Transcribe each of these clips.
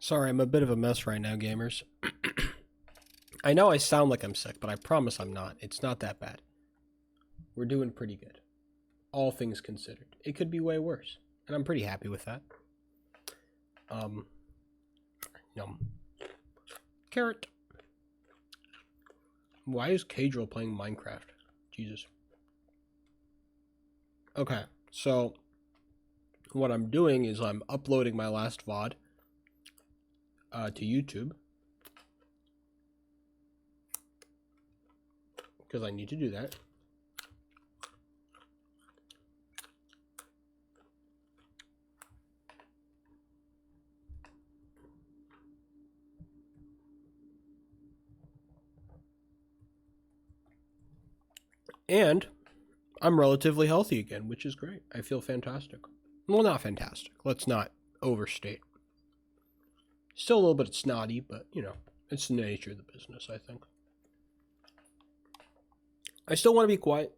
Sorry, I'm a bit of a mess right now, gamers. I know I sound like I'm sick, but I promise I'm not. It's not that bad. We're doing pretty good. All things considered. It could be way worse. And I'm pretty happy with that. Yum. Carrot. Why is Cadrill playing Minecraft? Jesus. Okay, so what I'm doing is I'm uploading my last VOD to YouTube. Because I need to do that. And I'm relatively healthy again, which is great. I feel fantastic. Well, not fantastic. Let's not overstate. Still a little bit snotty, but, you know, it's the nature of the business, I think. I still want to be quiet.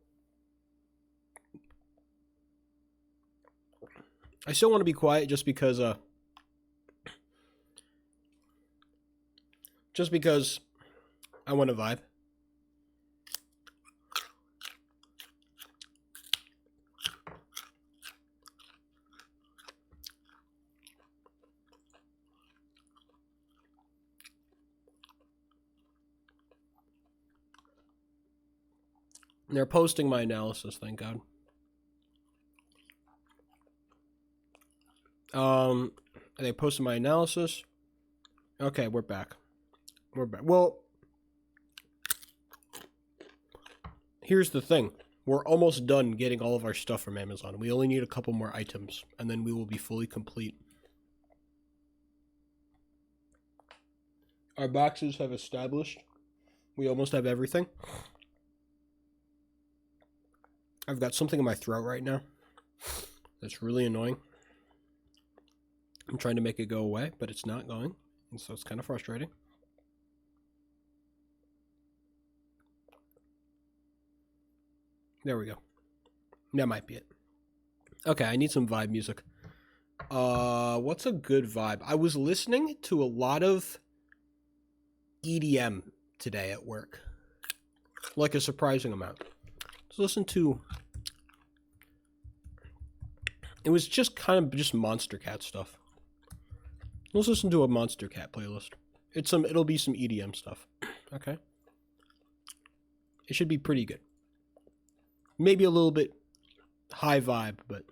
I still want to be quiet just because I want to vibe. They're posting my analysis, thank God. They posted my analysis. Okay, we're back. We're back. Well, here's the thing. We're almost done getting all of our stuff from Amazon. We only need a couple more items, and then we will be fully complete. Our boxes have established. We almost have everything. I've got something in my throat right now that's really annoying. I'm trying to make it go away, but it's not going, and so it's kind of frustrating. There we go. That might be it. Okay, I need some vibe music. What's a good vibe? I was listening to a lot of EDM today at work. Like a surprising amount. Let's listen to... It was just kind of just Monster Cat stuff. Let's listen to a Monster Cat playlist. It'll be some EDM stuff. Okay. It should be pretty good. Maybe a little bit high vibe, but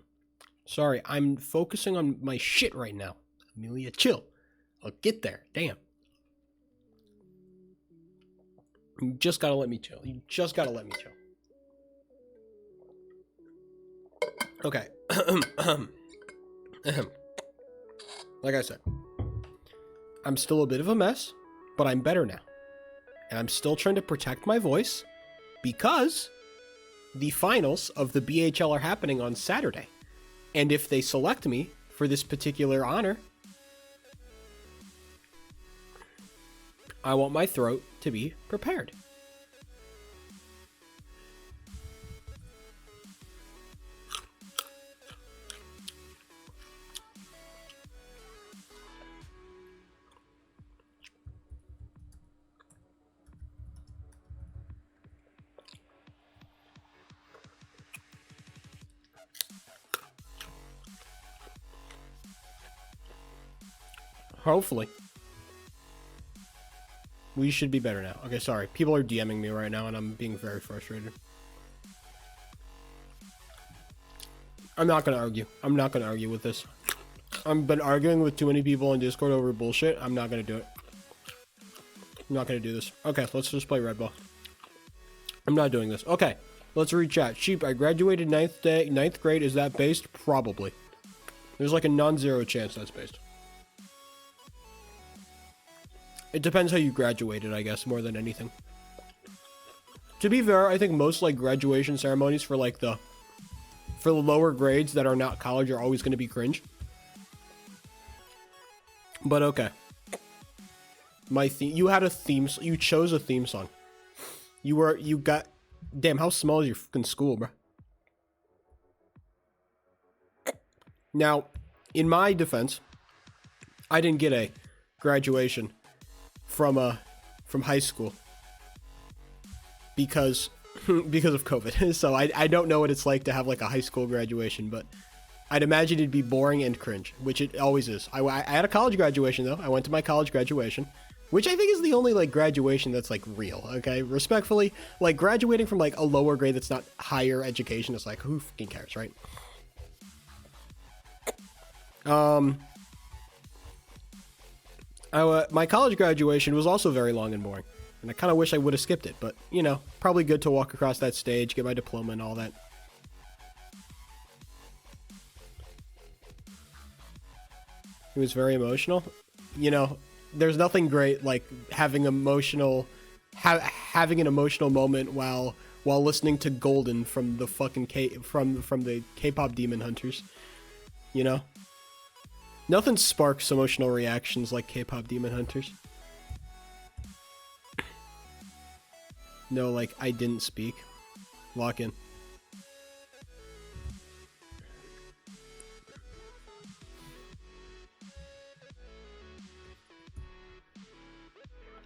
sorry, I'm focusing on my shit right now. Amelia, chill. I'll get there. Damn. You just gotta let me chill. You just gotta let me chill. Okay. Like I said, I'm still a bit of a mess, but I'm better now. And I'm still trying to protect my voice because the finals of the BHL are happening on Saturday. And if they select me for this particular honor, I want my throat to be prepared. Hopefully. We should be better now. Okay, sorry. People are DMing me right now, and I'm being very frustrated. I'm not going to argue. I'm not going to argue with this. I've been arguing with too many people on Discord over bullshit. I'm not going to do it. I'm not going to do this. Okay, let's just play Red Ball. I'm not doing this. Okay, let's read chat. Sheep, I graduated 9th grade. Is that based? Probably. There's like a non-zero chance that's based. It depends how you graduated, I guess, more than anything. To be fair, I think most like graduation ceremonies for like the lower grades that are not college are always going to be cringe. But okay. You had a theme. You chose a theme song. You got. Damn, how small is your fucking school, bro? Now, in my defense, I didn't get a graduation from high school because because of COVID. So I don't know what it's like to have like a high school graduation, but I'd imagine it'd be boring and cringe, which it always is. I had a college graduation though. I went to my college graduation, which I think is the only like graduation that's like real. Okay, respectfully, like graduating from like a lower grade that's not higher education is like, who fucking cares, right? My college graduation was also very long and boring, and I kind of wish I would have skipped it, but you know, probably good to walk across that stage, get my diploma and all that. It was very emotional. You know, there's nothing great like having an emotional moment while listening to Golden from the fucking from the K-pop Demon Hunters. You know, nothing sparks emotional reactions like K-pop Demon Hunters. No, like I didn't speak. Lock in.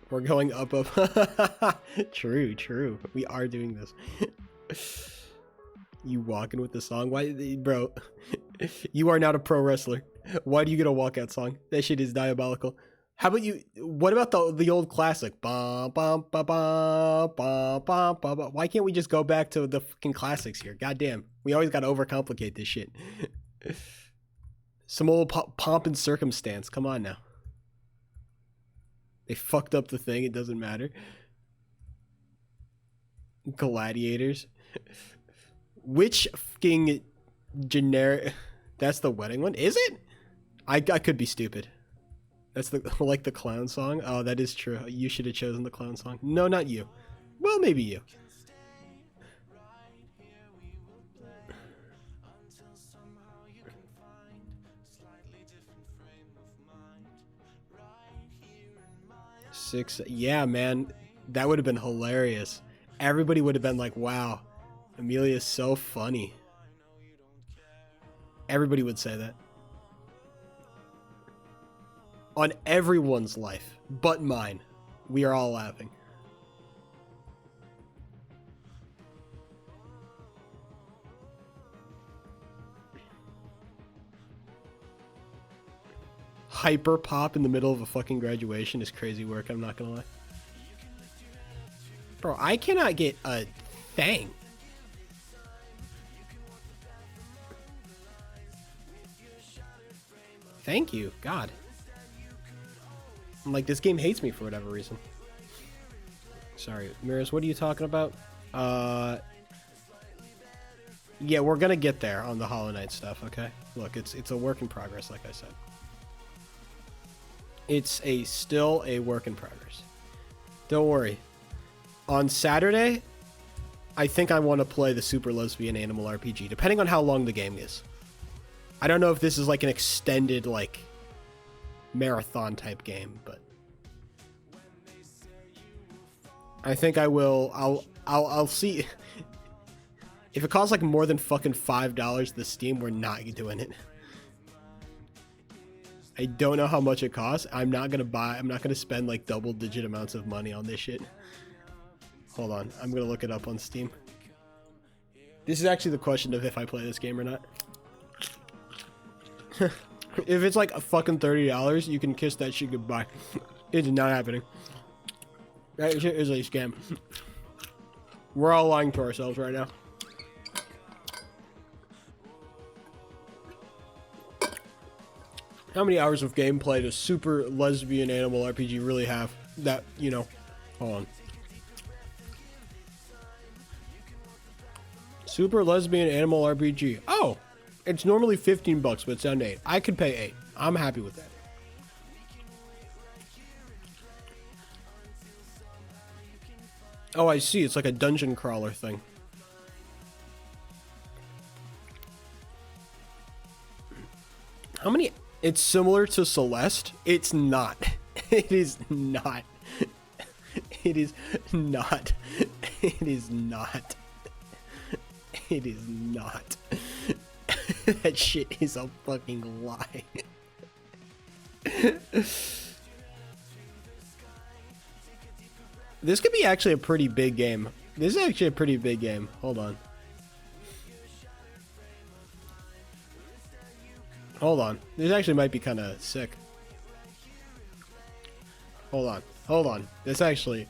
We're going up. True. We are doing this. You walking with the song? Why, bro? You are not a pro wrestler. Why do you get a walkout song? That shit is diabolical. How about you? What about the old classic? Bum, bum, ba, ba, ba, ba, ba, ba. Why can't we just go back to the fucking classics here? Goddamn, we always gotta overcomplicate this shit. Some old pomp and circumstance. Come on now. They fucked up the thing. It doesn't matter. Gladiators. Which fucking generic? That's the wedding one. Is it? I could be stupid. That's the like the clown song. Oh, that is true. You should have chosen the clown song. No, not you. Well, maybe you. Yeah, man, that would have been hilarious. Everybody would have been like, wow, Amelia's so funny. Everybody would say that. On everyone's life, but mine. We are all laughing. Hyper pop in the middle of a fucking graduation is crazy work, I'm not gonna lie. Bro, I cannot get a thing. Thank you, God. I'm like, this game hates me for whatever reason. Sorry, Miras, what are you talking about? Yeah, we're gonna get there on the Hollow Knight stuff, okay? Look, it's a work in progress, like I said. It's still a work in progress. Don't worry. On Saturday, I think I want to play the Super Lesbian Animal RPG, depending on how long the game is. I don't know if this is like an extended, like, marathon type game, but I think I will. I'll see. If it costs like more than fucking $5 the Steam, we're not doing it. I don't know how much it costs. I'm not gonna spend like double-digit amounts of money on this shit. Hold on, I'm gonna look it up on Steam. This is actually the question of if I play this game or not. If it's like a fucking $30, you can kiss that shit goodbye. It's not happening. That shit is a scam. We're all lying to ourselves right now. How many hours of gameplay does Super Lesbian Animal RPG really have? That, you know, hold on. Super Lesbian Animal RPG. Oh, it's normally $15, but it's down to 8. I could pay 8. I'm happy with that. Oh, I see. It's like a dungeon crawler thing. How many? It's similar to Celeste. It's not. It is not. It is not. It is not. It is not. That shit is a fucking lie. This could be actually a pretty big game. This is actually a pretty big game. Hold on. Hold on. This actually might be kind of sick. Hold on. Hold on. This actually...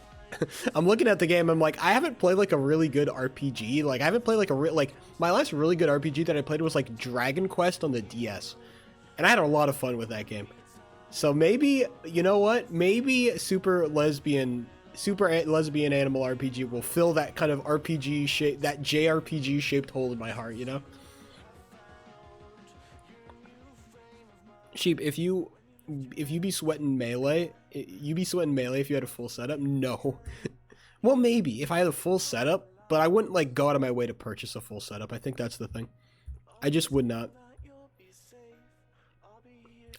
I'm looking at the game. I'm like, I haven't played like a really good RPG. Like, I haven't played like a real... Like, my last really good RPG that I played was like Dragon Quest on the DS. And I had a lot of fun with that game. So maybe, you know what? Maybe super lesbian animal RPG will fill that kind of RPG shape, that JRPG shaped hole in my heart, you know? Sheep, if you be sweating melee, you be sweating melee if you had a full setup? No. Well, maybe if I had a full setup, but I wouldn't like go out of my way to purchase a full setup. I think that's the thing. I just would not.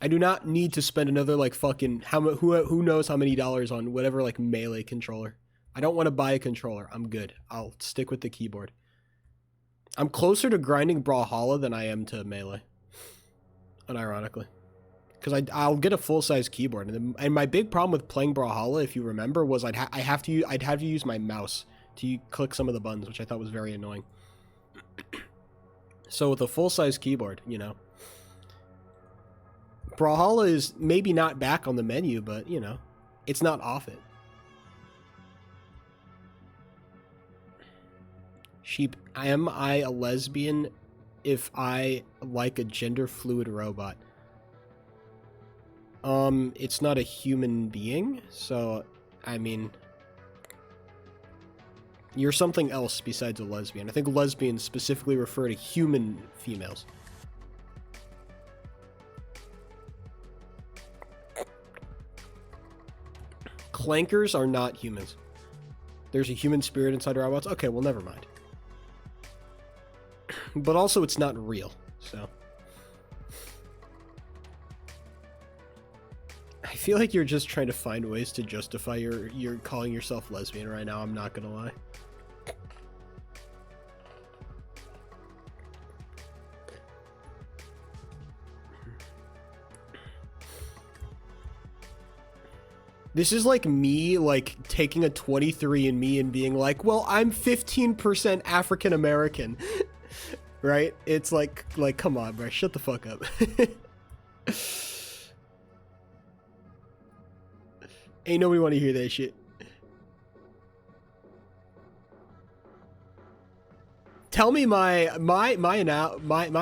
I do not need to spend another like fucking who knows how many dollars on whatever like melee controller. I don't want to buy a controller. I'm good. I'll stick with the keyboard. I'm closer to grinding Brawlhalla than I am to melee. Unironically. Because I'll get a full-size keyboard, and my big problem with playing Brawlhalla, if you remember, was I'd have to use my mouse to click some of the buttons, which I thought was very annoying. So with a full-size keyboard, you know, Brawlhalla is maybe not back on the menu, but you know, it's not off it. Sheep, am I a lesbian if I like a gender-fluid robot? It's not a human being, so, I mean, you're something else besides a lesbian. I think lesbians specifically refer to human females. Clankers are not humans. There's a human spirit inside robots? Okay, well, never mind. But also, it's not real, so... I feel like you're just trying to find ways to justify your calling yourself lesbian right now, I'm not gonna lie. This is like me, like, taking a 23andMe and being like, well, I'm 15% African American. Right? It's like, come on, bro, shut the fuck up. Ain't nobody want to hear that shit. Tell me my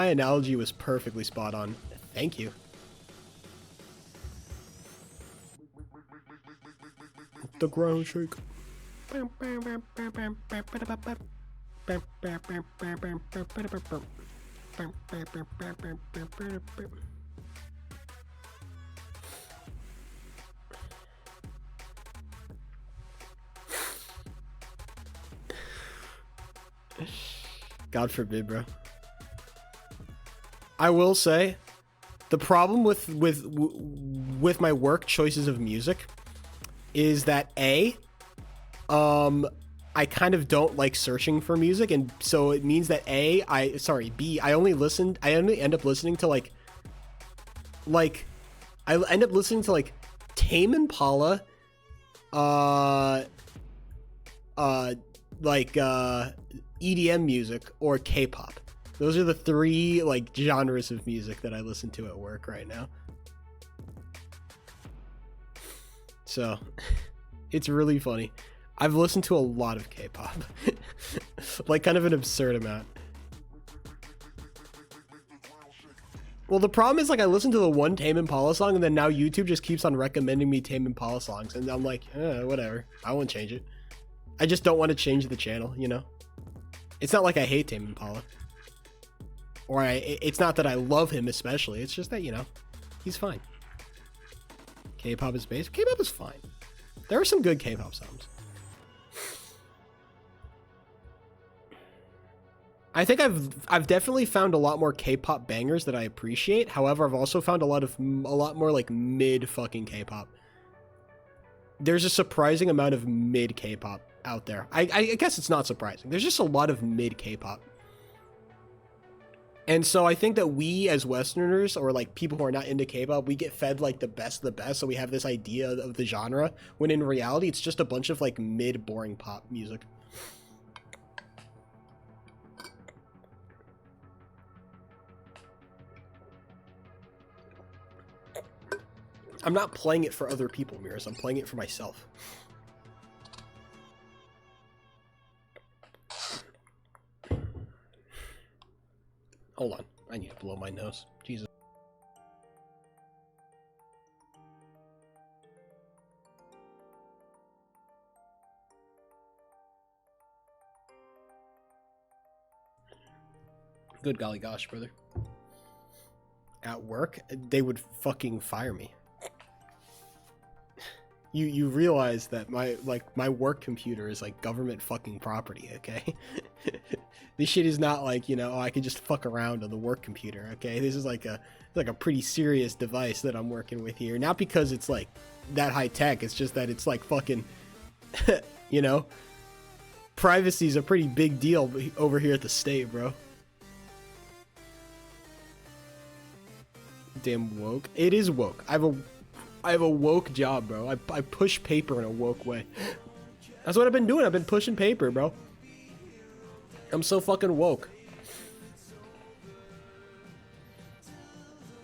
analogy was perfectly spot on. Thank you. The ground shake. God forbid, bro. I will say, the problem with my work choices of music is that I kind of don't like searching for music, and so it means that B, I only end up listening to like Tame Impala, EDM music or K-pop. Those are the three like genres of music that I listen to at work right now. So it's really funny. I've listened to a lot of K-pop. Like kind of an absurd amount. Well, the problem is like I listen to the one Tame Impala song and then now YouTube just keeps on recommending me Tame Impala songs and I'm like, whatever. I won't change it. I just don't want to change the channel, you know? It's not like I hate Tame Impala. Or it's not that I love him especially. It's just that, you know, he's fine. K-pop is basic. K-pop is fine. There are some good K-pop songs. I think I've definitely found a lot more K-pop bangers that I appreciate. However, I've also found a lot more like mid fucking K-pop. There's a surprising amount of mid K-pop out there. I guess it's not surprising. There's just a lot of mid K-pop. And so I think that we as Westerners, or like people who are not into K-pop, we get fed like the best of the best. So we have this idea of the genre, when in reality, it's just a bunch of like mid boring pop music. I'm not playing it for other people, Miras. I'm playing it for myself. Hold on. I need to blow my nose. Jesus. Good golly gosh, brother. At work, they would fucking fire me. You realize that my work computer is like government fucking property, okay? This shit is not like, you know, oh, I can just fuck around on the work computer, okay? This is like a pretty serious device that I'm working with here. Not because it's like that high tech, it's just that it's like fucking, you know, privacy is a pretty big deal over here at the state, bro. Damn woke. It is woke. I have a woke job, bro. I push paper in a woke way. That's what I've been doing. I've been pushing paper, bro. I'm so fucking woke.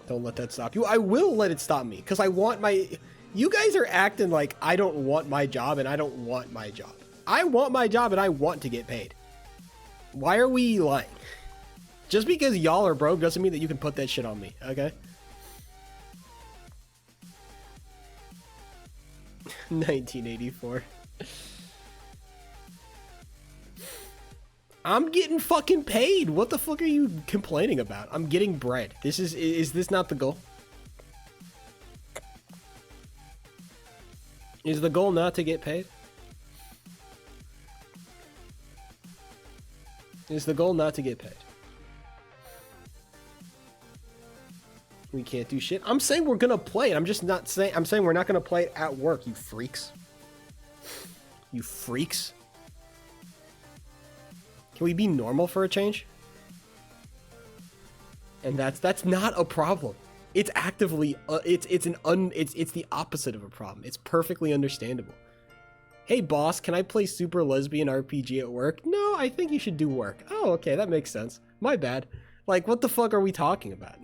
Don't let that stop you. I will let it stop me, because I want my... You guys are acting like I don't want my job, and I don't want my job. I want my job, and I want to get paid. Why are we lying? Just because y'all are broke doesn't mean that you can put that shit on me, okay? 1984. I'm getting fucking paid. What the fuck are you complaining about? I'm getting bread. Is this not the goal? Is the goal not to get paid? Is the goal not to get paid? We can't do shit. I'm saying we're gonna play it. I'm just not saying... I'm saying we're not gonna play it at work, you freaks. You freaks. Can we be normal for a change? And that's not a problem. It's actively... it's the opposite of a problem. It's perfectly understandable. Hey boss, can I play Super Lesbian RPG at work? No, I think you should do work. Oh, okay, that makes sense. My bad. Like, what the fuck are we talking about?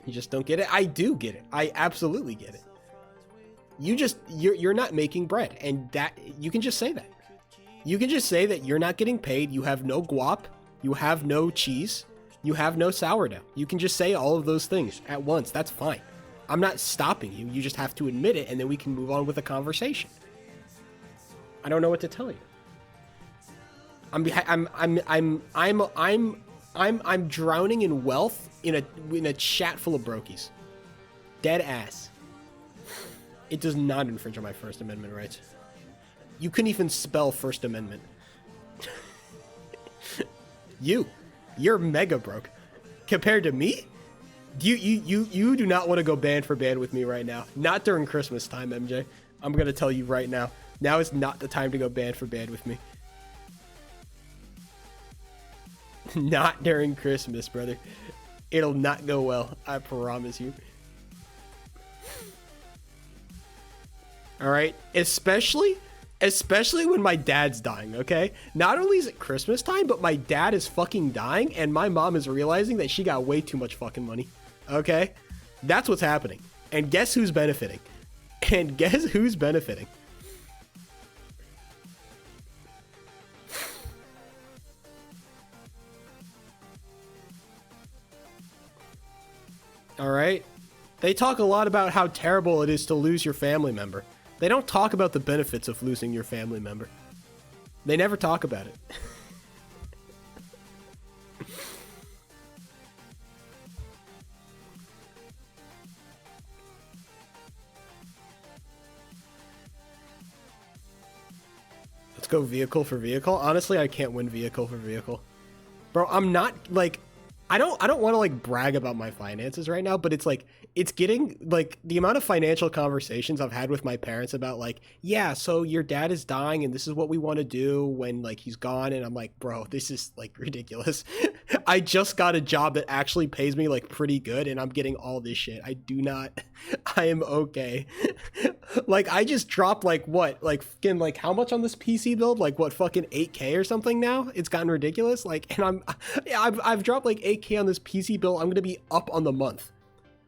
You just don't get it? I do get it. I absolutely get it. You're not making bread, and that you can just say that. You can just say that you're not getting paid, you have no guap, you have no cheese, you have no sourdough. You can just say all of those things at once. That's fine. I'm not stopping you. You just have to admit it, and then we can move on with a conversation. I don't know what to tell you. I'm drowning in wealth in a chat full of brokies. Dead ass. It does not infringe on my First Amendment rights. You couldn't even spell First Amendment. You're mega broke. Compared to me? You do not want to go band for band with me right now. Not during Christmas time, MJ. I'm gonna tell you right now. Now is not the time to go band for band with me. Not during Christmas, brother. It'll not go well. I promise you. Alright? Especially when my dad's dying, okay? Not only is it Christmas time, but my dad is fucking dying, and my mom is realizing that she got way too much fucking money. Okay? That's what's happening. And guess who's benefiting? And guess who's benefiting? Alright? They talk a lot about how terrible it is to lose your family member. They don't talk about the benefits of losing your family member. They never talk about it. Let's go vehicle for vehicle. Honestly, I can't win vehicle for vehicle. Bro, I'm not, like... I don't want to like brag about my finances right now, but it's like it's getting like the amount of financial conversations I've had with my parents about like, yeah, so your dad is dying and this is what we want to do when like he's gone, and I'm like, bro, this is like ridiculous. I just got a job that actually pays me like pretty good and I'm getting all this shit. I do not I am okay. Like I just dropped like what? Like fucking like how much on this PC build? Like what, fucking 8K or something now? It's gotten ridiculous. Like, and I've dropped like 8K on this PC build. I'm gonna be up on the month.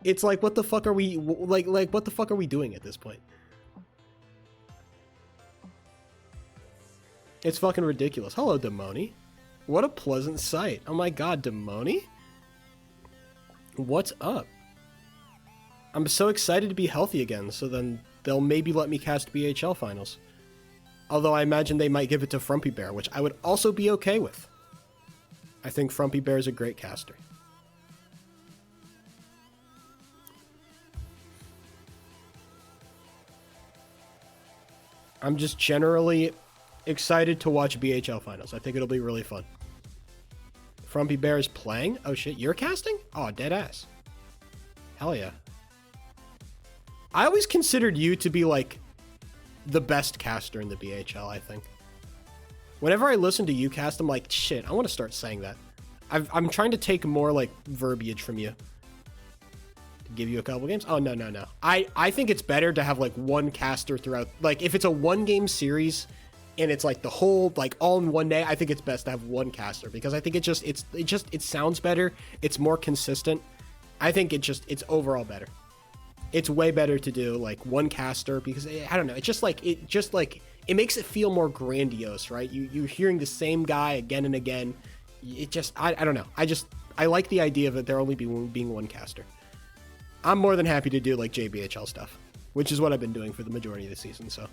It's like, what the fuck are we like what the fuck are we doing at this point? It's fucking ridiculous. Hello, Demoni. What a pleasant sight. Oh my god, Demoni? What's up? I'm so excited to be healthy again, so then they'll maybe let me cast BHL finals. Although I imagine they might give it to Frumpy Bear, which I would also be okay with. I think Frumpy Bear is a great caster. I'm just generally excited to watch BHL finals. I think it'll be really fun. Frumpy Bear is playing? Oh shit, you're casting? Oh, dead ass. Hell yeah. I always considered you to be like the best caster in the BHL, I think. Whenever I listen to you cast, I'm like, shit, I want to start saying that. I'm trying to take more like verbiage from you. To give you a couple games? Oh, no. I think it's better to have like one caster throughout. Like if it's a one game series and it's like the whole, like all in one day, I think it's best to have one caster because I think it sounds better. It's more consistent. I think it's overall better. It's way better to do like one caster because I don't know. It makes it feel more grandiose, right? You're hearing the same guy again and again. I don't know. I like the idea of it there only being one caster. I'm more than happy to do like JBHL stuff, which is what I've been doing for the majority of the season. So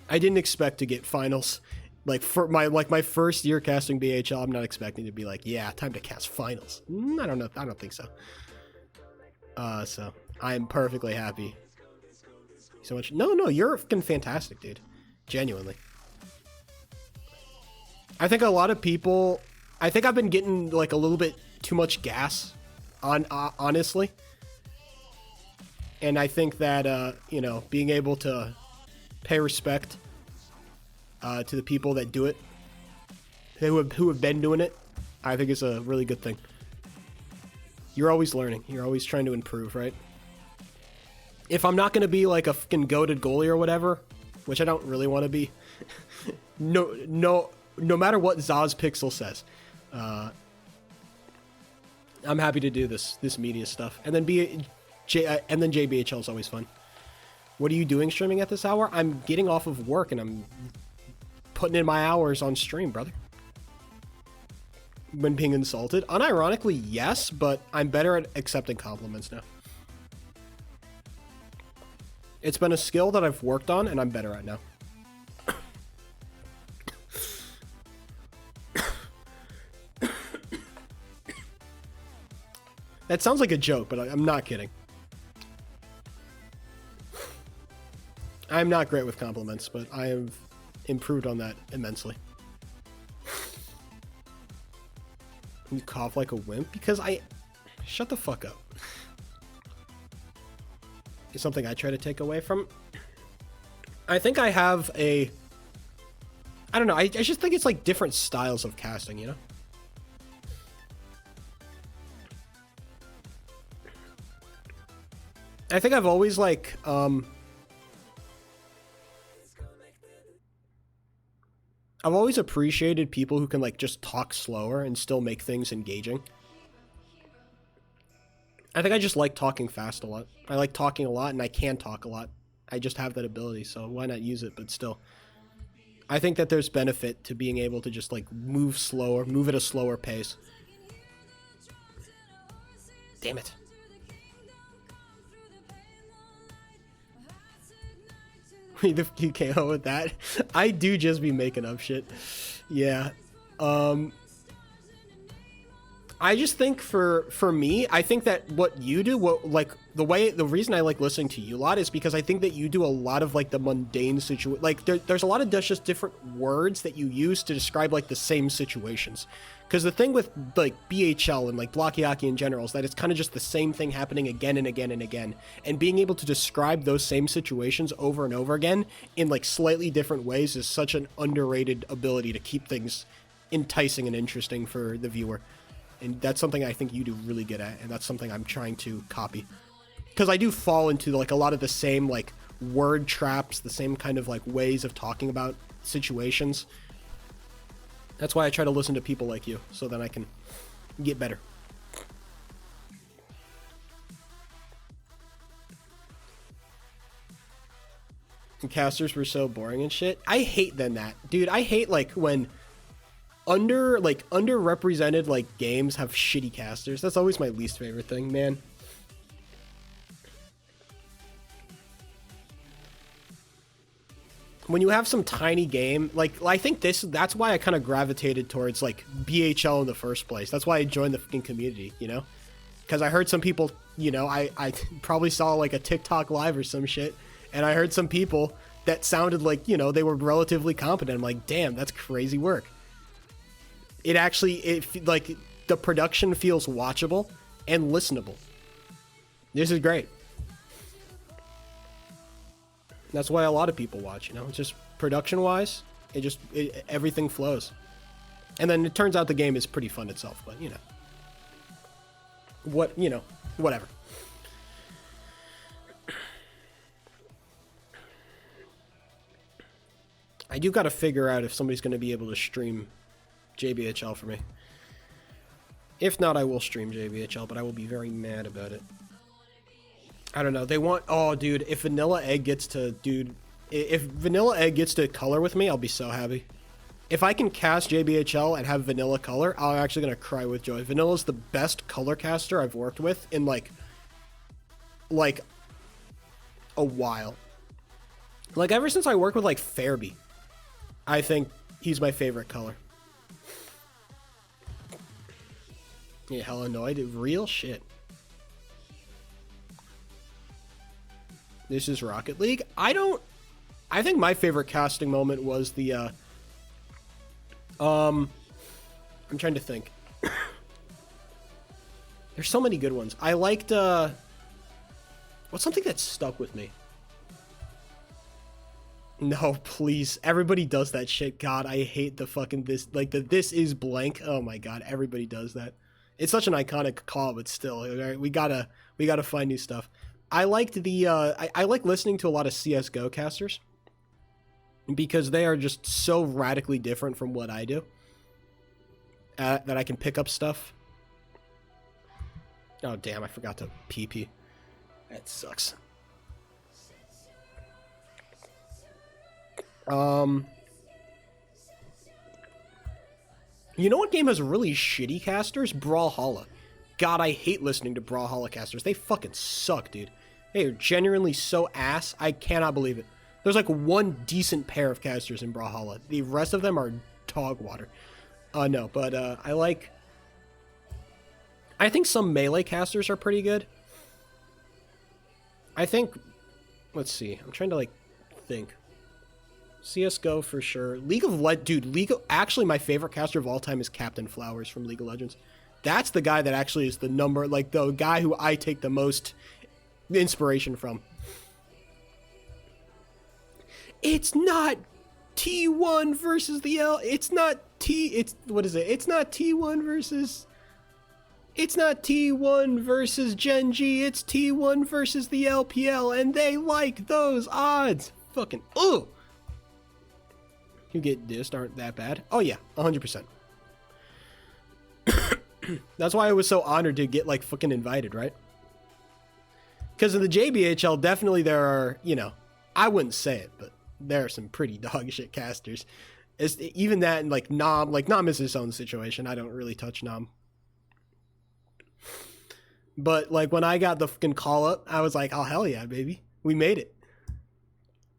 I didn't expect to get finals. Like for my first year casting BHL, I'm not expecting to be like, yeah, time to cast finals. I don't know. I don't think so. So I'm perfectly happy. So much. No, you're fucking fantastic, dude. Genuinely. I think a lot of people. I think I've been getting like a little bit too much gas, honestly. And I think that being able to pay respect to the people that do it, who have been doing it, I think is a really good thing. You're always learning. You're always trying to improve, right? If I'm not going to be like a fucking goated goalie or whatever, which I don't really want to be, no matter what Zaz Pixel says, I'm happy to do this media stuff. And then JBHL is always fun. What are you doing streaming at this hour? I'm getting off of work and I'm putting in my hours on stream, brother. When being insulted? Unironically, yes, but I'm better at accepting compliments now. It's been a skill that I've worked on and I'm better at now. That sounds like a joke, but I'm not kidding. I'm not great with compliments, but I have improved on that immensely. You cough like a wimp? Because shut the fuck up. It's something I try to take away from. I think I have I don't know, I just think it's like different styles of casting, you know? I think I've always like, I've always appreciated people who can like just talk slower and still make things engaging. I think I just like talking fast a lot. I like talking a lot and I can talk a lot. I just have that ability, so why not use it? But still, I think that there's benefit to being able to just like move slower, move at a slower pace. Damn it. You came out with that. I do just be making up shit. Yeah. I I just think for me, I think that what you do, the reason I like listening to you a lot is because I think that you do a lot of like the mundane situation. Like there's a lot of just different words that you use to describe like the same situations. Because the thing with like BHL and like Blockiyaki in general is that it's kind of just the same thing happening again and again and again. And being able to describe those same situations over and over again in like slightly different ways is such an underrated ability to keep things enticing and interesting for the viewer. And that's something I think you do really good at, and that's something I'm trying to copy. Because I do fall into like a lot of the same like word traps, the same kind of like ways of talking about situations. That's why I try to listen to people like you, so that I can get better. And casters were so boring and shit. I hate that. Dude, I hate like when underrepresented like games have shitty casters. That's always my least favorite thing, man. When you have some tiny game, like I think that's why I kind of gravitated towards like BHL in the first place. That's why I joined the fucking community, you know? Because I heard some people, you know, I probably saw like a TikTok live or some shit, and I heard some people that sounded like, you know, they were relatively competent. I'm like, damn, that's crazy work. Like the production feels watchable and listenable. This is great. That's why a lot of people watch, you know, it's just production wise, everything flows. And then it turns out the game is pretty fun itself, but you know, whatever. I do got to figure out if somebody's going to be able to stream JBHL for me. If not, I will stream JBHL, but I will be very mad about it. I don't know. They want... Oh, dude, if Vanilla Egg gets to... Dude, if Vanilla Egg gets to color with me, I'll be so happy. If I can cast JBHL and have Vanilla color, I'm actually going to cry with joy. Vanilla's the best color caster I've worked with in, like a while. Like, ever since I worked with, like, Fairby, I think he's my favorite color. Yeah, hell annoyed. Real shit. This is Rocket League. I think my favorite casting moment was the, I'm trying to think. There's so many good ones. I liked, what's something that stuck with me? No, please. Everybody does that shit. God, I hate the fucking this is blank. Oh my God, everybody does that. It's such an iconic call, but still, right? We gotta find new stuff. I liked I like listening to a lot of CSGO casters because they are just so radically different from what I do that I can pick up stuff. Oh damn, I forgot to PP. That sucks. You know what game has really shitty casters? Brawlhalla. God, I hate listening to Brawlhalla casters. They fucking suck, dude. They are genuinely so ass. I cannot believe it. There's like one decent pair of casters in Brawlhalla. The rest of them are dog water. No, but I think some melee casters are pretty good. I think, let's see. I'm trying to like think. CSGO for sure. Actually my favorite caster of all time is Captain Flowers from League of Legends. That's the guy that actually is the guy who I take the most inspiration from. It's not T1 versus the L. It's not what is it? It's not T1 versus... It's not T1 versus Gen G. It's T1 versus the LPL, and they like those odds. Fucking, ugh. You get dissed aren't that bad. Oh yeah, 100%. That's why I was so honored to get like fucking invited, right? Because in the JBHL, definitely there are, you know, I wouldn't say it, but there are some pretty dog shit casters. Even that, and like Nom is his own situation. I don't really touch Nom. But like when I got the fucking call up, I was like, oh hell yeah, baby, we made it.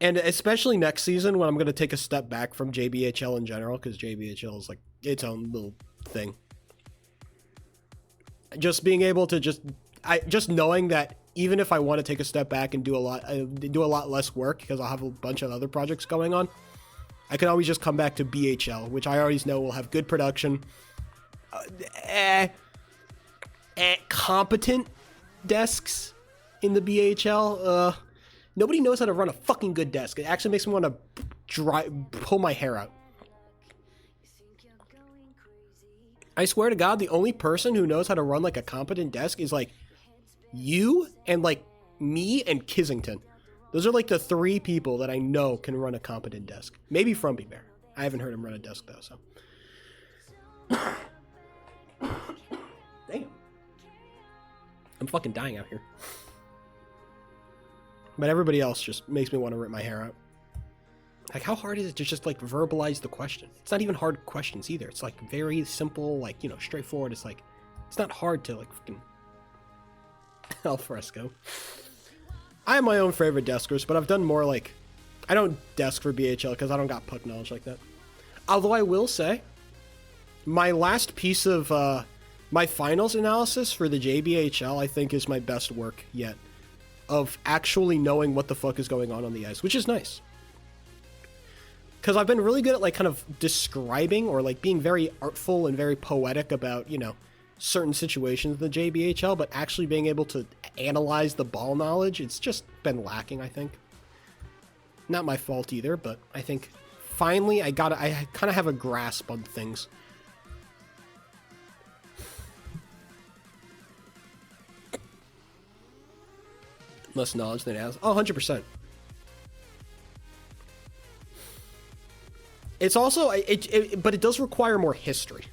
And especially next season when I'm going to take a step back from JBHL in general, because JBHL is like its own little thing. just being able to just knowing that even if I want to take a step back and do a lot less work because I'll have a bunch of other projects going on, I can always just come back to BHL, which I always know will have good production, competent desks in the BHL. Nobody knows how to run a fucking good desk. It actually makes me want to pull my hair out. I swear to God, the only person who knows how to run like a competent desk is like you and like me and Kissington. Those are like the 3 people that I know can run a competent desk. Maybe Frumpy Bear. I haven't heard him run a desk though, so. Damn. I'm fucking dying out here. But everybody else just makes me want to rip my hair out. Like, how hard is it to just, like, verbalize the question? It's not even hard questions either. It's, like, very simple, like, you know, straightforward. It's, like, it's not hard to, like, fucking... Al fresco. I have my own favorite deskers, but I've done more, like... I don't desk for BHL because I don't got puck knowledge like that. Although I will say, my last piece of, my finals analysis for the JBHL, I think, is my best work yet. Of actually knowing what the fuck is going on the ice, which is nice. Because I've been really good at, like, kind of describing or, like, being very artful and very poetic about, you know, certain situations in the JBHL, but actually being able to analyze the ball knowledge, it's just been lacking, I think. Not my fault either, but I think finally I kind of have a grasp on things. Less knowledge than it has. Oh, 100%. It's also, but it does require more history.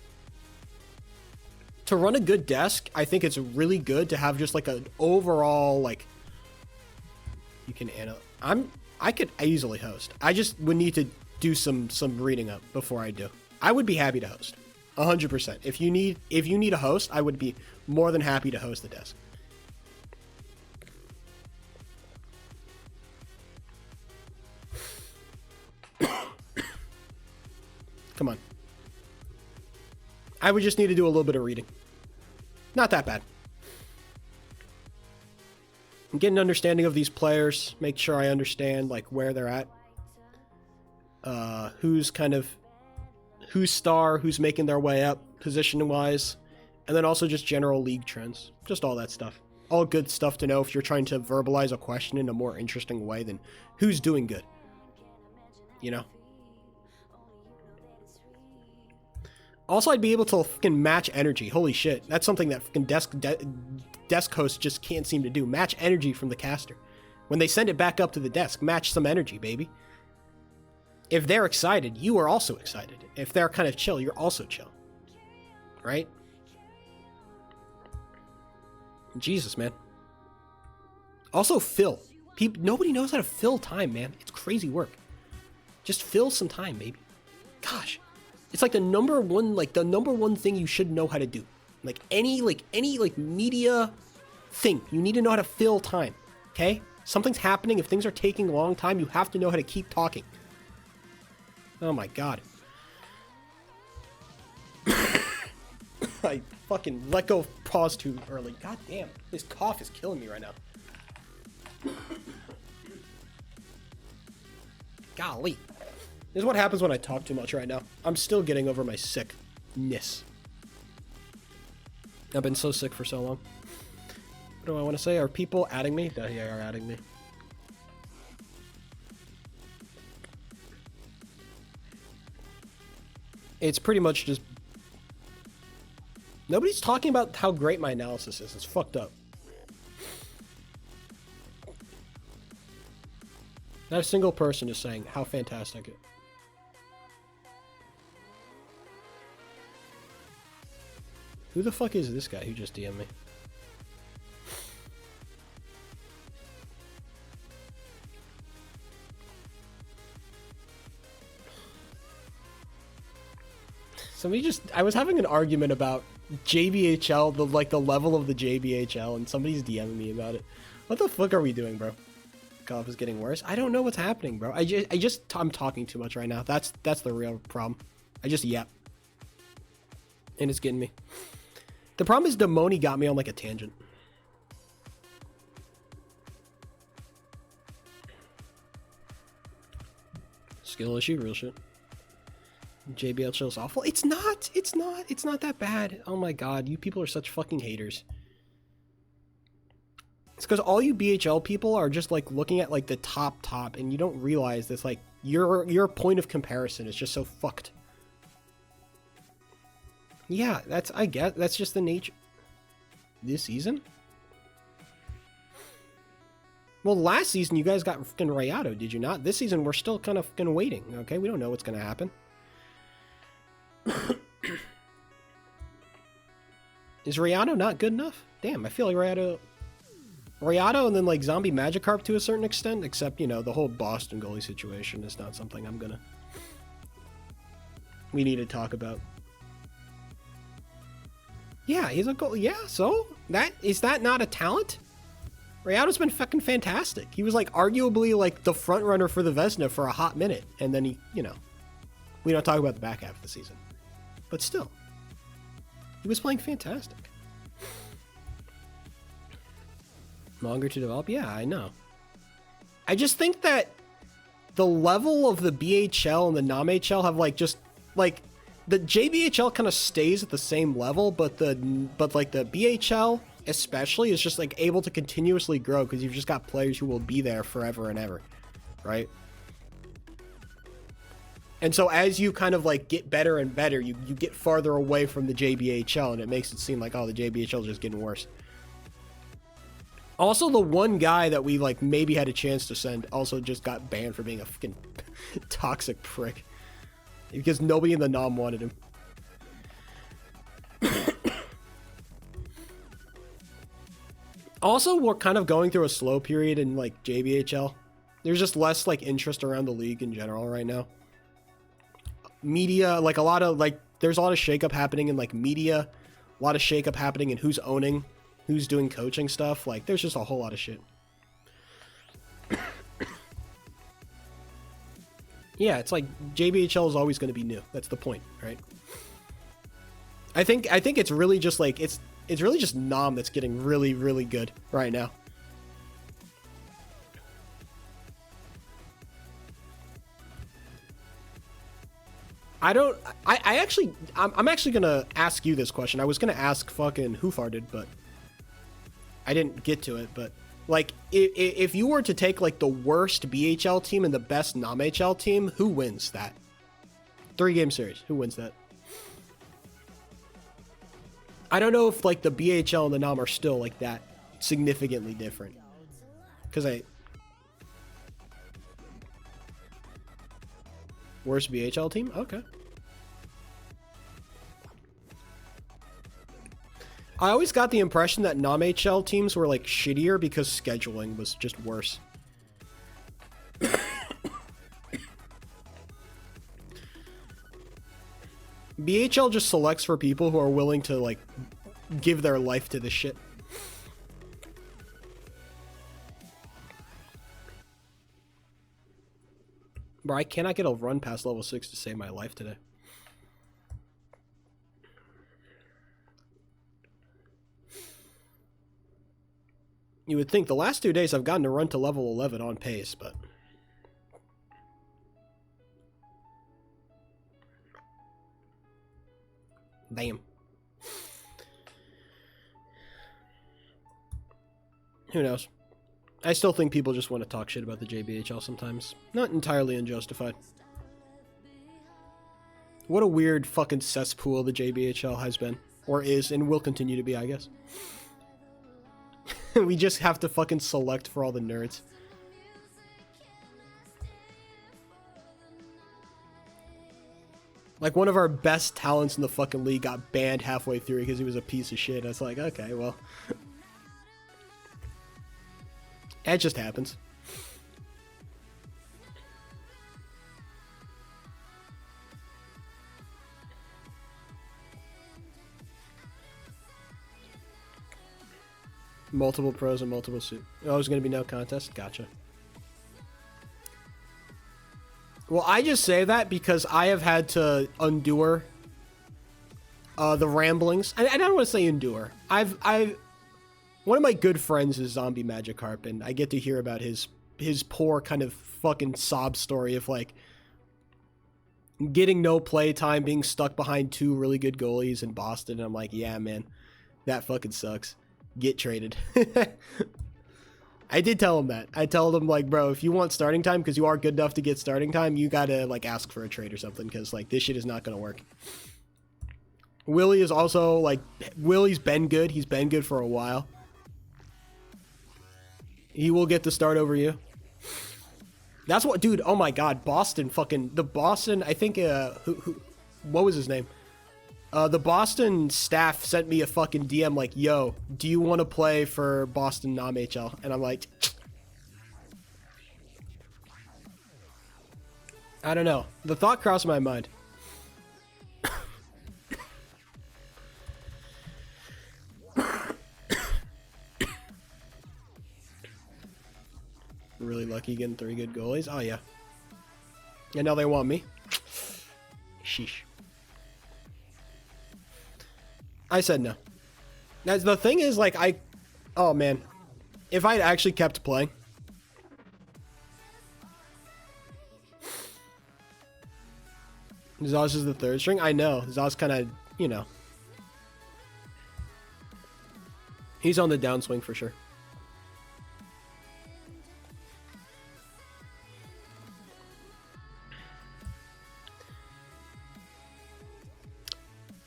To run a good desk, I think it's really good to have just like an overall, like, you can I could easily host. I just would need to do some reading up before I do. I would be happy to host. 100%. If you need a host, I would be more than happy to host the desk. Come on. I would just need to do a little bit of reading. Not that bad. And get an understanding of these players. Make sure I understand, like, where they're at. Who's star, who's making their way up position-wise. And then also just general league trends. Just all that stuff. All good stuff to know if you're trying to verbalize a question in a more interesting way than who's doing good. You know? Also, I'd be able to fucking match energy. Holy shit. That's something that fucking desk hosts just can't seem to do. Match energy from the caster. When they send it back up to the desk, match some energy, baby. If they're excited, you are also excited. If they're kind of chill, you're also chill. Right? Jesus, man. Also, fill. Nobody knows how to fill time, man. It's crazy work. Just fill some time, baby. Gosh. It's like the number one thing you should know how to do. Like any media thing, you need to know how to fill time. Okay? Something's happening. If things are taking a long time, you have to know how to keep talking. Oh my god. I fucking let go of pause too early. God damn. This cough is killing me right now. Golly. This is what happens when I talk too much right now. I'm still getting over my sickness. I've been so sick for so long. What do I want to say? Are people adding me? They are adding me. It's pretty much just... Nobody's talking about how great my analysis is. It's fucked up. Not a single person is saying how fantastic it is. Who the fuck is this guy who just DM'd me? I was having an argument about JBHL, the level of the JBHL, and somebody's DMing me about it. What the fuck are we doing, bro? Cough is getting worse. I don't know what's happening, bro. I'm talking too much right now. That's the real problem. I just yap. And it's getting me. The problem is Demoni got me on like a tangent. Skill issue, real shit. JBL chill's awful. It's not that bad. Oh my god, you people are such fucking haters. It's because all you BHL people are just like looking at like the top and you don't realize this, like your point of comparison is just so fucked. Yeah, I guess that's just the nature. This season? Well, last season you guys got fucking Rayado, did you not? This season we're still kind of fucking waiting, okay? We don't know what's gonna happen. Is Rayado not good enough? Damn, I feel like Rayado and then like Zombie Magikarp to a certain extent, except, you know, the whole Boston goalie situation is not something we need to talk about. Yeah, he's a goal. Yeah, so is that not a talent? Rayado's been fucking fantastic. He was like arguably like the front runner for the Vezina for a hot minute, and then he, you know, we don't talk about the back half of the season, but still, he was playing fantastic. Longer to develop? Yeah, I know. I just think that the level of the BHL and the NAMHL have like just like the JBHL kind of stays at the same level, but like the BHL especially is just like able to continuously grow because you've just got players who will be there forever and ever, right? And so as you kind of like get better and better, you get farther away from the JBHL, and it makes it seem like, oh, the JBHL is just getting worse. Also, the one guy that we like maybe had a chance to send also just got banned for being a fucking toxic prick because nobody in the NOM wanted him. Also, we're kind of going through a slow period in like JBHL. There's just less like interest around the league in general right now. Media, like a lot of like, there's a lot of shakeup happening in like media, a lot of shakeup happening in who's owning, who's doing coaching stuff. Like, there's just a whole lot of shit. Yeah, it's like JBHL is always going to be new. That's the point, right? I think it's really just like it's really just NOM that's getting really, really good right now. I'm actually gonna ask you this question. I was gonna ask fucking Who Farted, but I didn't get to it. But like, if you were to take like the worst BHL team and the best NAMHL team, who wins that 3-game series? Who wins that? I don't know if like the BHL and the NAM are still like that significantly different. Because worst BHL team? Okay. I always got the impression that NAMHL teams were like shittier because scheduling was just worse. BHL just selects for people who are willing to like give their life to this shit. Bro, I cannot get a run past level 6 to save my life today. You would think the last 2 days I've gotten to run to level 11 on pace, but... Damn. Who knows? I still think people just want to talk shit about the JBHL sometimes. Not entirely unjustified. What a weird fucking cesspool the JBHL has been. Or is, and will continue to be, I guess. We just have to fucking select for all the nerds. Like, one of our best talents in the fucking league got banned halfway through because he was a piece of shit. I was like, okay, well... It just happens. Multiple pros and multiple suit. Oh, there's going to be no contest? Gotcha. Well, I just say that because I have had to endure The ramblings. I don't want to say endure. One of my good friends is Zombie Magikarp, and I get to hear about his poor kind of fucking sob story of like getting no play time, being stuck behind two really good goalies in Boston. And I'm like, yeah, man, that fucking sucks. Get traded. I did tell him that. I told him, like, bro, if you want starting time, because you are good enough to get starting time, you gotta, like, ask for a trade or something, because, like, this shit is not gonna work. Willie is also, like, Willie's been good. He's been good for a while. He will get the start over you. That's what, dude, oh my god, Boston, I think, what was his name? The Boston staff sent me a fucking DM like, yo, do you want to play for Boston NAM-HL? And I'm like, I don't know. The thought crossed my mind. Really lucky getting 3 good goalies. Oh, yeah. And now they want me. Sheesh. I said no. Now, the thing is, like, oh, man. If I'd actually kept playing. Zaz is the 3rd string? I know. Zaz kind of, you know. He's on the downswing for sure.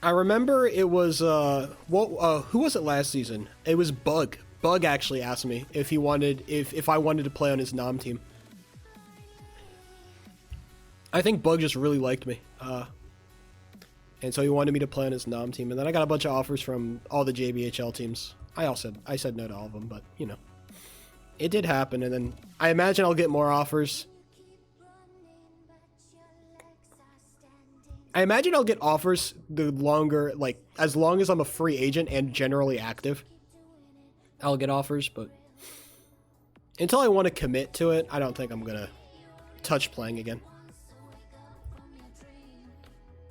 I remember it was, who was it last season? It was Bug. Bug actually asked me if he wanted, if I wanted to play on his NAM team. I think Bug just really liked me. And so he wanted me to play on his NAM team. And then I got a bunch of offers from all the JBHL teams. I said no to all of them, but, you know. It did happen, and then I imagine I'll get more offers. I imagine I'll get offers the longer, like, as long as I'm a free agent and generally active. I'll get offers, but until I want to commit to it, I don't think I'm going to touch playing again.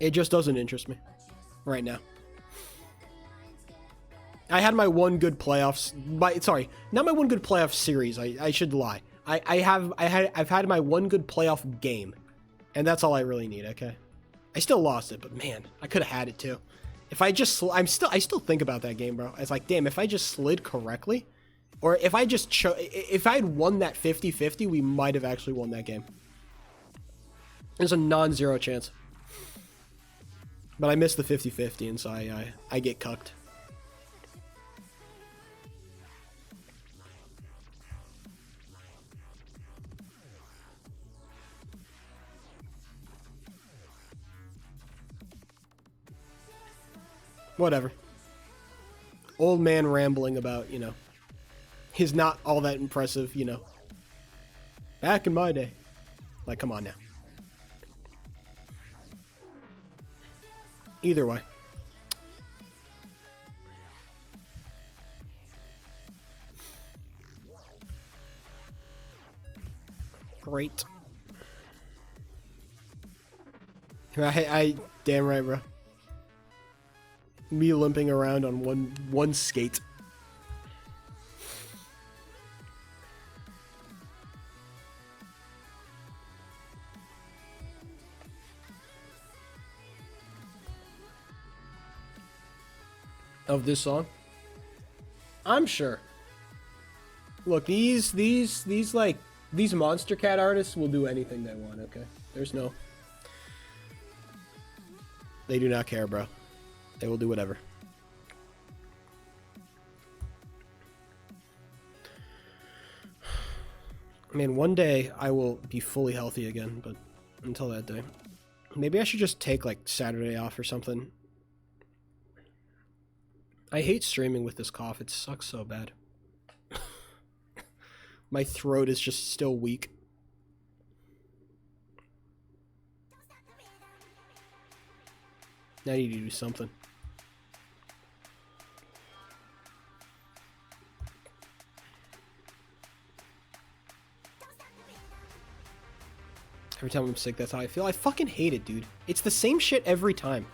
It just doesn't interest me right now. I had my one good playoffs, not my one good playoff series. I should lie. I've had my one good playoff game, and that's all I really need, okay? I still lost it, but man, I could have had it too. If I just, I still think about that game, bro. It's like, damn, if I just slid correctly, or if I just, if I had won that 50-50, we might have actually won that game. There's a non-zero chance. But I missed the 50-50, and so I get cucked. Whatever. Old man rambling about, you know, he's not all that impressive, you know. Back in my day. Like, come on now. Either way. Great. I damn right, bro. Me limping around on one skate. Of this song? I'm sure. Look, these Monster Cat artists will do anything they want, okay? They do not care, bro. They will do whatever. I mean, one day I will be fully healthy again, but until that day. Maybe I should just take, like, Saturday off or something. I hate streaming with this cough. It sucks so bad. My throat is just still weak. I need to do something. Every time I'm sick, that's how I feel. I fucking hate it, dude. It's the same shit every time.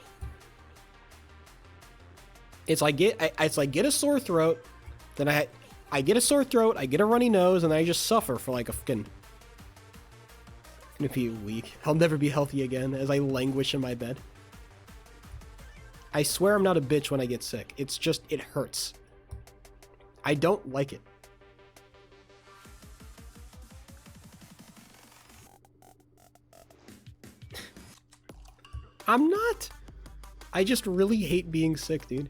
It's like get a sore throat, then I get a sore throat, I get a runny nose, and I just suffer for like a fucking maybe a week. I'll never be healthy again as I languish in my bed. I swear I'm not a bitch when I get sick. It's just, it hurts. I don't like it. I'm not. I just really hate being sick, dude.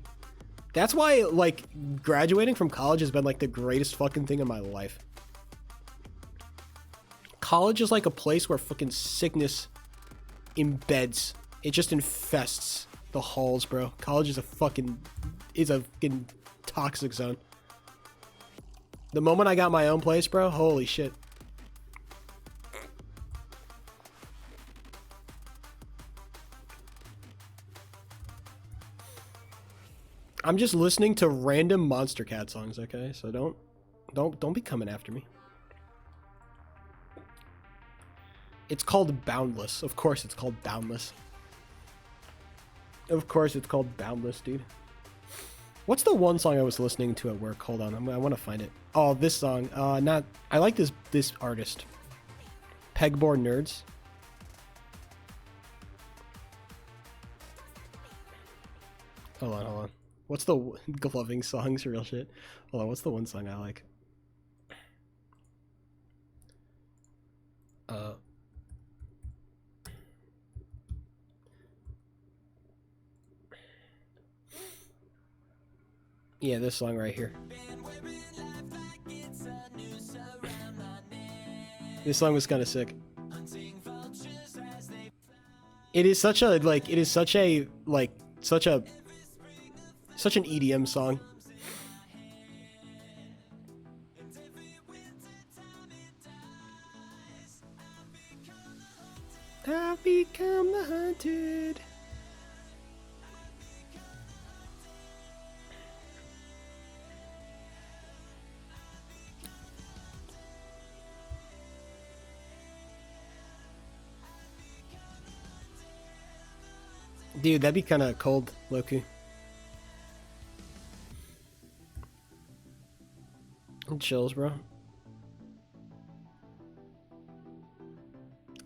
That's why, like, graduating from college has been, like, the greatest fucking thing in my life. College is like a place where fucking sickness embeds. It just infests the halls, bro. College is a fucking toxic zone. The moment I got my own place, bro, holy shit. I'm just listening to random Monster Cat songs, okay? So don't be coming after me. It's called Boundless. Of course it's called Boundless. Of course it's called Boundless, dude. What's the one song I was listening to at work? Hold on, I want to find it. Oh, this song. I like this artist. Pegboard Nerds. Hold on. What's the gloving songs? Real shit. Hold on, what's the one song I like? Yeah, this song right here. This song was kind of sick. It is such a such an EDM song. I've become the hunted. Dude, that'd be kind of cold, Loki. Chills, bro.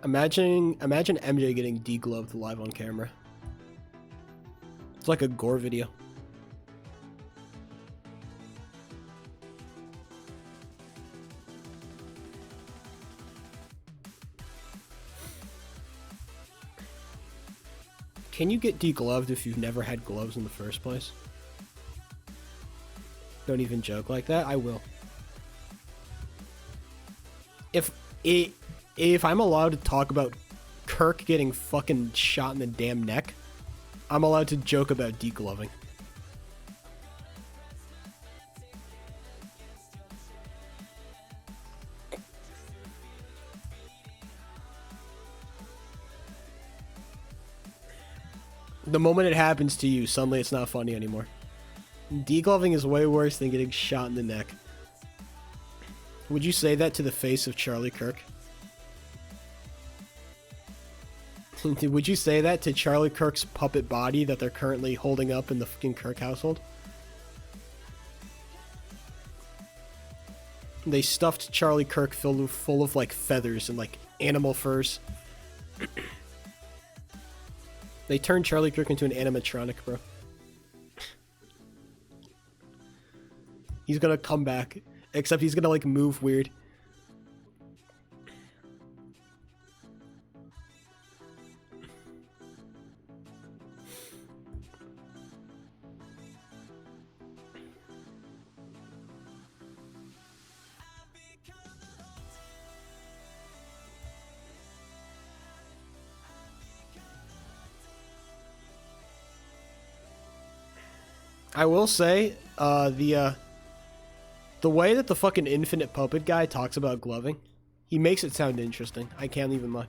Imagine MJ getting degloved live on camera. It's like a gore video. Can you get degloved if you've never had gloves in the first place? Don't even joke like that. I will. If I'm allowed to talk about Kirk getting fucking shot in the damn neck, I'm allowed to joke about degloving. The moment it happens to you, suddenly it's not funny anymore. Degloving is way worse than getting shot in the neck. Would you say that to the face of Charlie Kirk? Would you say that to Charlie Kirk's puppet body that they're currently holding up in the fucking Kirk household? They stuffed Charlie Kirk full of like feathers and like animal furs. They turned Charlie Kirk into an animatronic, bro. He's gonna come back, except he's gonna like move weird. I will say, the way that the fucking infinite puppet guy talks about gloving, he makes it sound interesting. I can't even lie.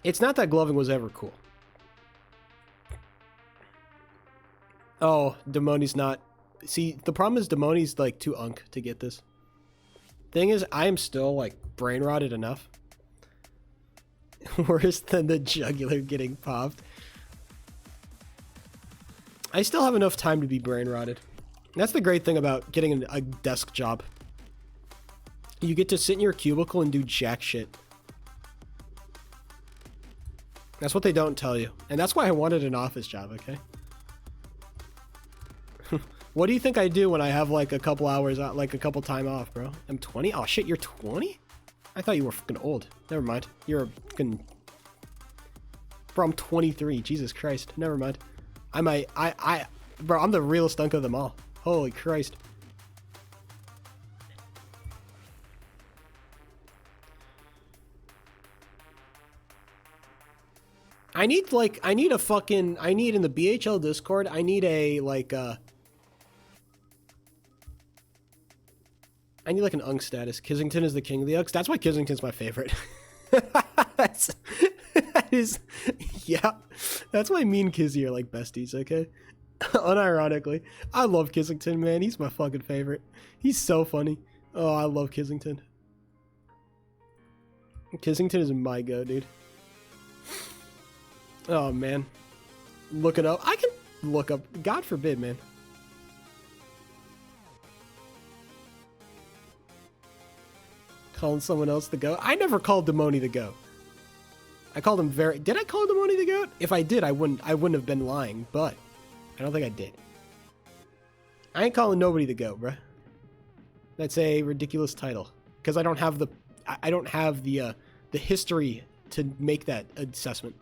It's not that gloving was ever cool. Oh, Demoni's not. See, the problem is Demoni's like too unk to get this. Thing is, I am still like brain rotted enough. Worse than the jugular getting popped. I still have enough time to be brain rotted. That's the great thing about getting a desk job. You get to sit in your cubicle and do jack shit. That's what they don't tell you. And that's why I wanted an office job, okay? What do you think I do when I have like a couple hours, like a couple time off, bro? I'm 20? Oh shit, you're 20? I thought you were fucking old. Never mind. You're a fucking... Bro, I'm 23. Jesus Christ. Never mind. Bro, I'm the realest dunk of them all. Holy Christ. I need in the BHL Discord, I need like an Unk status. Kissington is the king of the Unks. That's why Kissington's my favorite. Yeah. That's why me and Kizzy are like besties, okay? Unironically. I love Kissington, man. He's my fucking favorite. He's so funny. Oh, I love Kissington. Kissington is my go, dude. Oh, man. Look it up. I can look up. God forbid, man. Calling someone else the goat. I never called Demoni the goat. I called him very... Did I call Demoni the goat? If I did, I wouldn't have been lying, but I don't think I did. I ain't calling nobody the goat, bruh. That's a ridiculous title. Because I don't have the... I don't have the history to make that assessment.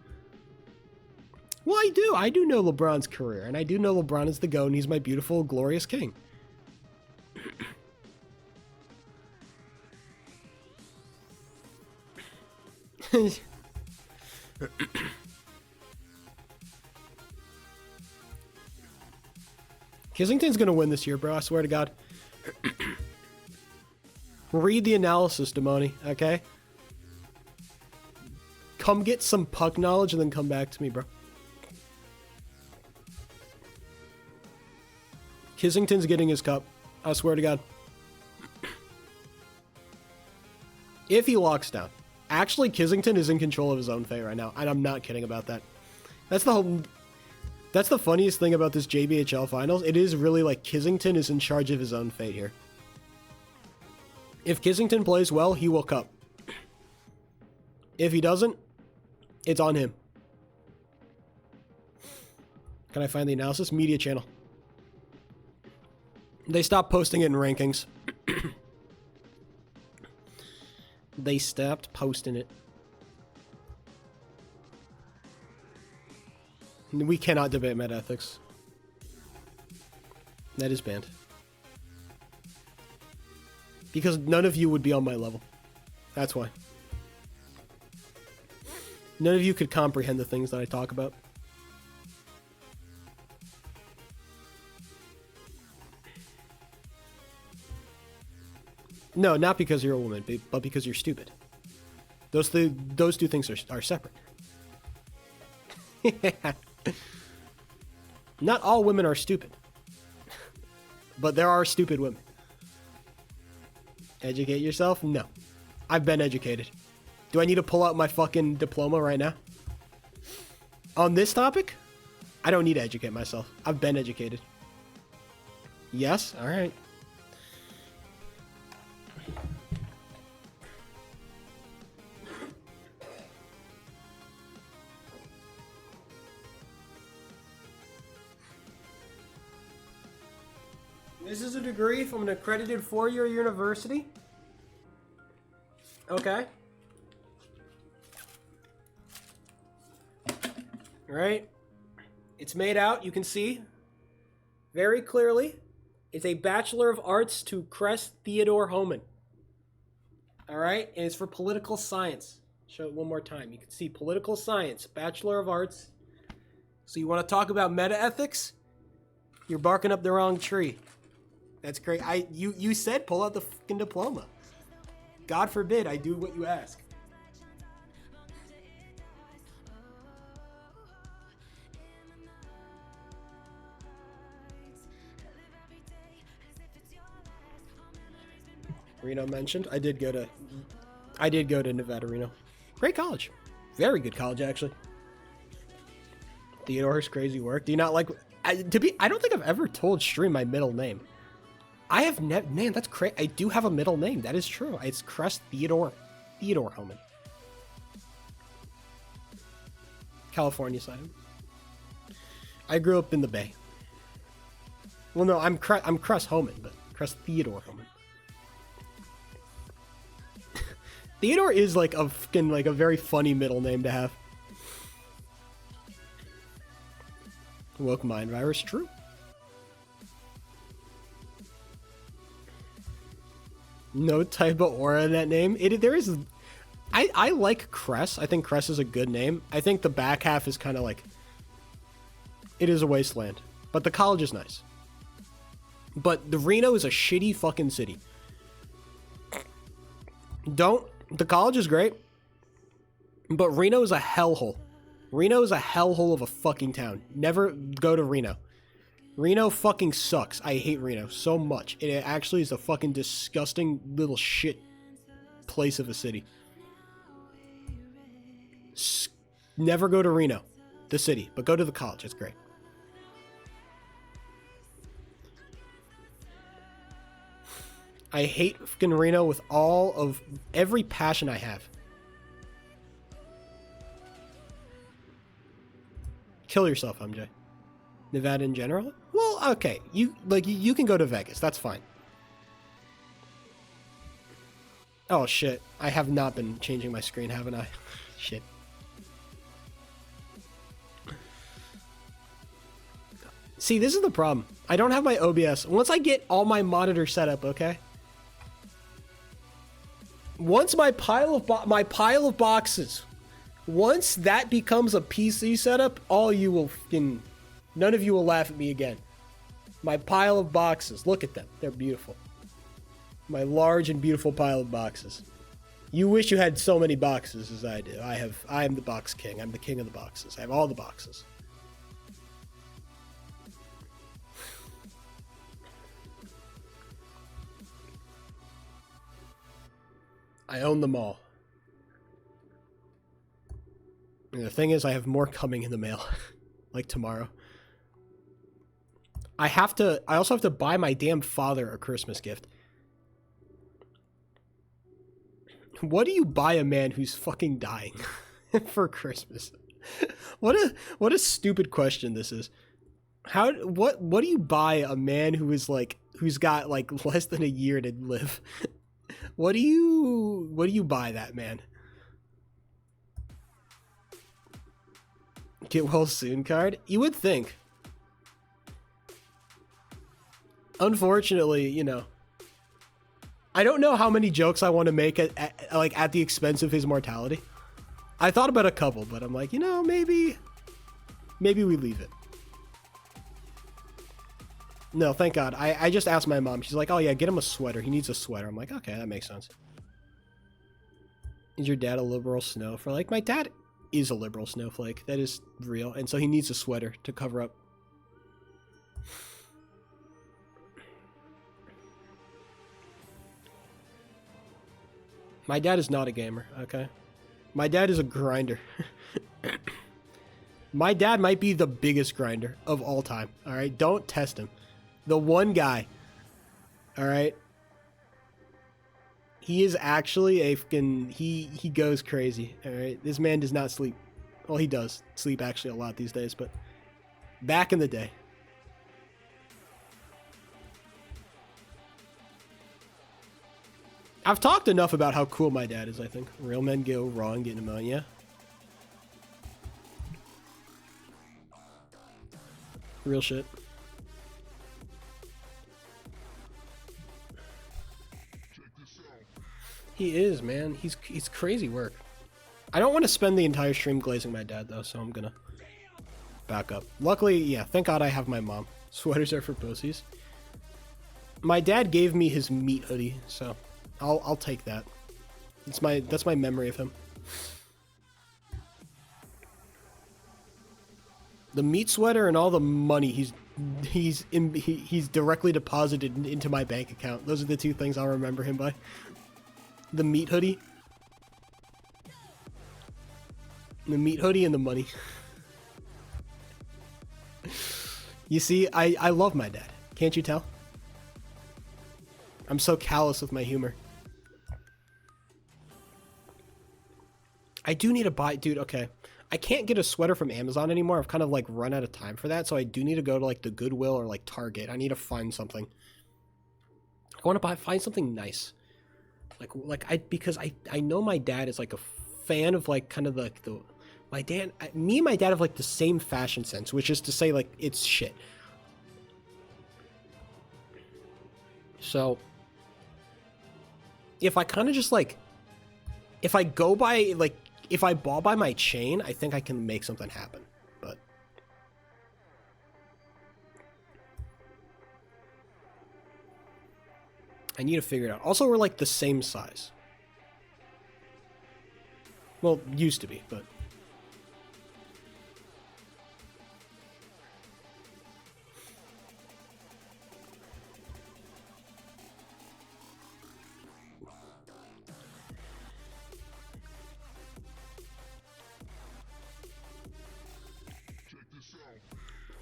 Well, I do. I do know LeBron's career, and I do know LeBron is the GOAT, and he's my beautiful, glorious king. Kissington's gonna win this year, bro. I swear to God. Read the analysis, Demoni, okay? Come get some puck knowledge and then come back to me, bro. Kissington's getting his cup. I swear to God. If he locks down. Actually, Kissington is in control of his own fate right now, and I'm not kidding about that. That's the funniest thing about this JBHL finals. It is really like Kissington is in charge of his own fate here. If Kissington plays well, he will cup. If he doesn't, it's on him. Can I find the analysis? Media channel. They stopped posting it in rankings. They stopped posting it. We cannot debate meta ethics. That is banned. Because none of you would be on my level. That's why. None of you could comprehend the things that I talk about. No, not because you're a woman, but because you're stupid. Those two things are separate. Not all women are stupid. But there are stupid women. Educate yourself? No. I've been educated. Do I need to pull out my fucking diploma right now? On this topic? I don't need to educate myself. I've been educated. Yes? Alright. This is a degree from an accredited four-year university. Okay. Right. It's made out, you can see very clearly. It's a Bachelor of Arts to Crest Theodore Homan. All right, and it's for political science. Show it one more time. You can see political science, Bachelor of Arts. So you want to talk about meta ethics? You're barking up the wrong tree. That's great. You said pull out the fucking diploma. God forbid I do what you ask. Reno mentioned. I did go to Nevada, Reno. Great college. Very good college, actually. Theodore's crazy work. Do you not like... I don't think I've ever told stream my middle name. I have man, that's crazy. I do have a middle name. That is true. It's Crest Theodore Homan. California side. I grew up in the Bay. Well, no, I'm Crest Homan, but Crest Theodore Homan. Theodore is like a fucking like a very funny middle name to have. Woke mind virus, true. No type of aura in that name. There is. I like Cress. I think Cress is a good name. I think the back half is kind of like. It is a wasteland, but the college is nice. But the Reno is a shitty fucking city. The college is great, but Reno is a hellhole. Reno is a hellhole of a fucking town. Never go to Reno. Reno fucking sucks. I hate Reno so much. It actually is a fucking disgusting little shit place of a city. Never go to Reno, the city, but go to the college. It's great. I hate fucking Reno with all of every passion I have. Kill yourself, MJ. Nevada in general? Well, okay. You can go to Vegas. That's fine. Oh shit. I have not been changing my screen, haven't I? Shit. See, this is the problem. I don't have my OBS. Once I get all my monitors set up, okay? Once my pile of boxes, once that becomes a PC setup, none of you will laugh at me again. My pile of boxes, look at them. They're beautiful. My large and beautiful pile of boxes. You wish you had so many boxes as I do. I am the box king. I'm the king of the boxes. I have all the boxes. I own them all. And the thing is, I have more coming in the mail. Like tomorrow. I also have to buy my damn father a Christmas gift. What do you buy a man who's fucking dying for Christmas? What a stupid question this is. What do you buy a man who's got like less than a year to live? What do you buy that man? Get well soon card? You would think. Unfortunately, you know, I don't know how many jokes I want to make at the expense of his mortality. I thought about a couple, but I'm like, you know, maybe we leave it. No, thank God. I just asked my mom. She's like, oh yeah, get him a sweater. He needs a sweater. I'm like, okay, that makes sense. Is your dad a liberal snowflake? My dad is a liberal snowflake. That is real. And so he needs a sweater to cover up. My dad is not a gamer, okay? My dad is a grinder. My dad might be the biggest grinder of all time, all right? Don't test him. The one guy, all right? He is actually a fucking... He goes crazy, all right? This man does not sleep. Well, he does sleep actually a lot these days, but back in the day. I've talked enough about how cool my dad is, I think. Real men go wrong, get pneumonia. Real shit. He is, man. He's crazy work. I don't want to spend the entire stream glazing my dad, though, so I'm gonna back up. Luckily, yeah, thank God I have my mom. Sweaters are for pussies. My dad gave me his meat hoodie, so I'll take that. That's my memory of him. The meat sweater and all the money he's directly deposited into my bank account. Those are the two things I'll remember him by. The meat hoodie. The meat hoodie and the money. You see, I love my dad. Can't you tell? I'm so callous with my humor. I do need to buy, dude, okay. I can't get a sweater from Amazon anymore. I've kind of like run out of time for that, so I do need to go to like the Goodwill or like Target. I need to find something. I want to find something nice. Because I know my dad is like a fan of like kind of like me and my dad have like the same fashion sense, which is to say like it's shit. So if I kind of just like, if I go by like, if I ball by my chain, I think I can make something happen. But I need to figure it out. Also, we're like the same size. Well, used to be, but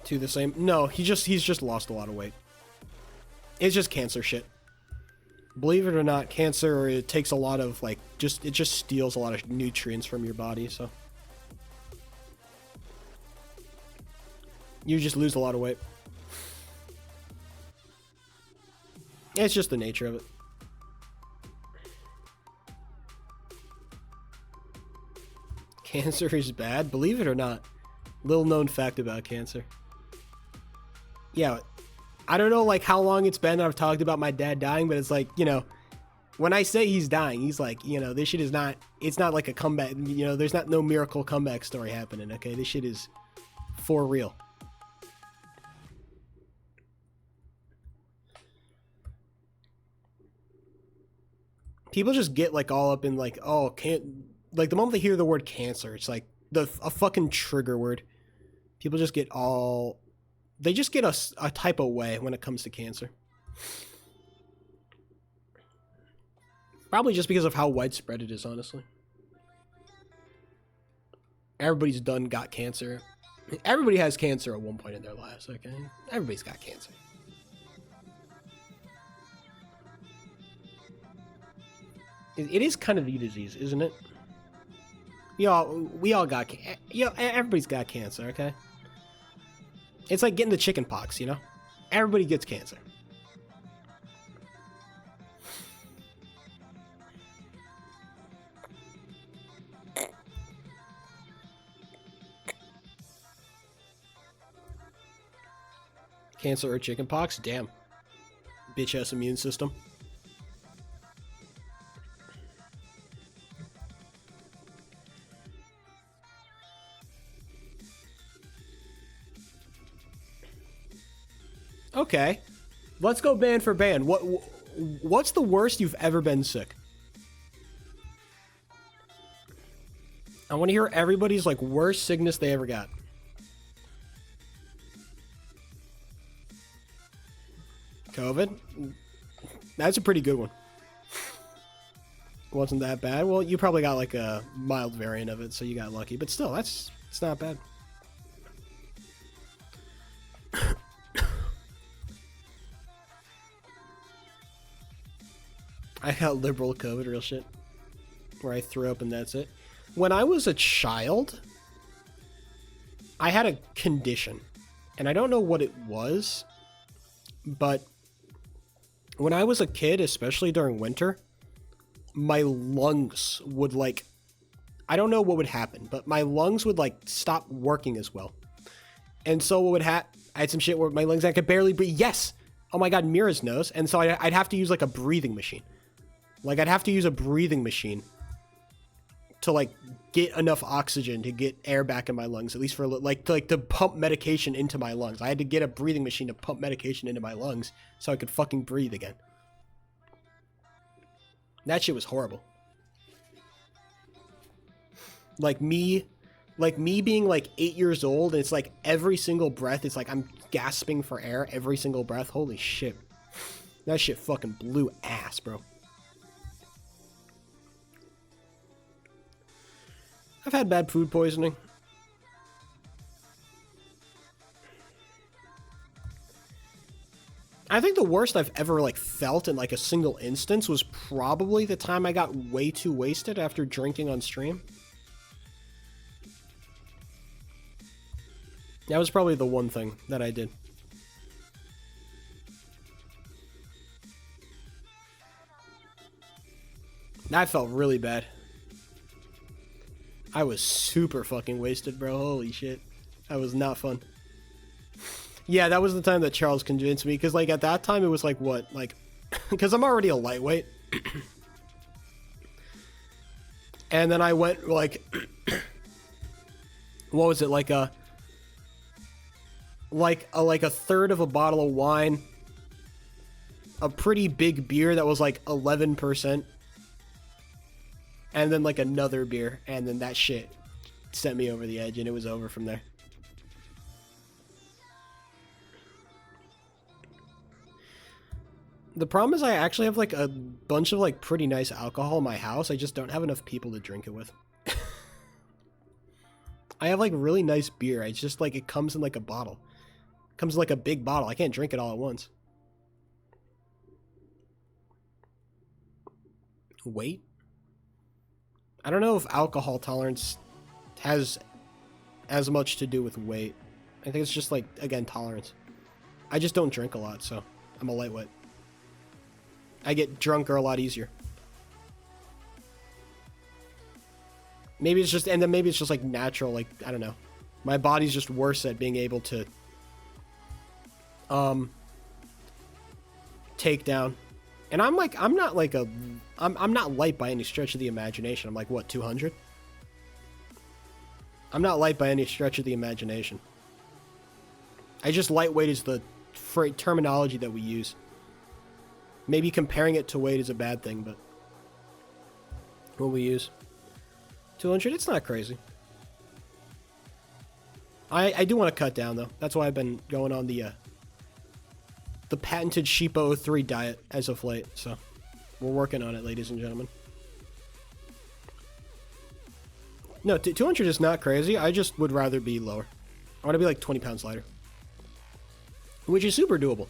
to the same. No, he's just lost a lot of weight. It's just cancer shit. Believe it or not, cancer, it takes a lot of like it just steals a lot of nutrients from your body, so you just lose a lot of weight. It's just the nature of it. Cancer is bad, believe it or not. Little known fact about cancer. Yeah, I don't know like how long it's been that I've talked about my dad dying, but it's like, you know, when I say he's dying, he's like, you know, this shit is not, it's not like a comeback, you know, there's no miracle comeback story happening, okay? This shit is for real. People just get like all up in like, oh, like the moment they hear the word cancer, it's like a fucking trigger word. People just get all, they just get a type of way when it comes to cancer. Probably just because of how widespread it is, honestly. Everybody's got cancer. Everybody has cancer at one point in their lives, okay? Everybody's got cancer. It is kind of the disease, isn't it? We all got, you know, everybody's got cancer, okay? It's like getting the chicken pox, you know? Everybody gets cancer. Cancer or chicken pox? Damn. Bitch ass immune system. Okay, let's go band for band. What's the worst you've ever been sick? I want to hear everybody's like worst sickness they ever got. COVID? That's a pretty good one. Wasn't that bad? Well, you probably got like a mild variant of it, so you got lucky. But still, it's not bad. I got liberal COVID, real shit. Where I threw up and that's it. When I was a child, I had a condition. And I don't know what it was. But when I was a kid, especially during winter, my lungs would like... I don't know what would happen, but my lungs would like stop working as well. And so what would happen... I had some shit where my lungs, I could barely breathe. Yes! Oh my god, Mira's knows. And so I'd have to use like a breathing machine. Like, I'd have to use a breathing machine to, like, get enough oxygen to get air back in my lungs, at least for, like, to pump medication into my lungs. I had to get a breathing machine to pump medication into my lungs so I could fucking breathe again. That shit was horrible. Like me being, like, 8 years old, and it's, like, every single breath, it's like I'm gasping for air every single breath. Holy shit. That shit fucking blew ass, bro. I've had bad food poisoning. I think the worst I've ever, like, felt in, like, a single instance was probably the time I got way too wasted after drinking on stream. That was probably the one thing that I did. That felt really bad. I was super fucking wasted, bro. Holy shit. That was not fun. Yeah, that was the time that Charles convinced me, because, like, at that time, it was, like, what? Like, because I'm already a lightweight. And then I went, like, what was it? Like a third of a bottle of wine, a pretty big beer that was, like, 11%, and then, like, another beer, and then that shit sent me over the edge, and it was over from there. The problem is I actually have, like, a bunch of, like, pretty nice alcohol in my house. I just don't have enough people to drink it with. I have, like, really nice beer. It's just, like, it comes in, like, a bottle. It comes in, like, a big bottle. I can't drink it all at once. Weight? I don't know if alcohol tolerance has as much to do with weight. I think it's just, like, again, tolerance. I just don't drink a lot, so I'm a lightweight. I get drunker a lot easier. Maybe it's just, and then maybe it's just, like, natural, like, I don't know. My body's just worse at being able to take down. And I'm like, I'm not like I'm not light by any stretch of the imagination. I'm like, what, 200? I'm not light by any stretch of the imagination. I just, lightweight is the terminology that we use. Maybe comparing it to weight is a bad thing, but what we use. 200, it's not crazy. I do want to cut down, though. That's why I've been going on the patented Sheepa 03 diet as of late, so we're working on it, ladies and gentlemen. No, 200 is not crazy. I just would rather be lower. I want to be like 20 pounds lighter, which is super doable.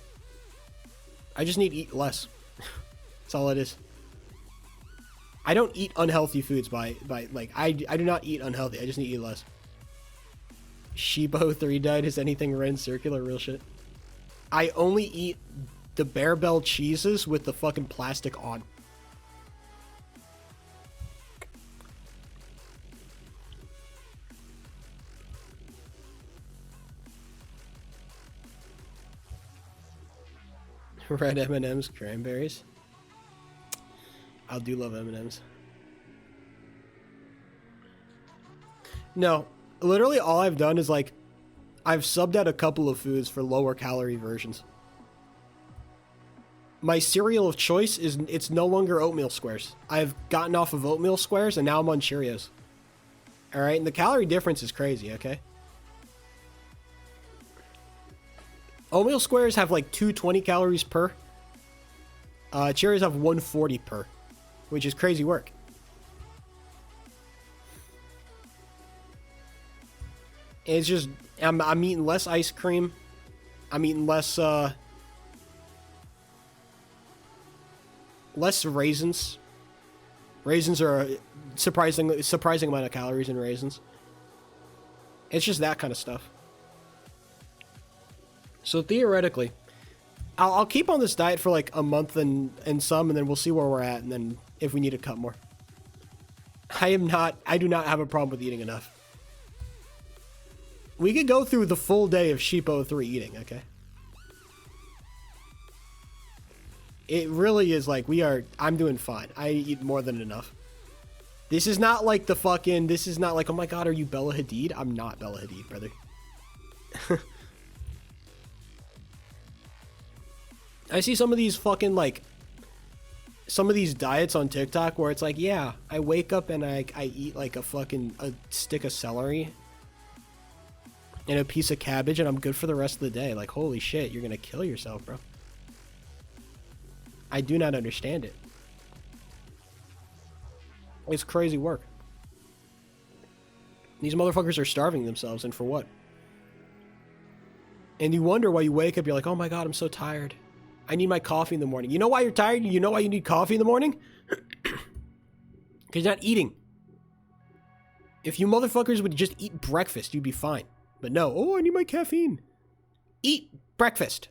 I just need to eat less. That's all it is. I don't eat unhealthy foods by like, I do not eat unhealthy. I just need to eat less. Sheepa 03 diet is anything red circular, real shit. I only eat the Bear Bell cheeses with the fucking plastic on. Red M&M's, cranberries. I do love M&M's. No, literally all I've done is, like, I've subbed out a couple of foods for lower calorie versions. My cereal of choice is, it's no longer oatmeal squares. I've gotten off of oatmeal squares and now I'm on Cheerios. Alright, and the calorie difference is crazy, okay? Oatmeal squares have like 220 calories per. Cheerios have 140 per, which is crazy work. It's just, I'm eating less ice cream. I'm eating less raisins. Raisins are a surprising amount of calories in raisins. It's just that kind of stuff. So theoretically, I'll keep on this diet for like a month and some, and then we'll see where we're at, and then if we need to cut more. I do not have a problem with eating enough. We could go through the full day of Sheepa 03 eating, okay? It really is like, I'm doing fine. I eat more than enough. This is not like this is not like, oh my god, are you Bella Hadid? I'm not Bella Hadid, brother. I see some of these fucking, like, some of these diets on TikTok where it's like, yeah, I wake up and I eat like a stick of celery and a piece of cabbage and I'm good for the rest of the day. Like, holy shit, you're gonna kill yourself, bro. I do not understand it. It's crazy work. These motherfuckers are starving themselves, and for what? And you wonder why you wake up, you're like, oh my god, I'm so tired. I need my coffee in the morning. You know why you're tired? You know why you need coffee in the morning? Because you're not eating. If you motherfuckers would just eat breakfast, you'd be fine. But no. Oh, I need my caffeine. Eat breakfast.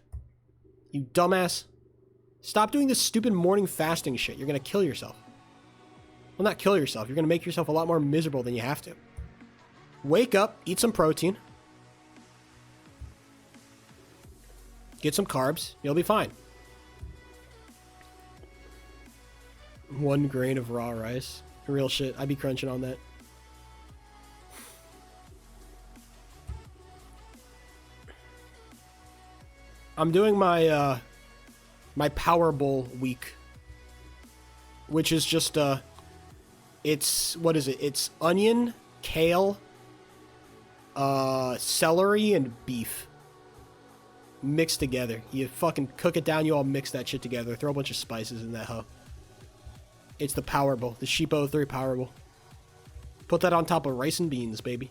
You dumbass. Stop doing this stupid morning fasting shit. You're going to kill yourself. Well, not kill yourself. You're going to make yourself a lot more miserable than you have to. Wake up, eat some protein. Get some carbs. You'll be fine. 1 grain of raw rice. Real shit. I'd be crunching on that. I'm doing my my Power Bowl week, which is just it's what is it? It's onion, kale, celery, and beef mixed together. You fucking cook it down. You all mix that shit together. Throw a bunch of spices in that hoe. It's the Power Bowl, the Sheepo 3 Power Bowl. Put that on top of rice and beans, baby.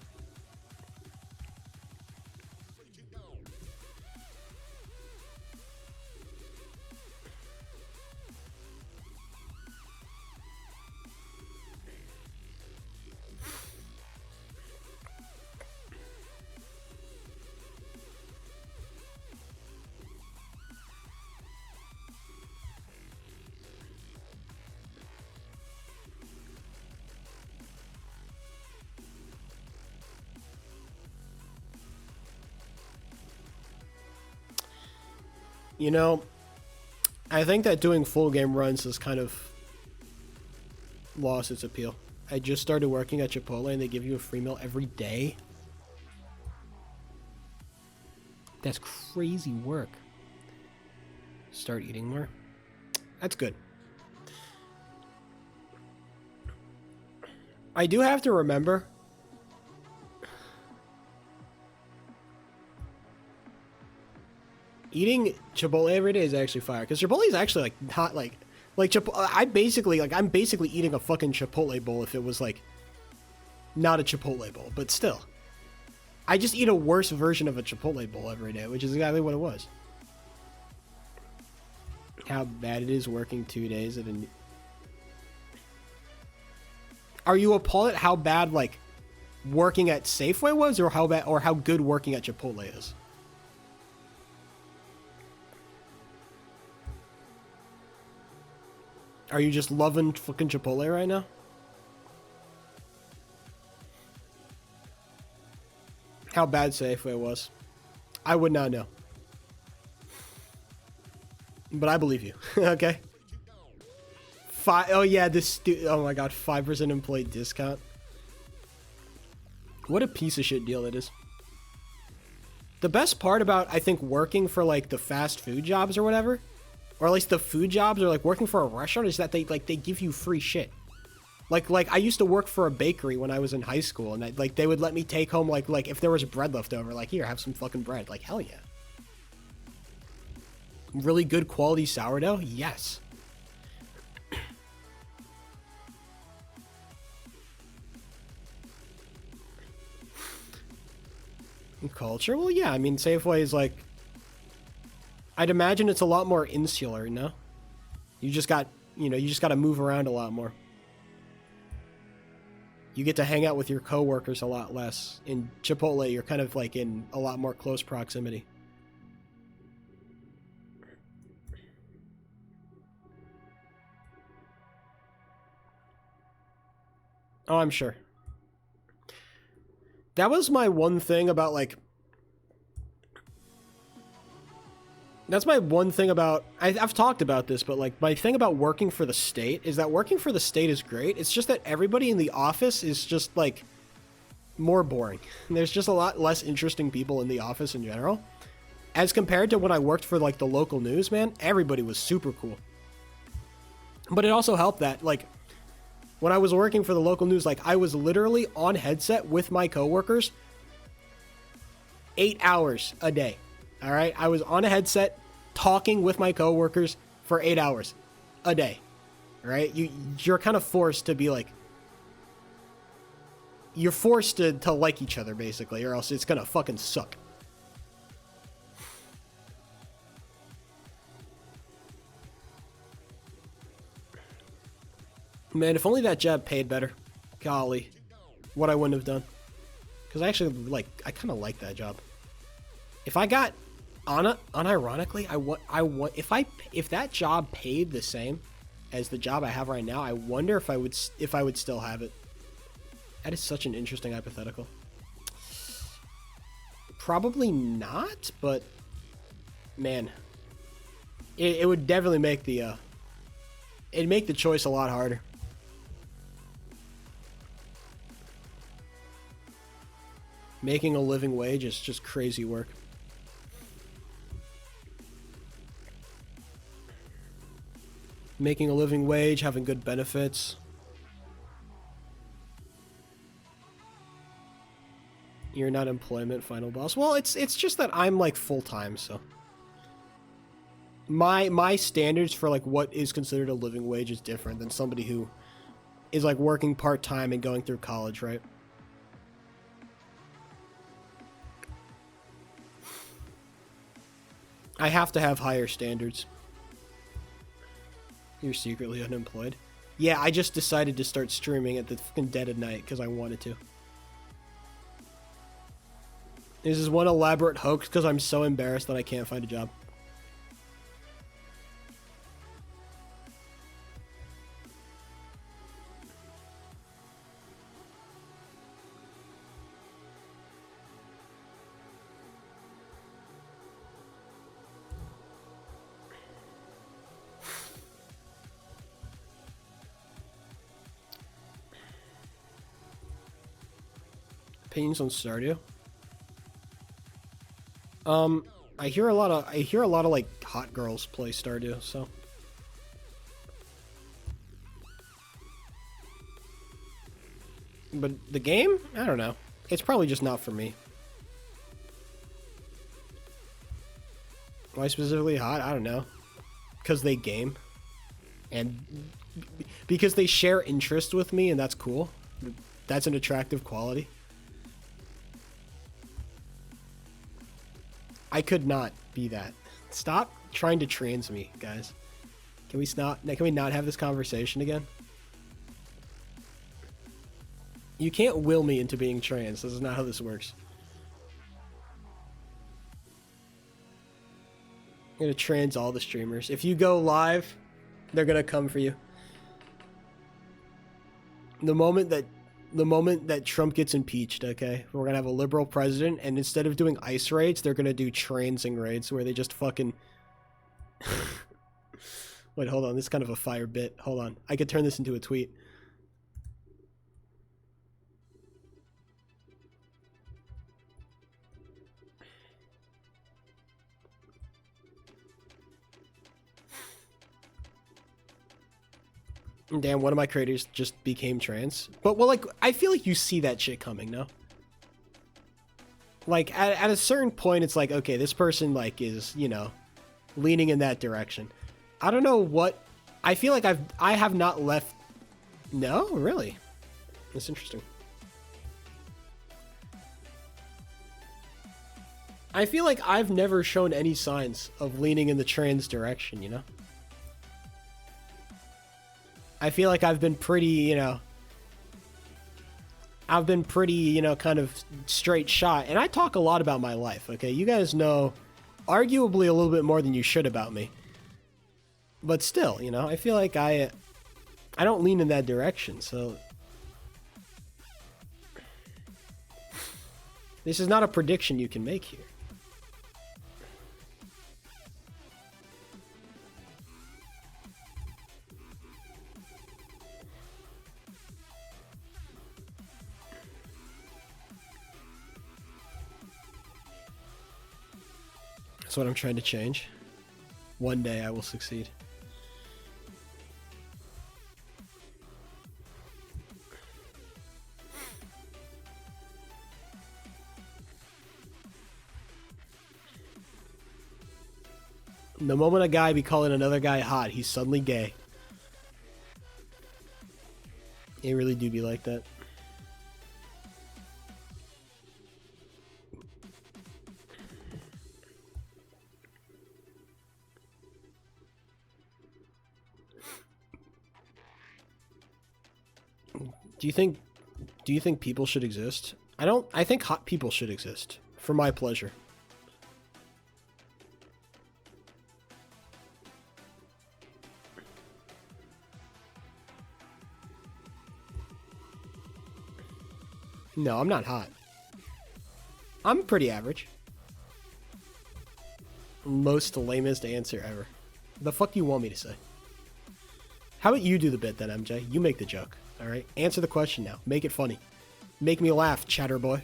You know, I think that doing full game runs has kind of lost its appeal. I just started working at Chipotle and they give you a free meal every day. That's crazy work. Start eating more. That's good. I do have to remember. Eating Chipotle every day is actually fire, because Chipotle is actually like not like I'm basically eating a fucking Chipotle bowl if it was like not a Chipotle bowl, but still, I just eat a worse version of a Chipotle bowl every day, which is exactly what it was. How bad it is working 2 days at a. Are you appalled at how bad like working at Safeway was, or how bad or how good working at Chipotle is? Are you just loving fucking Chipotle right now? How bad Safeway was. I would not know. But I believe you. Okay. Oh yeah, oh my god, 5% employee discount. What a piece of shit deal it is. The best part about, I think, working for like the fast food jobs or whatever, or at least the food jobs, or like working for a restaurant, is that they give you free shit. Like I used to work for a bakery when I was in high school, and they would let me take home like if there was bread left over, like, here, have some fucking bread. Like, hell yeah. Really good quality sourdough? Yes. Culture? Well, yeah, I mean, Safeway is like, I'd imagine it's a lot more insular, you know? You just got to move around a lot more. You get to hang out with your coworkers a lot less. In Chipotle, you're kind of like in a lot more close proximity. Oh, I'm sure. That was my one thing about like... That's my one thing about... I've talked about this, but like my thing about working for the state is that working for the state is great. It's just that everybody in the office is just like more boring. There's just a lot less interesting people in the office in general. As compared to when I worked for like the local news, man, everybody was super cool. But it also helped that like when I was working for the local news, like I was literally on headset with my coworkers 8 hours a day. All right, I was on a headset talking with my coworkers for 8 hours a day. All right, you're kind of forced to be like, you're forced to like each other basically, or else it's gonna fucking suck. Man, if only that job paid better. Golly. What I wouldn't have done. Because I actually, I kind of like that job. If I got, unironically, if that job paid the same as the job I have right now, I wonder if I would still have it. That is such an interesting hypothetical. Probably not, but man, it would definitely make the it'd make the choice a lot harder. Making a living wage is just crazy work. Making a living wage, having good benefits. You're not employment, final boss. Well, it's just that I'm like full-time, so my standards for like what is considered a living wage is different than somebody who is like working part-time and going through college, right? I have to have higher standards. You're secretly unemployed? Yeah, I just decided to start streaming at the fucking dead of night because I wanted to. This is one elaborate hoax because I'm so embarrassed that I can't find a job. Opinions on Stardew? I hear a lot of like hot girls play Stardew, so. But the game? I don't know. It's probably just not for me. Why specifically hot? I don't know. Because they game. And because they share interest with me, and that's cool. That's an attractive quality. I could not be that. Stop trying to trans me, guys. Can we not have this conversation again? You can't will me into being trans. This is not how this works. I'm gonna trans all the streamers. If you go live, they're gonna come for you. The moment that Trump gets impeached, okay, we're gonna have a liberal president, and instead of doing ICE raids, they're gonna do transing raids where they just fucking. Wait, hold on. This is kind of a fire bit. Hold on. I could turn this into a tweet. Damn, one of my creators just became trans. But, well, like, I feel like you see that shit coming, no? Like, at a certain point, it's like, okay, this person, like, is, you know, leaning in that direction. I don't know what... I feel like I have not left... No? Really? That's interesting. I feel like I've never shown any signs of leaning in the trans direction, you know? I feel like I've been pretty, you know... I've been pretty, you know, kind of straight shot. And I talk a lot about my life, okay? You guys know arguably a little bit more than you should about me. But still, you know, I feel like I don't lean in that direction, so... This is not a prediction you can make here. That's what I'm trying to change. One day I will succeed. The moment a guy be calling another guy hot, he's suddenly gay. It really do be like that. Do you think people should exist? I think hot people should exist for my pleasure. No, I'm not hot. I'm pretty average. Most lamest answer ever. The fuck do you want me to say? How about you do the bit then, MJ? You make the joke, alright? Answer the question now. Make it funny. Make me laugh, chatter boy.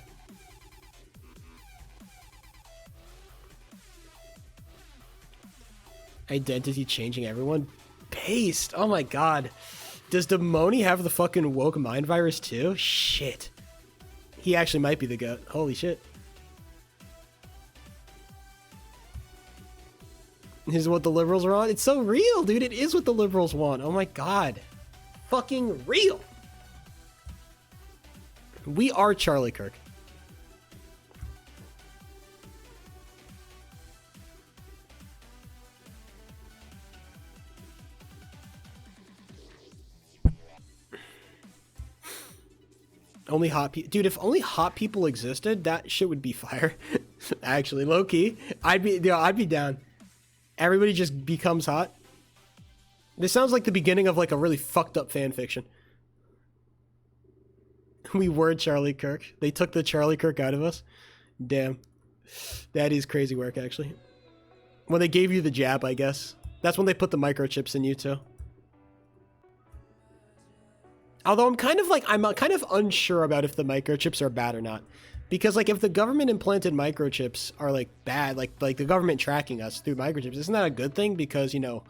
Identity changing everyone? Paste! Oh my god. Does Demoni have the fucking woke mind virus too? Shit. He actually might be the goat. Holy shit. This is what the liberals are on? It's so real, dude. It is what the liberals want. Oh my god. Fucking real. We are Charlie Kirk. Only hot people. Dude, if only hot people existed, that shit would be fire. Actually, low key. I'd be down. Everybody just becomes hot. This sounds like the beginning of like a really fucked up fan fiction. We were Charlie Kirk. They took the Charlie Kirk out of us. Damn. That is crazy work, actually. When they gave you the jab, I guess. That's when they put the microchips in you, too. Although I'm kind of unsure about if the microchips are bad or not. Because, like, if the government implanted microchips are, like, bad, like the government tracking us through microchips, isn't that a good thing? Because, you know,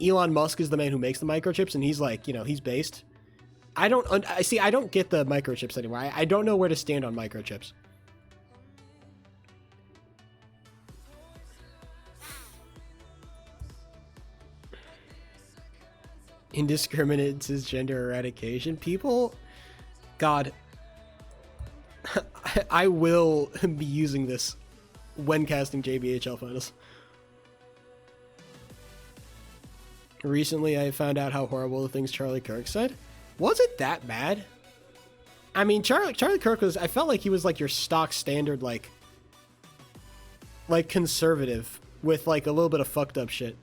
Elon Musk is the man who makes the microchips, and he's, like, you know, he's based. I don't get the microchips anymore. I don't know where to stand on microchips. Indiscriminate cisgender eradication. People, God, I will be using this when casting JBHL finals. Recently, I found out how horrible the things Charlie Kirk said. Was it that bad? I mean, Charlie Kirk was, I felt like he was like your stock standard, like conservative with like a little bit of fucked up shit.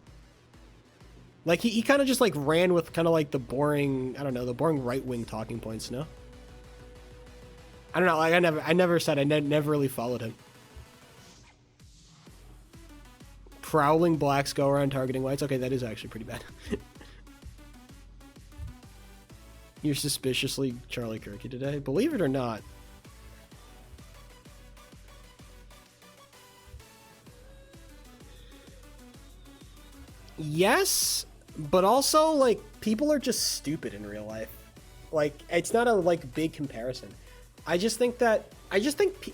Like, he kind of just, like, ran with kind of, like, the boring, I don't know, the boring right-wing talking points, no? I don't know, like, I never said, I never really followed him. Prowling blacks go around targeting whites? Okay, that is actually pretty bad. You're suspiciously Charlie Kirky today? Believe it or not. Yes, but also, like, people are just stupid in real life. Like, it's not a, like, big comparison. I just think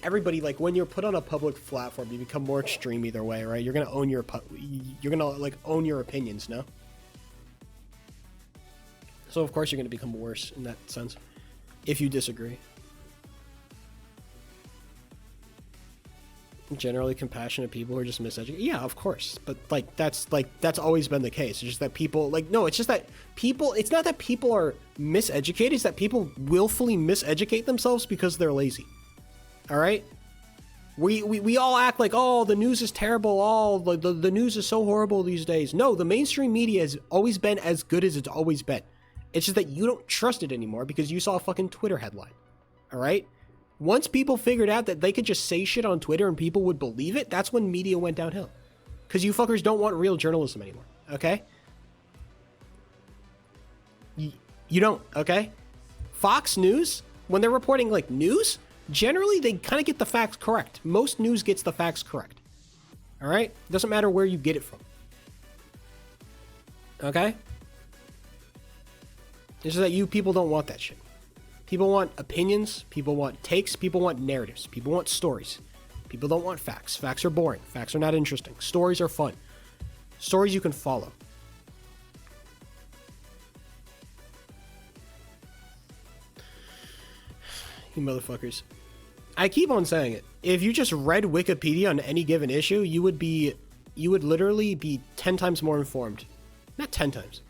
everybody, like, when you're put on a public platform, you become more extreme either way, right? You're gonna own your, own your opinions, no? So, of course, you're gonna become worse in that sense, if you disagree. Generally compassionate people who are just miseducated. Yeah, of course. But that's always been the case. It's just that people it's just that people, it's not that people are miseducated, it's that people willfully miseducate themselves because they're lazy. All right? We all act like, oh, the news is terrible, oh, the news is so horrible these days. No, the mainstream media has always been as good as it's always been. It's just that you don't trust it anymore because you saw a fucking Twitter headline. All right? Once people figured out that they could just say shit on Twitter and people would believe it, that's when media went downhill. Because you fuckers don't want real journalism anymore, okay? You don't, okay? Fox News, when they're reporting, like, news, generally they kind of get the facts correct. Most news gets the facts correct. All right? Doesn't matter where you get it from. Okay? It's just that you people don't want that shit. People want opinions, people want takes, people want narratives, people want stories. People don't want facts. Facts are boring. Facts are not interesting. Stories are fun. Stories you can follow. You motherfuckers. I keep on saying it. If you just read Wikipedia on any given issue, you would literally be 10 times more informed. Not 10 times.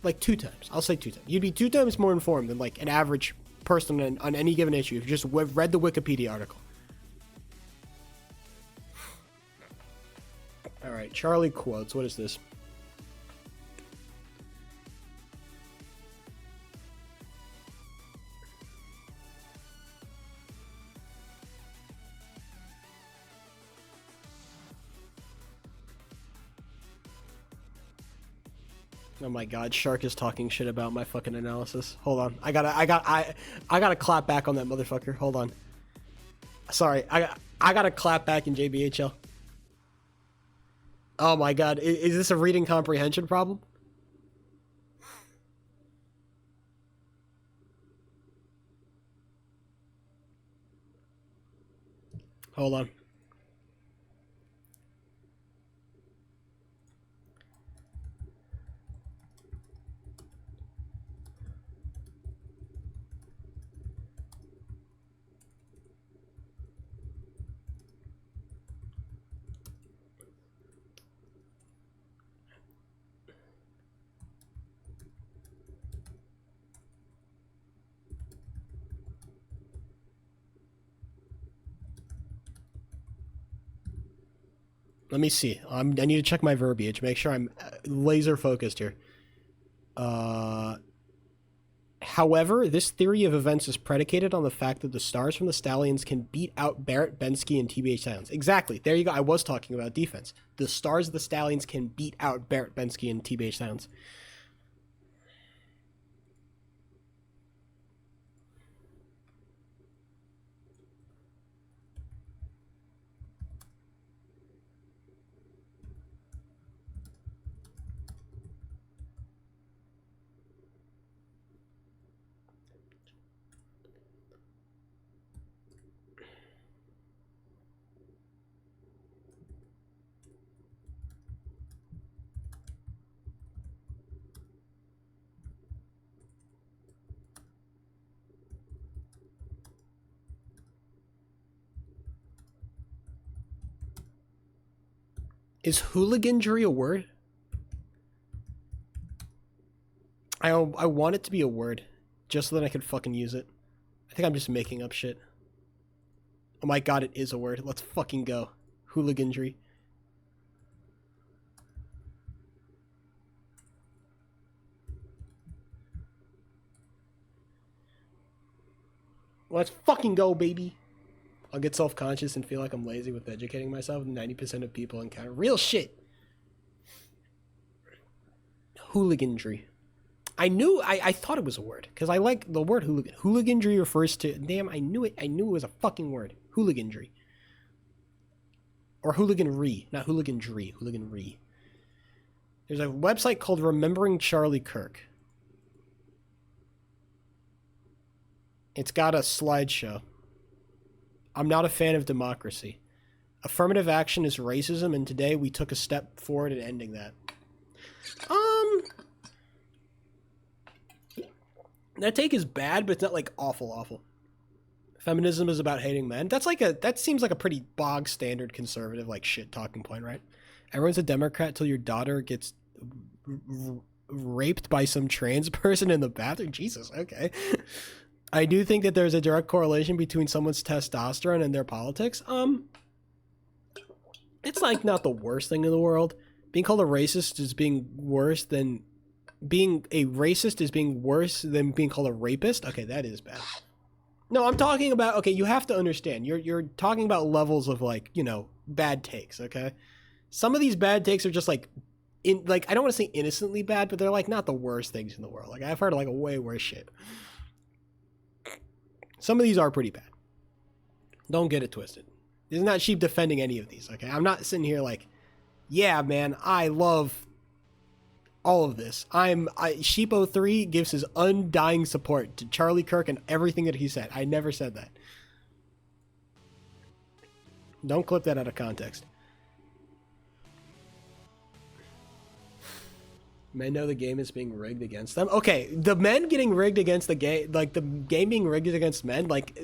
Like 2 times. I'll say 2 times. You'd be 2 times more informed than like an average person on any given issue if you just read the Wikipedia article. All right, Charlie quotes. What is this? Oh my god, Shark is talking shit about my fucking analysis. Hold on. I gotta clap back on that motherfucker. Hold on. Sorry, I gotta clap back in JBHL. Oh my god, is this a reading comprehension problem? Hold on. Let me see. I need to check my verbiage. Make sure I'm laser focused here. However, this theory of events is predicated on the fact that the stars from the Stallions can beat out Barrett, Bensky, and TBH Sounds. Exactly. There you go. I was talking about defense. The stars of the Stallions can beat out Barrett, Bensky, and TBH Sounds. Is hooliganry a word? I want it to be a word, just so that I can fucking use it. I think I'm just making up shit. Oh my god, it is a word. Let's fucking go. Hooliganry. Let's fucking go, baby. I'll get self-conscious and feel like I'm lazy with educating myself. 90% of people encounter real shit. Hooliganry. I thought it was a word, because I like the word hooligan. Hooliganry refers to, damn, I knew it was a fucking word. Hooliganry. Or hooliganry, not hooliganry, hooliganry. There's a website called Remembering Charlie Kirk. It's got a slideshow. I'm not a fan of democracy. Affirmative action is racism, and today we took a step forward in ending that. That take is bad, but it's not like awful. Feminism is about hating men. That seems like a pretty bog standard conservative like shit talking point, right? Everyone's a Democrat till your daughter gets raped by some trans person in the bathroom. Jesus, okay. I do think that there's a direct correlation between someone's testosterone and their politics. It's like not the worst thing in the world. Being called a racist is being worse than being a racist is being worse than being called a rapist. Okay, that is bad. No, I'm talking about, okay, you have to understand. You're talking about levels of like, you know, bad takes, okay? Some of these bad takes are just like I don't want to say innocently bad, but they're like not the worst things in the world. Like I've heard like a way worse shit. Some of these are pretty bad. Don't get it twisted. This is not sheep defending any of these, okay? I'm not sitting here like, yeah, man, I love all of this. Sheepo3 gives his undying support to Charlie Kirk and everything that he said. I never said that. Don't clip that out of context. Men know the game is being rigged against them. Okay, the men getting rigged against the game, like the game being rigged against men, like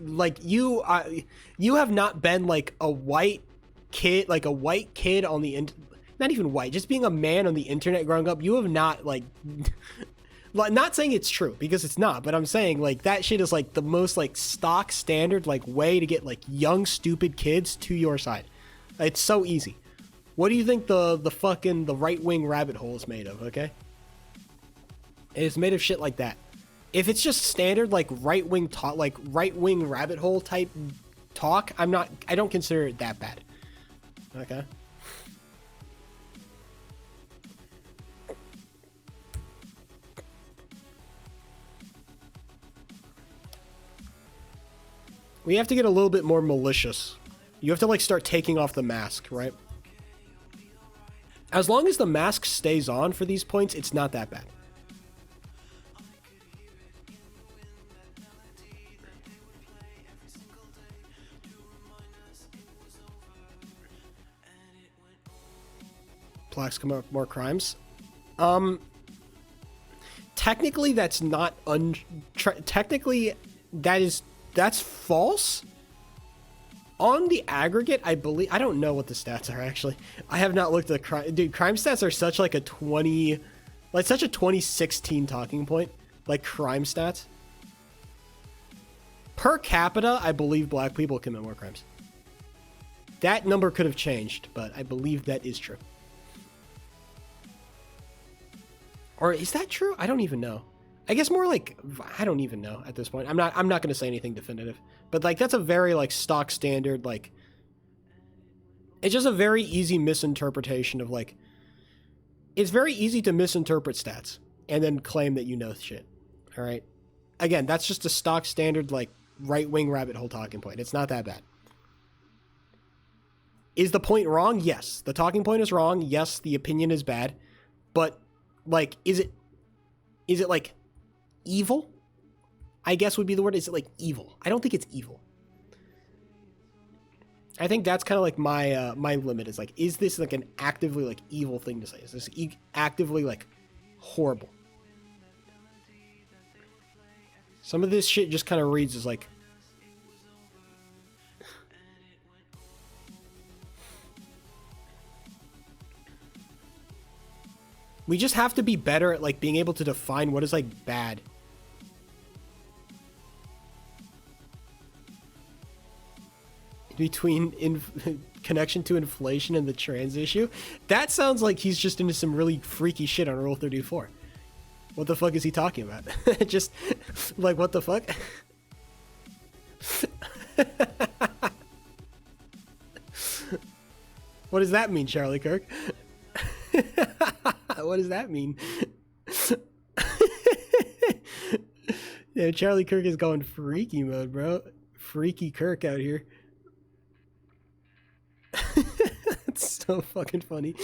you have not been like a white kid on the not even white, just being a man on the internet growing up. You have not like Not saying it's true, because it's not, but I'm saying, like, that shit is, like, the most, like, stock standard, like, way to get, like, young, stupid kids to your side. It's so easy. What do you think the right-wing rabbit hole is made of, okay? It's made of shit like that. If it's just standard, like, right-wing rabbit hole type talk, I don't consider it that bad. Okay? We have to get a little bit more malicious. You have to, like, start taking off the mask, right? As long as the mask stays on for these points, it's not that bad. Plaques come up more crimes. Technically, that's not technically, that's false. On the aggregate, I believe, I don't know what the stats are, actually. I have not looked at the crime. Dude, crime stats are such like such a 2016 talking point. Like, crime stats. Per capita, I believe black people commit more crimes. That number could have changed, but I believe that is true. Or is that true? I don't even know. I guess more like, I don't even know at this point. I'm not going to say anything definitive. But, like, that's a very, like, stock standard, like, it's just a very easy misinterpretation of, like, it's very easy to misinterpret stats and then claim that you know shit. All right? Again, that's just a stock standard, like, right-wing rabbit hole talking point. It's not that bad. Is the point wrong? Yes. The talking point is wrong. Yes, the opinion is bad. But, like, is it like, evil? I guess would be the word. Is it, like, evil? I don't think it's evil. I think that's kind of like my limit is, like, is this, like, an actively, like, evil thing to say? Is this actively, like, horrible? Some of this shit just kind of reads as, like, we just have to be better at, like, being able to define what is, like, bad. Between connection to inflation and the trans issue. That sounds like he's just into some really freaky shit on Rule 34. What the fuck is he talking about? Just, like, what the fuck? What does that mean, Charlie Kirk? What does that mean? Yeah, Charlie Kirk is going freaky mode, bro. Freaky Kirk out here. That's so fucking funny.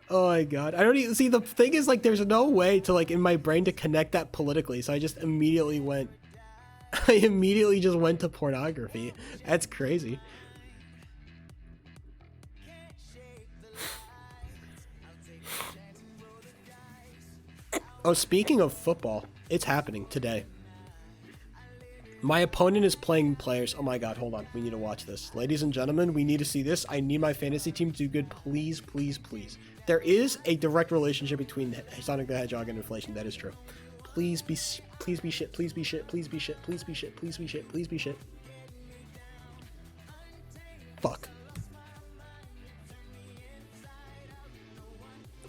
Oh my god. I don't even see, the thing is, like, there's no way to, like, in my brain to connect that politically, so I just immediately went to pornography. That's crazy. Oh, speaking of football, it's happening today. My opponent is playing players. Oh my god, hold on. We need to watch this. Ladies and gentlemen, we need to see this. I need my fantasy team to do good. Please, please, please. There is a direct relationship between Sonic the Hedgehog and inflation. That is true. Please be shit. Please be shit. Please be shit. Please be shit. Please be shit. Please be shit. Fuck.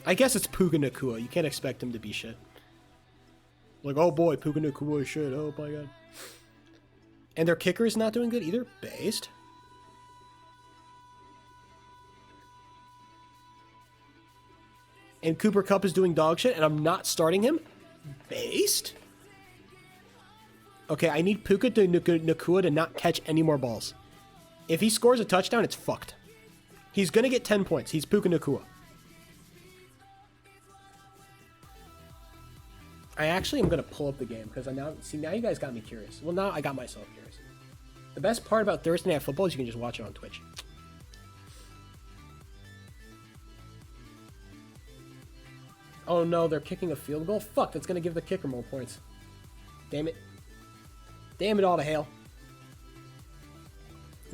I guess it's Puka Nakua. You can't expect him to be shit. Like, oh boy, Puka Nakua is shit. Oh my god. And their kicker is not doing good either. Based. And Cooper Kupp is doing dog shit, and I'm not starting him. Based. Okay, I need Puka Nakua to not catch any more balls. If he scores a touchdown, it's fucked. He's going to get 10 points. He's Puka Nakua. I actually am going to pull up the game because now you guys got me curious. Well, now I got myself curious. The best part about Thursday Night Football is you can just watch it on Twitch. Oh no, they're kicking a field goal? Fuck, that's going to give the kicker more points. Damn it. Damn it all to hell.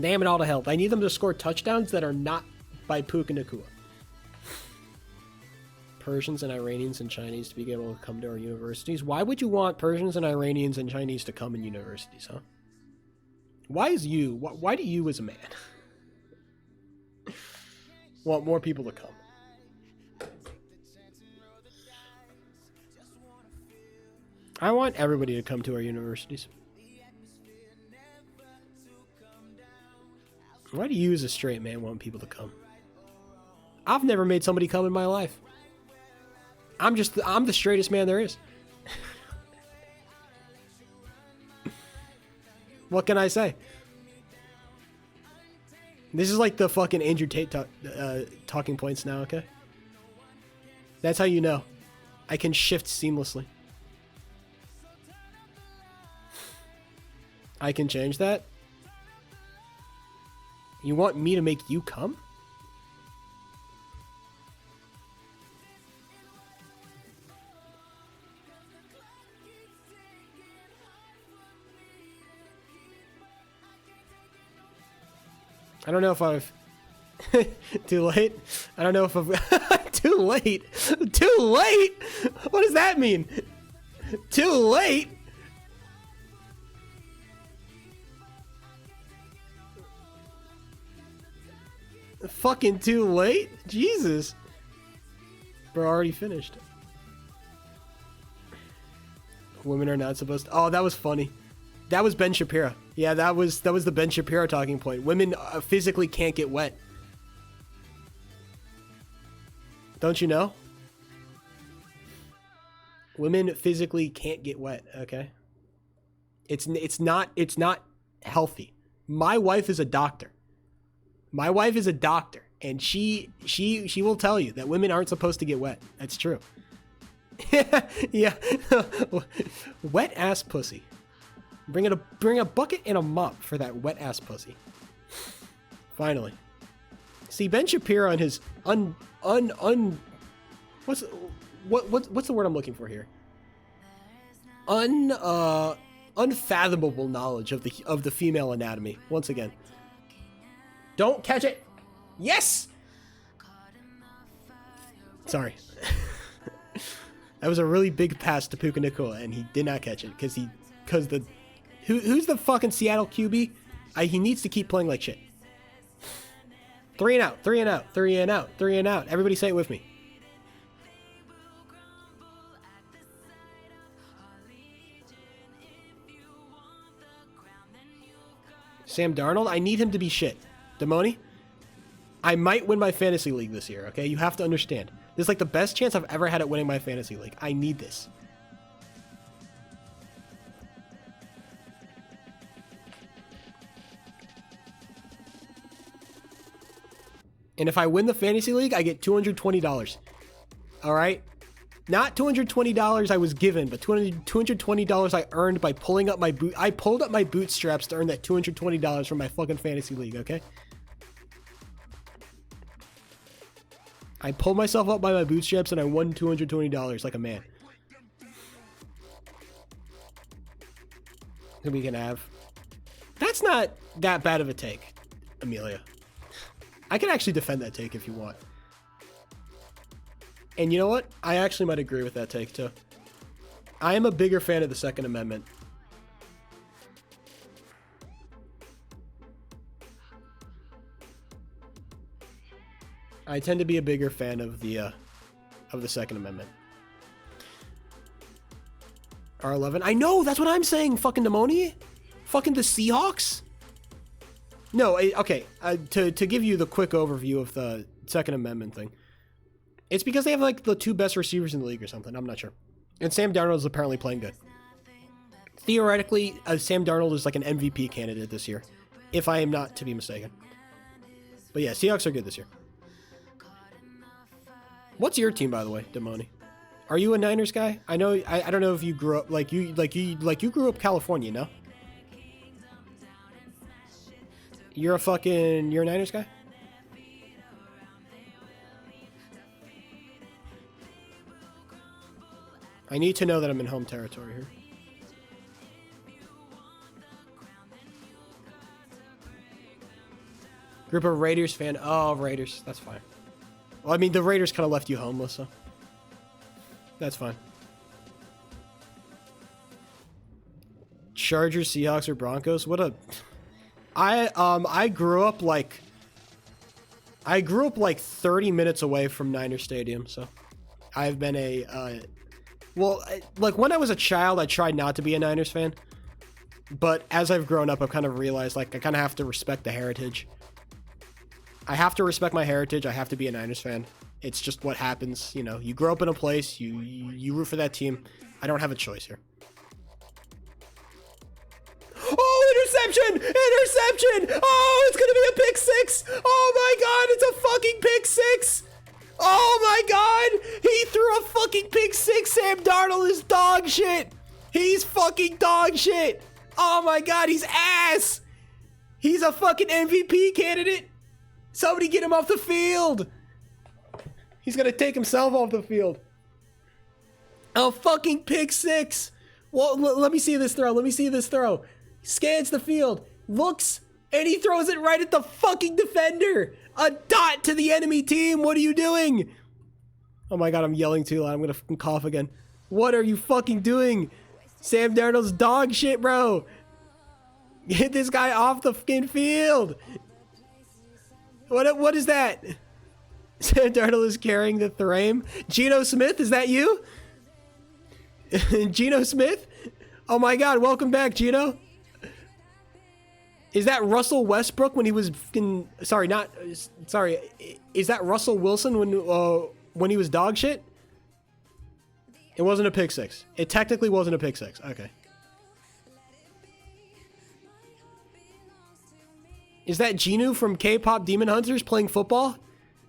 Damn it all to hell. I need them to score touchdowns that are not by Puka Nakua. Persians and Iranians and Chinese to be able to come to our universities? Why would you want Persians and Iranians and Chinese to come in universities, huh? Why is you? Why do you as a man want more people to come? I want everybody to come to our universities. Why do you as a straight man want people to come? I've never made somebody come in my life. I'm the straightest man there is. What can I say? This is like the fucking Andrew Tate talking points now, okay? That's how you know. I can shift seamlessly. I can change that? You want me to make you come? I don't know if I've... Too late? I don't know if I've... Too late? Too late? What does that mean? Too late? Fucking too late? Jesus. Bro, already finished. Women are not supposed to... Oh, that was funny. That was Ben Shapiro. Yeah, that was the Ben Shapiro talking point. Women physically can't get wet. Don't you know? Women physically can't get wet, okay? It's not healthy. My wife is a doctor. My wife is a doctor, and she will tell you that women aren't supposed to get wet. That's true. Yeah. Wet ass pussy. Bring a bucket and a mop for that wet ass pussy. Finally. See, Ben Shapiro and his what's the word I'm looking for here? Unfathomable knowledge of the female anatomy. Once again. Don't catch it. Yes. Sorry. That was a really big pass to Puka Nacua, and he did not catch it who's the fucking Seattle QB? He needs to keep playing like shit. 3 and out, 3 and out, 3 and out, 3 and out. Everybody say it with me. Sam Darnold, I need him to be shit. Damoni, I might win my fantasy league this year, okay? You have to understand. This is like the best chance I've ever had at winning my fantasy league. I need this. And if I win the fantasy league, I get $220. All right? Not $220 I was given, but $220 I earned by pulling up my boot. I pulled up my bootstraps to earn that $220 from my fucking fantasy league, okay? I pulled myself up by my bootstraps and I won $220 like a man. So we can have... That's not that bad of a take, Amelia. I can actually defend that take if you want. And you know what? I actually might agree with that take too. I am a bigger fan of the Second Amendment. I tend to be a bigger fan of the Second Amendment. R11. I know, that's what I'm saying, fucking Demoni. Fucking the Seahawks? No, okay. To give you the quick overview of the Second Amendment thing. It's because they have like the 2 best receivers in the league or something. I'm not sure. And Sam Darnold is apparently playing good. Theoretically, Sam Darnold is like an MVP candidate this year, if I am not to be mistaken. But yeah, Seahawks are good this year. What's your team, by the way, Demoni? Are you a Niners guy? I know. I don't know if you grew up you grew up California, no? You're a Niners guy? I need to know that I'm in home territory here. Group of Raiders fan. Oh, Raiders. That's fine. Well, I mean, the Raiders kind of left you homeless, so. That's fine. Chargers, Seahawks, or Broncos? What a... I grew up like 30 minutes away from Niner Stadium, so I've been like when I was a child, I tried not to be a Niners fan, but as I've grown up, I've kind of realized like I kind of have to respect the heritage. I have to respect my heritage. I have to be a Niners fan. It's just what happens, you know. You grow up in a place, you root for that team. I don't have a choice here. Oh, interception! Interception! Oh, it's gonna be a pick six! Oh my god, it's a fucking pick six! Oh my god! He threw a fucking pick six! Sam Darnold is dog shit! He's fucking dog shit! Oh my god, he's ass! He's a fucking MVP candidate! Somebody get him off the field! He's gonna take himself off the field. A fucking pick six! Well, let me see this throw. Let me see this throw. Scans the field, looks, and he throws it right at the fucking defender. A dot to the enemy team. What are you doing? Oh my god, I'm yelling too loud. I'm gonna fucking cough again. What are you fucking doing? Sam Darnold's dog shit, bro. Get this guy off the fucking field. What is that? Sam Darnold is carrying the frame. Geno Smith, is that you? Geno Smith? Oh my god, welcome back, Geno. Is that Russell Westbrook when he was fucking... Sorry, not... Sorry. Is that Russell Wilson when he was dog shit? It wasn't a pick six. It technically wasn't a pick six. Okay. Is that Genu from K-pop Demon Hunters playing football?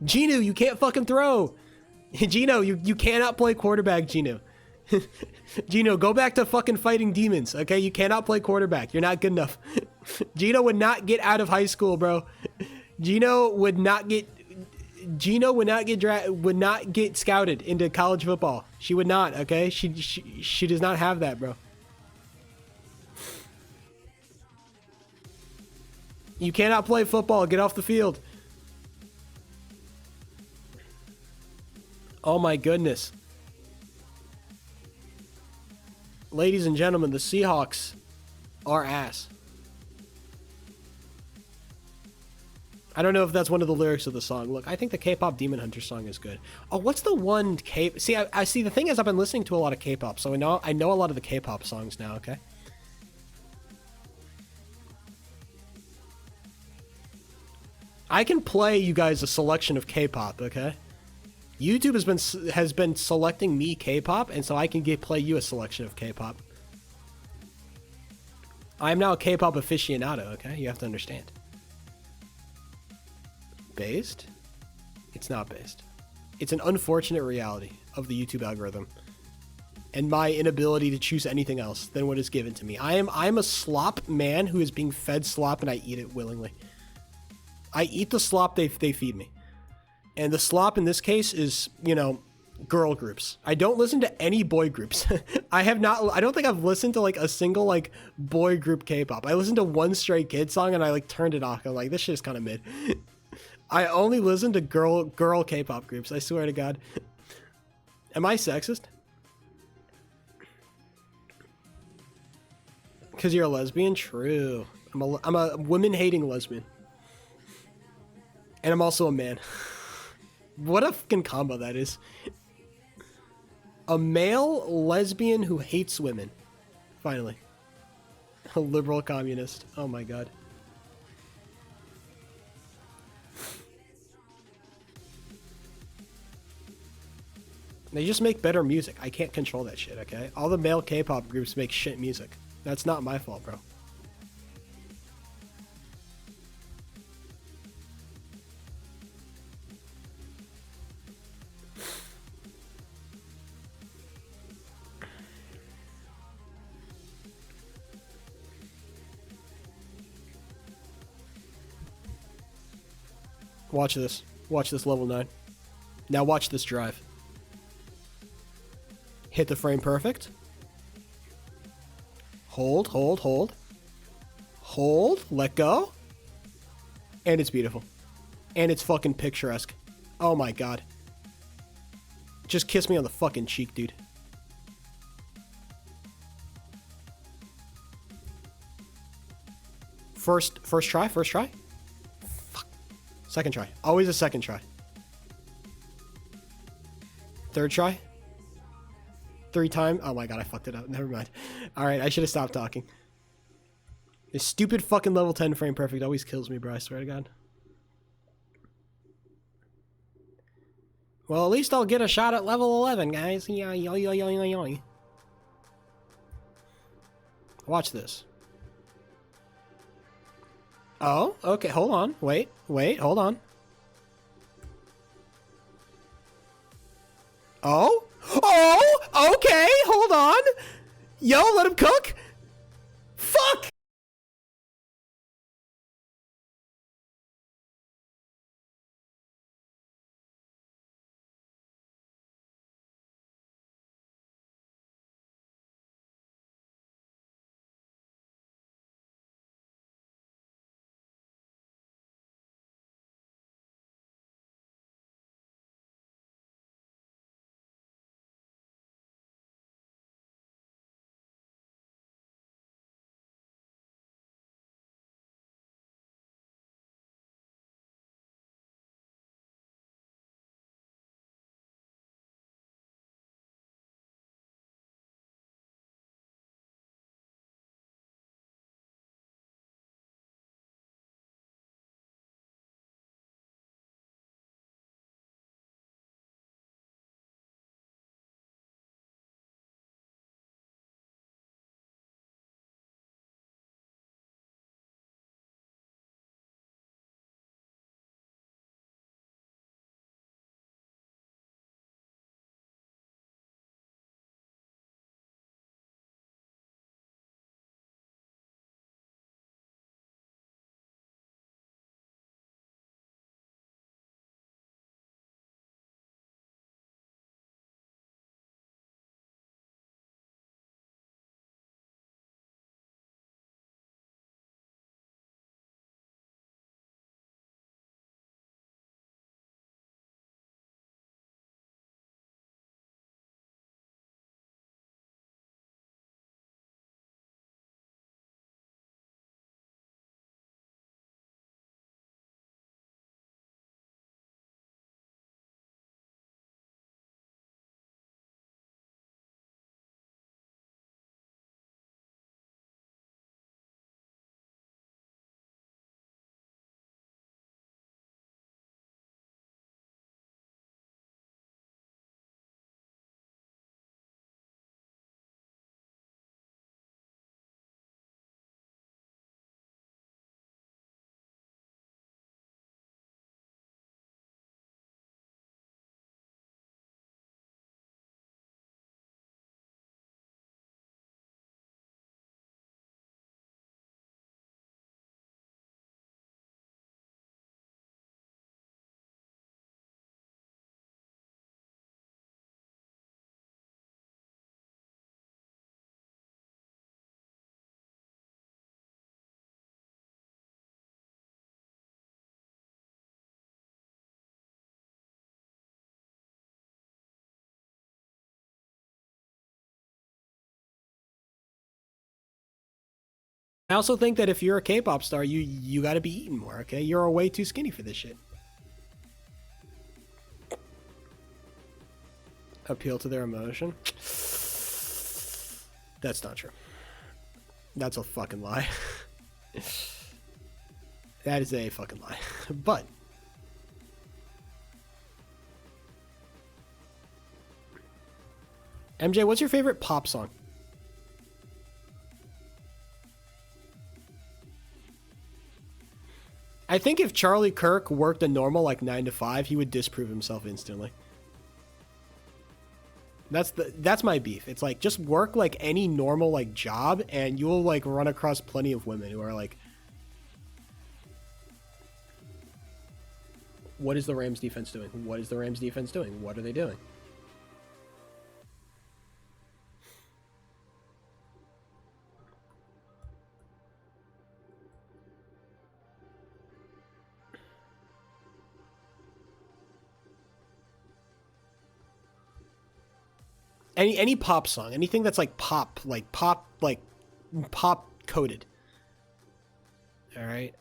Genu, you can't fucking throw. Geno, you cannot play quarterback, Geno. Geno, go back to fucking fighting demons, okay? You cannot play quarterback. You're not good enough. Geno would not get out of high school, bro. Geno would not get scouted into college football. She would not, okay? She does not have that, bro. You cannot play football. Get off the field. Oh my goodness. Ladies and gentlemen, the Seahawks are ass. I don't know if that's one of the lyrics of the song. Look, I think the K-pop Demon Hunter song is good. Oh, what's the one K... See, I see, the thing is I've been listening to a lot of K-pop, so I know a lot of the K-pop songs now, okay? I can play you guys a selection of K-pop, okay? YouTube has been selecting me K-pop, and so I can play you a selection of K-pop. I am now a K-pop aficionado, okay? You have to understand. Based? It's not based. It's an unfortunate reality of the YouTube algorithm and my inability to choose anything else than what is given to me. I'm a slop man who is being fed slop, and I eat it willingly. I eat the slop they feed me. And the slop in this case is, you know, girl groups. I don't listen to any boy groups. I don't think I've listened to like a single like boy group K-pop. I listened to one Stray Kids song and I like turned it off. I'm like, this shit is kind of mid. I only listen to girl K-pop groups. I swear to God. Am I sexist? Because you're a lesbian? True. I'm a women-hating lesbian. And I'm also a man. What a fucking combo that is. A male lesbian who hates women. Finally. A liberal communist. Oh my god. They just make better music. I can't control that shit, okay? All the male K-pop groups make shit music. That's not my fault, bro. Watch this. Watch this level 9. Now watch this drive. Hit the frame perfect. Hold, hold, hold. Hold, let go. And it's beautiful. And it's fucking picturesque. Oh my god. Just kiss me on the fucking cheek, dude. First try? First try? Fuck. Second try. Always a second try. Third try? 3 times? Oh my god, I fucked it up. Never mind. Alright, I should have stopped talking. This stupid fucking level 10 frame perfect always kills me, bro. I swear to god. Well, at least I'll get a shot at level 11, guys. Watch this. Oh, okay, hold on. Wait, hold on. Oh? Oh, okay, hold on. Yo, let him cook. Fuck! I also think that if you're a K-pop star, you gotta be eating more, okay? You're way too skinny for this shit. Appeal to their emotion? That's not true. That's a fucking lie. That is a fucking lie. But MJ, what's your favorite pop song? I think if Charlie Kirk worked a normal like 9 to 5, he would disprove himself instantly. That's my beef. It's like just work like any normal like job and you'll like run across plenty of women who are like, what is the Rams defense doing? What is the Rams defense doing? What are they doing? Any pop song, anything that's like pop coded. All right.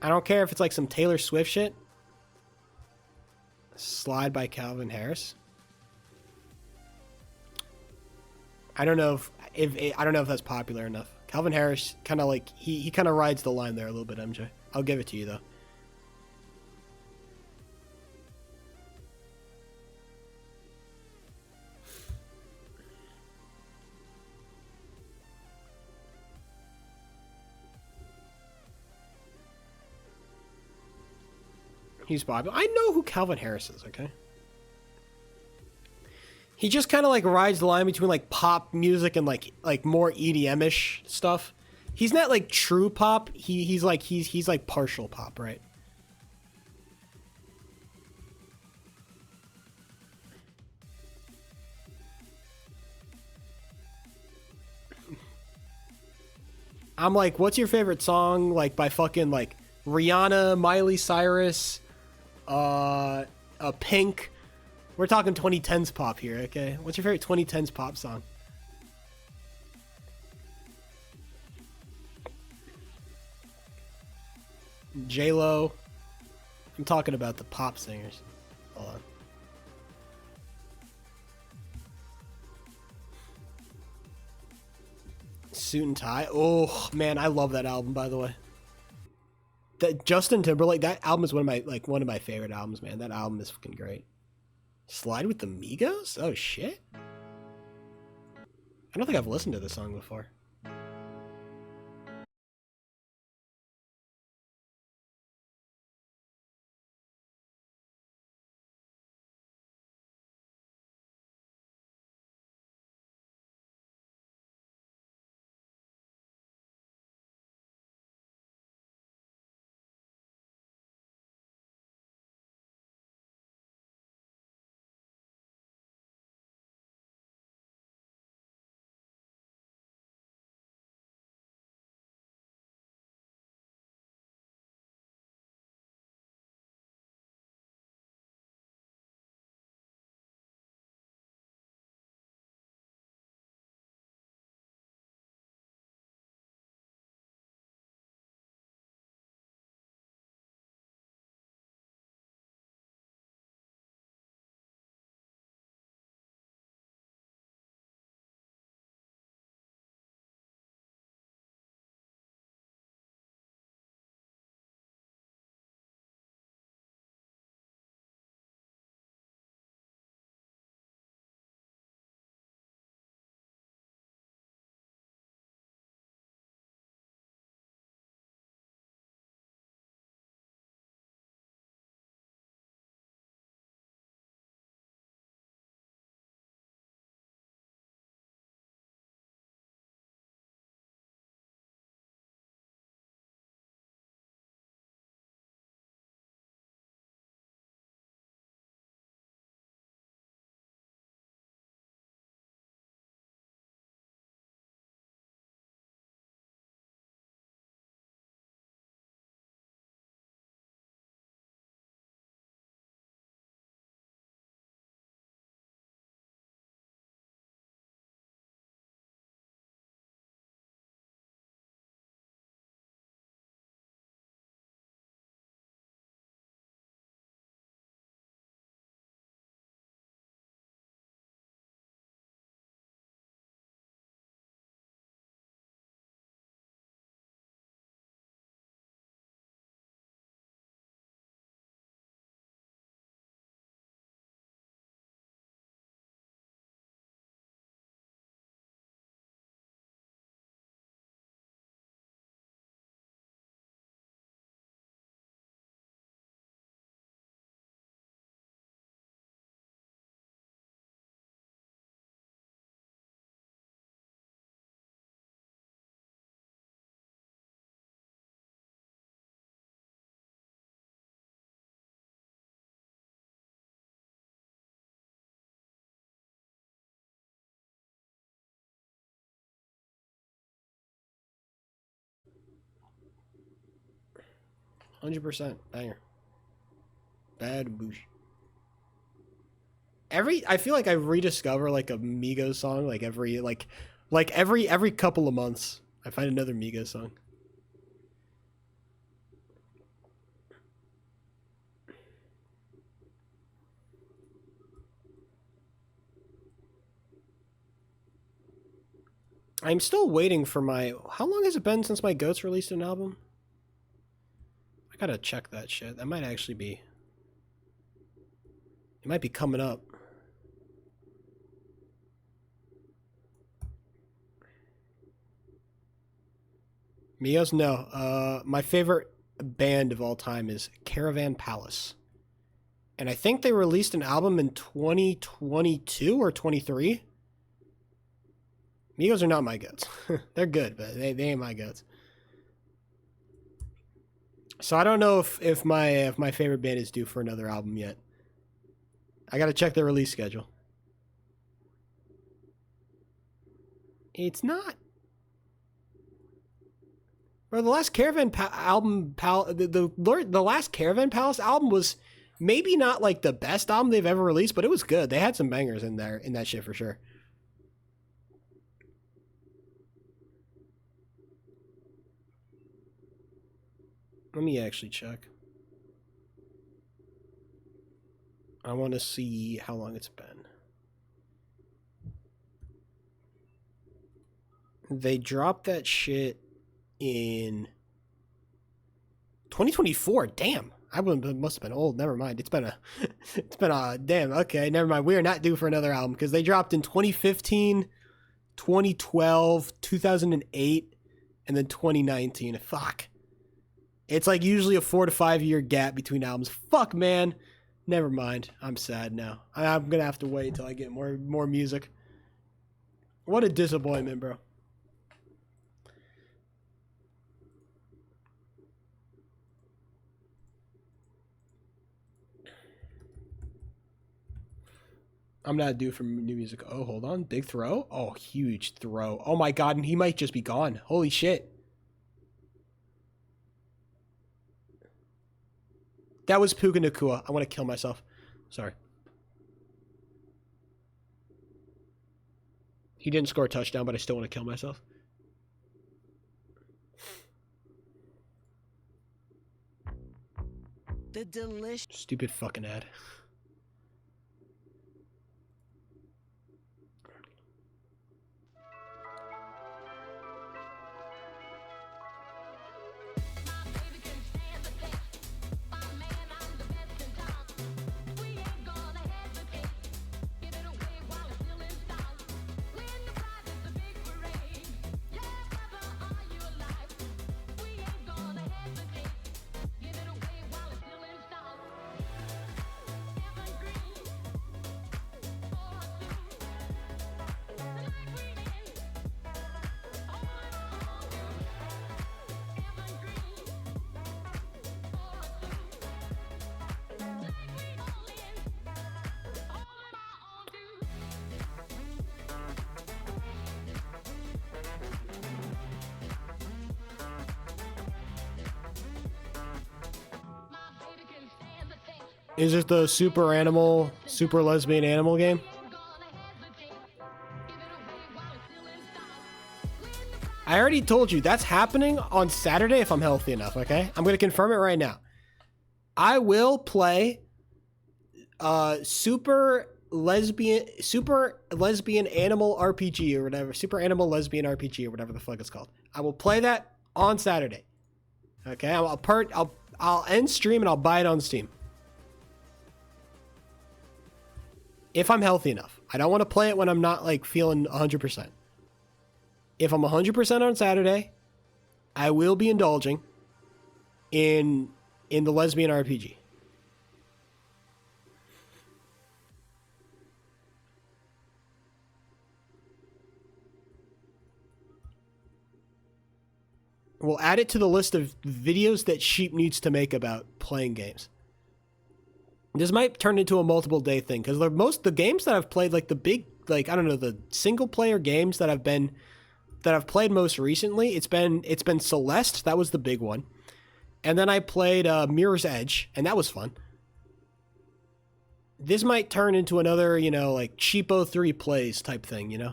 I don't care if it's like some Taylor Swift shit. Slide by Calvin Harris. I don't know if I don't know if that's popular enough. Calvin Harris kind of like he kind of rides the line there a little bit, MJ. I'll give it to you though. He's popular. I know who Calvin Harris is, okay? He just kind of like rides the line between like pop music and like more EDM-ish stuff. He's not like true pop. He's like partial pop, right? I'm like, what's your favorite song like by fucking like Rihanna, Miley Cyrus, Pink? We're talking 2010s pop here, okay? What's your favorite 2010s pop song? J-Lo. I'm talking about the pop singers. Hold on. Suit and Tie. Oh man, I love that album. By the way, that Justin Timberlake. That album is one of my favorite albums. Man, that album is fucking great. Slide with the Migos. Oh shit. I don't think I've listened to this song before. %. Banger. Bad bougie. I feel like I rediscover like a Migos song like every couple of months. I find another Migos song. I'm still waiting for my... How long has it been since my Goats released an album? I gotta check that shit. That might actually be... It might be coming up. Migos? No. My favorite band of all time is Caravan Palace. And I think they released an album in 2022 or 23. Migos are not my goats. They're good, but they ain't my goats. So I don't know if my favorite band is due for another album yet. I gotta check the release schedule. It's not. Bro, the last Caravan album, the last Caravan Palace album was maybe not like the best album they've ever released, but it was good. They had some bangers in there in that shit for sure. Let me actually check. I want to see how long it's been. They dropped that shit in 2024. Damn. Must have been old. Never mind. It's been a damn. Okay, never mind. We are not due for another album because they dropped in 2015, 2012, 2008, and then 2019. Fuck. It's like usually a 4 to 5 year gap between albums. Fuck, man. Never mind. I'm sad now. I'm gonna have to wait until I get more music. What a disappointment, bro. I'm not due for new music. Oh, hold on. Big throw? Oh, huge throw. Oh my god, and he might just be gone. Holy shit. That was Puka Nakua. I want to kill myself. Sorry. He didn't score a touchdown, but I still want to kill myself. The delicious... Stupid fucking ad. Is it the super lesbian animal game? I already told you that's happening on Saturday if I'm healthy enough, okay? I'm going to confirm it right now. I will play super lesbian animal RPG or whatever. Super animal lesbian RPG or whatever the fuck it's called. I will play that on Saturday. Okay? I'll end stream and I'll buy it on Steam. If I'm healthy enough. I don't want to play it when I'm not like feeling 100%. If I'm 100% on Saturday, I will be indulging in the lesbian RPG. We'll add it to the list of videos that Sheep needs to make about playing games. This might turn into a multiple day thing because the games that I've played, like the big, like I don't know, the single player games that I've played most recently, it's been Celeste, that was the big one, and then I played Mirror's Edge, and that was fun. This might turn into another, you know, like cheapo 3 plays type thing, you know?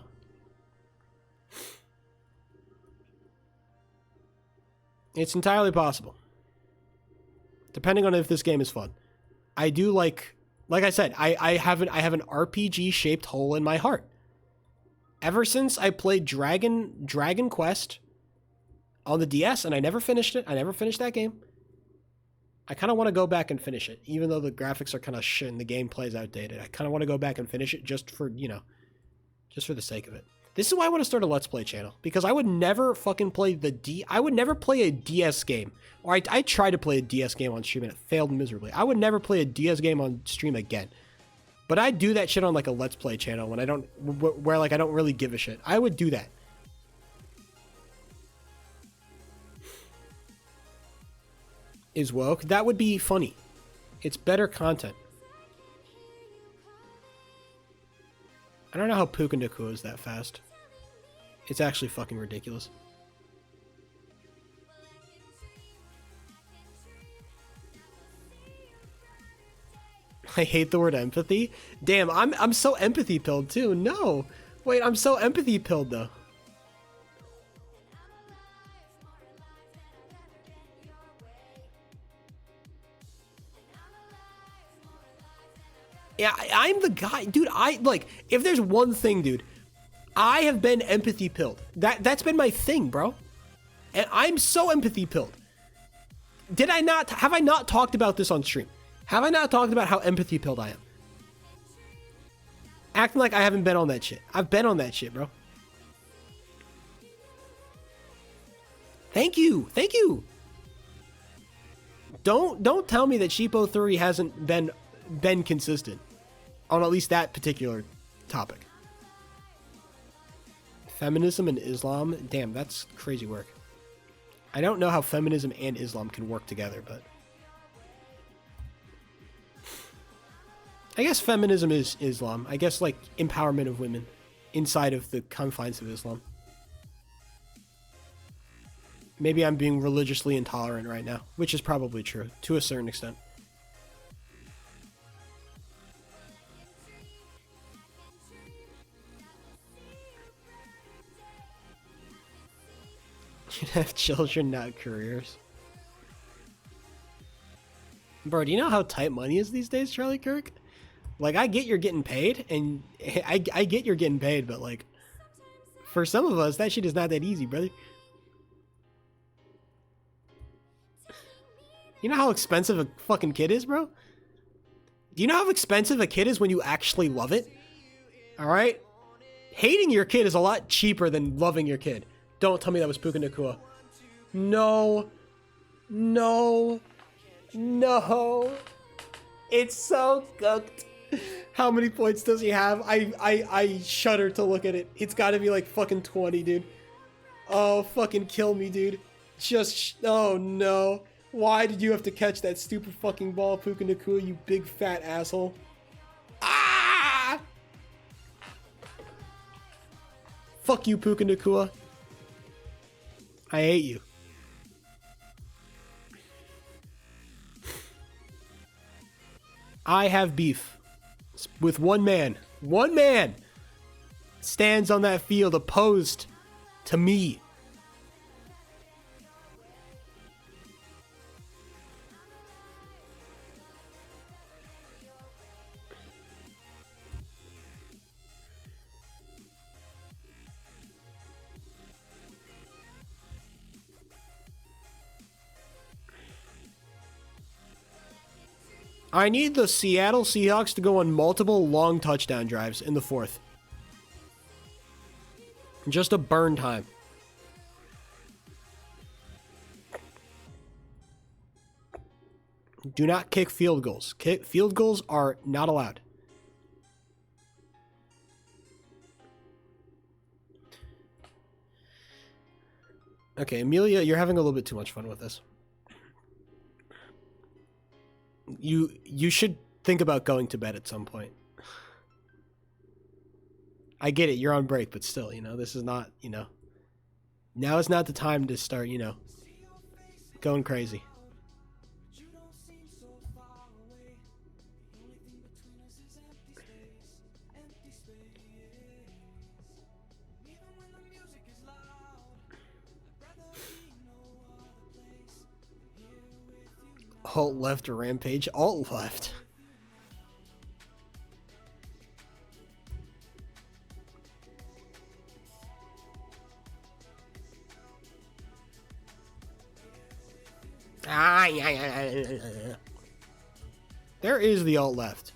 It's entirely possible. Depending on if this game is fun. I do like I said, I have an RPG shaped hole in my heart. Ever since I played Dragon Quest on the DS, and I never finished it. I never finished that game. I kind of want to go back and finish it, even though the graphics are kind of shit and the gameplay is outdated. I kind of want to go back and finish it just for, you know, just for the sake of it. This is why I want to start a Let's Play channel, because I would never fucking play I would never play a DS game. Or I tried to play a DS game on stream and it failed miserably. I would never play a DS game on stream again. But I do that shit on like a Let's Play channel when I don't, where like I don't really give a shit. I would do that. Is woke. That would be funny. It's better content. I don't know how Puka Nakua is that fast. It's actually fucking ridiculous. I hate the word empathy. Damn, I'm so empathy pilled too. No. Wait, I'm so empathy pilled though. Yeah, I'm the guy, dude. If there's one thing, dude, I have been empathy pilled. That's been my thing, bro. And I'm so empathy pilled. Have I not talked about this on stream? Have I not talked about how empathy pilled I am? Acting like I haven't been on that shit. I've been on that shit, bro. Thank you. Thank you. Don't tell me that Sheepo 3 hasn't been consistent on at least that particular topic. Feminism and Islam? Damn, that's crazy work. I don't know how feminism and Islam can work together, but I guess feminism is Islam. I guess like empowerment of women inside of the confines of Islam. Maybe I'm being religiously intolerant right now, which is probably true to a certain extent. Should have children, not careers. Bro, do you know how tight money is these days, Charlie Kirk? Like, I get you're getting paid, and I get you're getting paid, but like, for some of us, that shit is not that easy, brother. You know how expensive a fucking kid is, bro? Do you know how expensive a kid is when you actually love it? Alright? Hating your kid is a lot cheaper than loving your kid. Don't tell me that was Puka Nakua. No. No. No. It's so cooked. How many points does he have? I shudder to look at it. It's gotta be like fucking 20, dude. Oh, fucking kill me, dude. Oh no. Why did you have to catch that stupid fucking ball, Puka Nakua, you big fat asshole? Ah! Fuck you, Puka Nakua. I hate you. I have beef with one man. One man stands on that field opposed to me. I need the Seattle Seahawks to go on multiple long touchdown drives in the fourth. Just a burn time. Do not kick field goals. Field goals are not allowed. Okay, Amelia, you're having a little bit too much fun with this. You should think about going to bed at some point. I get it, you're on break, but still, you know, this is not, you know, now is not the time to start, you know, going crazy. Alt left or rampage? Alt left. There is the alt left.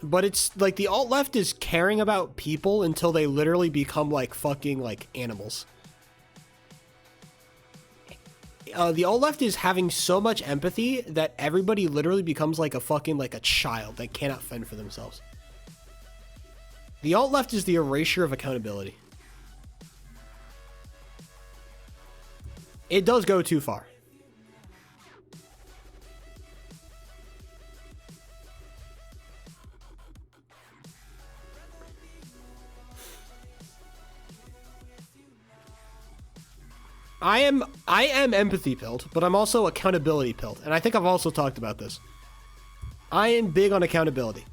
But it's like the alt left is caring about people until they literally become like fucking like animals. The alt left is having so much empathy that everybody literally becomes like a fucking like a child that cannot fend for themselves. The alt left is the erasure of accountability. It does go too far. I am empathy pilled, but I'm also accountability pilled. And I think I've also talked about this. I am big on accountability.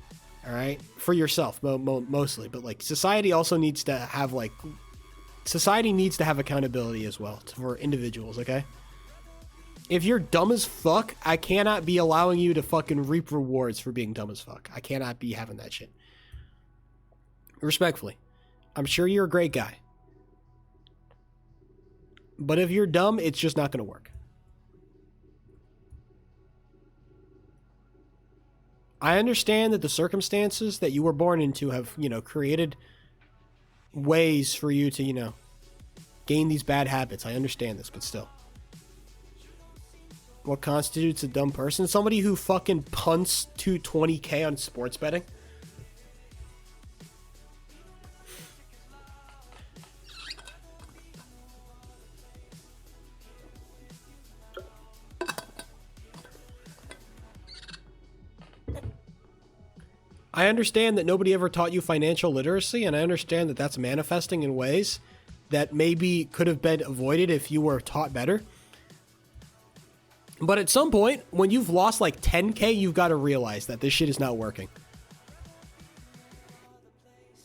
All right? For yourself, mostly. But like society also needs to have like... Society needs to have accountability as well for individuals, okay? If you're dumb as fuck, I cannot be allowing you to fucking reap rewards for being dumb as fuck. I cannot be having that shit. Respectfully. I'm sure you're a great guy. But if you're dumb, it's just not going to work. I understand that the circumstances that you were born into have, you know, created ways for you to, you know, gain these bad habits. I understand this, but still. What constitutes a dumb person? Somebody who fucking punts 220K on sports betting. I understand that nobody ever taught you financial literacy, and I understand that that's manifesting in ways that maybe could have been avoided if you were taught better. But at some point, when you've lost like 10K, you've got to realize that this shit is not working.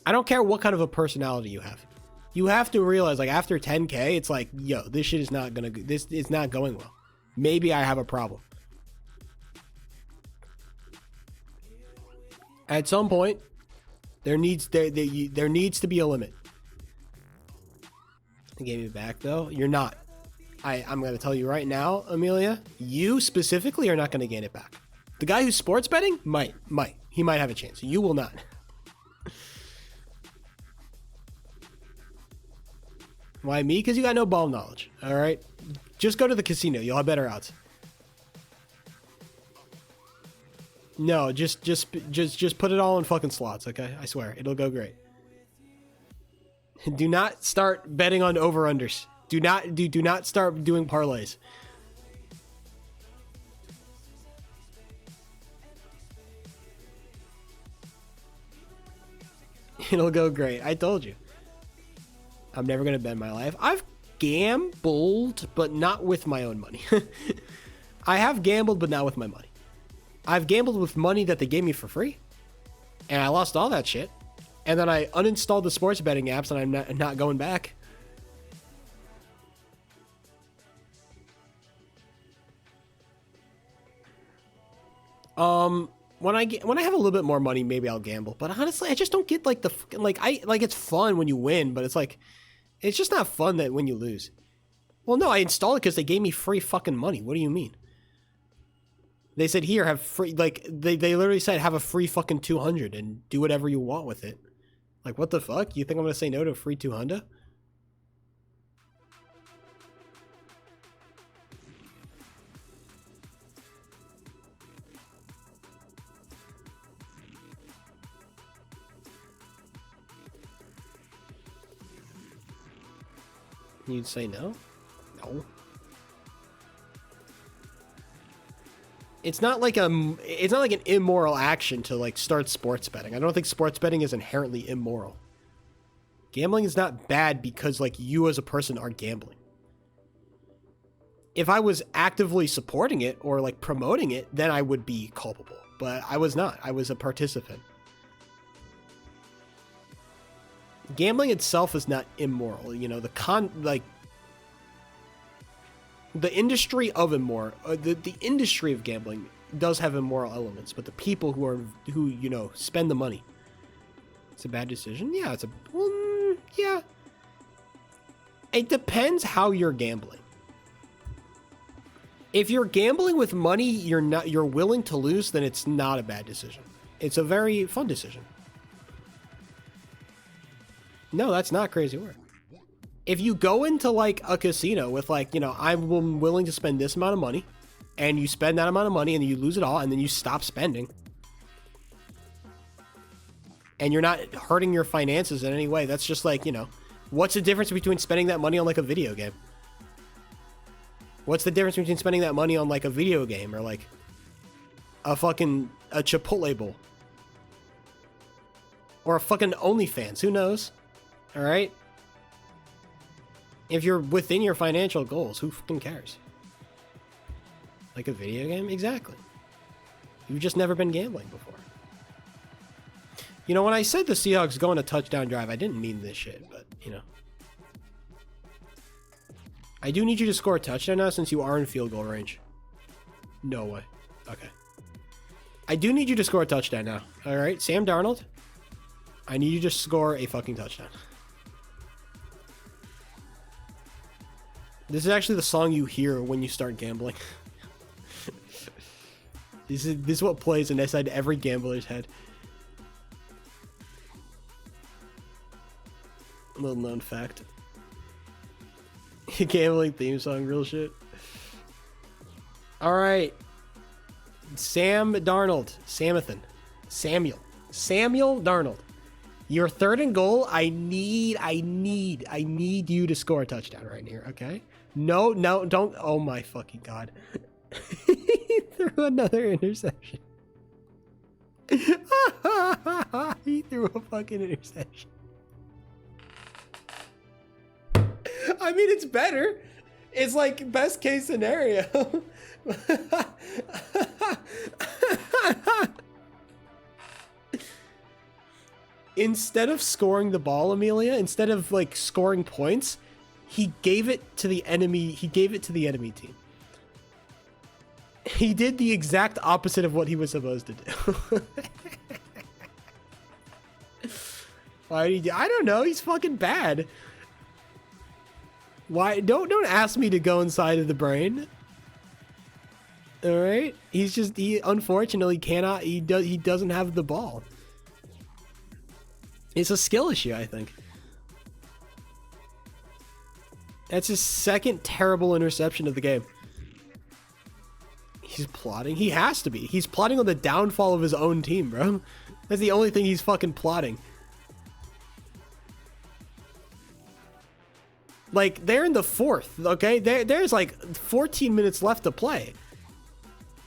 I don't care what kind of a personality you have. You have to realize, like, after 10K, it's like, yo, this shit is not gonna, this is not going well. Maybe I have a problem. At some point, there needs to be a limit. You gave me back though. You're not. I'm going to tell you right now, Amelia. You specifically are not going to gain it back. The guy who's sports betting might. He might have a chance. You will not. Why me? Because you got no ball knowledge. All right. Just go to the casino. You'll have better odds. No, just put it all in fucking slots, okay? I swear, it'll go great. Do not start betting on over-unders. Do not start doing parlays. It'll go great. I told you. I'm never gonna bet my life. I've gambled, but not with my own money. I have gambled, but not with my money. I've gambled with money that they gave me for free, and I lost all that shit. And then I uninstalled the sports betting apps, and I'm not going back. When I have a little bit more money, maybe I'll gamble. But honestly, I just don't get like the it's fun when you win, but it's like it's just not fun that when you lose. Well, no, I installed it because they gave me free fucking money. What do you mean? They said, here, have free, like, they literally said, have a free fucking 200 and do whatever you want with it. Like, what the fuck? You think I'm going to say no to a free 200? You'd say no? No. It's not like an immoral action to like start sports betting. I don't think sports betting is inherently immoral. Gambling is not bad because like you as a person are gambling. If I was actively supporting it or like promoting it, then I would be culpable. But I was not. I was a participant. Gambling itself is not immoral. You know, The industry of the industry of gambling does have immoral elements, but the people who you know spend the money, it's a bad decision. Yeah, yeah. It depends how you're gambling. If you're gambling with money you're willing to lose, then it's not a bad decision. It's a very fun decision. No, that's not crazy work. If you go into like a casino with like, you know, I'm willing to spend this amount of money, and you spend that amount of money and you lose it all and then you stop spending, and you're not hurting your finances in any way, that's just like, you know, what's the difference between spending that money on like a video game? What's the difference between spending that money on like a video game or like a Chipotle bowl? Or a fucking OnlyFans, who knows? All right? If you're within your financial goals, who fucking cares? Like a video game? Exactly. You've just never been gambling before. You know, when I said the Seahawks go on a touchdown drive, I didn't mean this shit, but, you know. I do need you to score a touchdown now since you are in field goal range. No way. Okay. I do need you to score a touchdown now. All right, Sam Darnold. I need you to score a fucking touchdown. This is actually the song you hear when you start gambling. This is what plays inside every gambler's head. Little known fact. Gambling theme song, real shit. All right. Samuel Darnold. Your third and goal. I need you to score a touchdown right here, okay? No, don't. Oh my fucking god. He threw another interception. He threw a fucking interception. I mean, it's better. It's like best case scenario. Instead of scoring the ball, Amelia, instead of like scoring points, he gave it to the enemy. He gave it to the enemy team. He did the exact opposite of what he was supposed to do. Why did he? I don't know. He's fucking bad. Why? Don't ask me to go inside of the brain. All right. He unfortunately cannot. He doesn't have the ball. It's a skill issue, I think. That's his second terrible interception of the game. He's plotting. He has to be. He's plotting on the downfall of his own team, bro. That's the only thing he's fucking plotting. Like, they're in the fourth, okay? There's like 14 minutes left to play.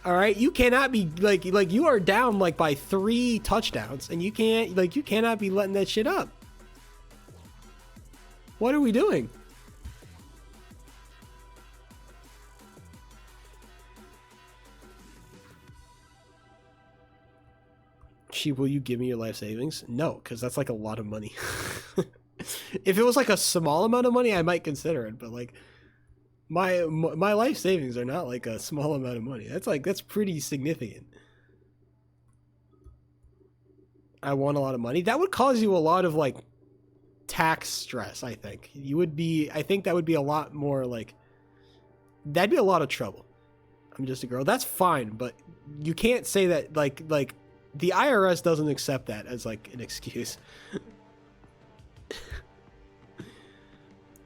All right, you cannot be like you are down like by 3 touchdowns, and you cannot be letting that shit up. What are we doing? Will you give me your life savings? No, because that's like a lot of money. If it was like a small amount of money, I might consider it, but like my life savings are not like a small amount of money. That's pretty significant. I want a lot of money. That would cause you a lot of like tax stress, I think. I think that would be a lot more like, that'd be a lot of trouble. I'm just a girl. That's fine, but you can't say that like the IRS doesn't accept that as like an excuse.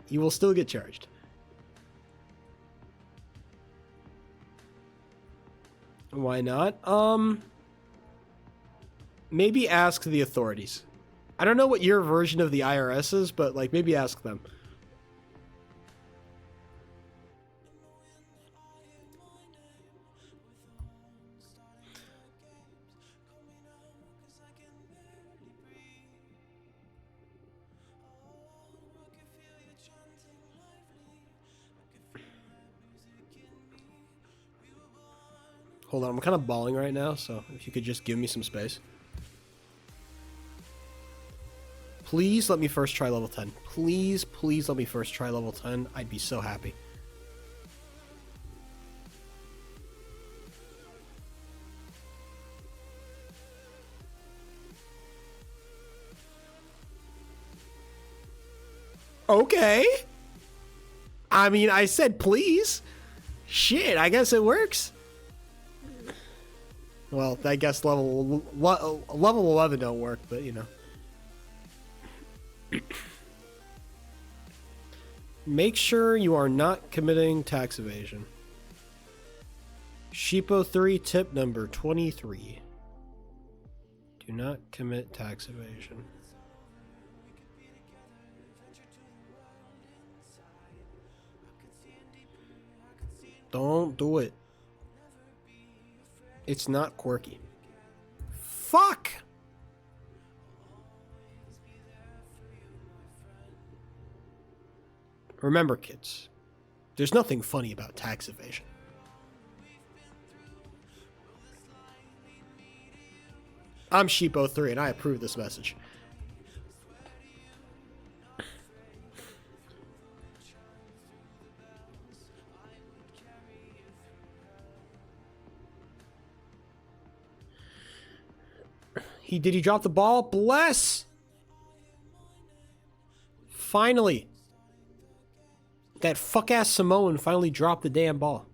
You will still get charged. Why not? Maybe ask the authorities. I don't know what your version of the IRS is, but like maybe ask them. Hold on, I'm kind of bawling right now, so if you could just give me some space. Please let me first try level 10. Please let me first try level 10. I'd be so happy. Okay. I mean, I said please. Shit, I guess it works. Well, I guess level 11 don't work, but you know. Make sure you are not committing tax evasion. Sheepo3 tip number 23. Do not commit tax evasion. Don't do it. It's not quirky. Fuck! Remember, kids, there's nothing funny about tax evasion. I'm Sheepo3 and I approve this message. Did he drop the ball? Bless! Finally. That fuck-ass Samoan finally dropped the damn ball.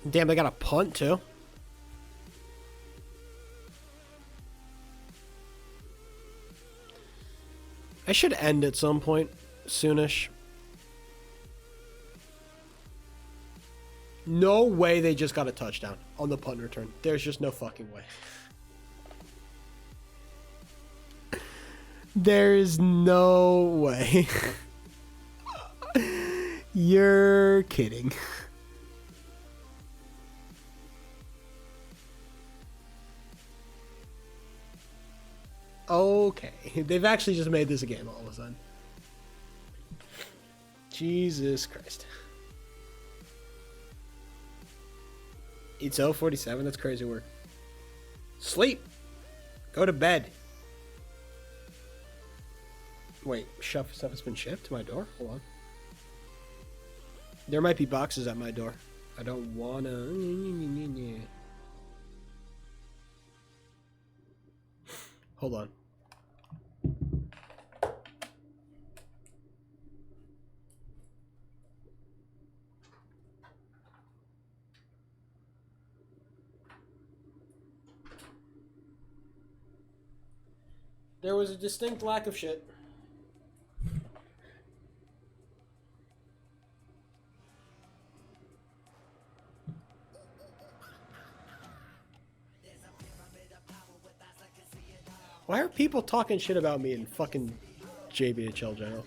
Damn, they got a punt too. I should end at some point soonish. No way they just got a touchdown on the punt return. There's just no fucking way. There's no way. You're kidding. Okay, they've actually just made this a game all of a sudden. Jesus Christ. It's 0:47, that's crazy work. Sleep! Go to bed. Wait, stuff has been shipped to my door? Hold on. There might be boxes at my door. I don't wanna... Hold on. There was a distinct lack of shit. Why are people talking shit about me in fucking JBHL general?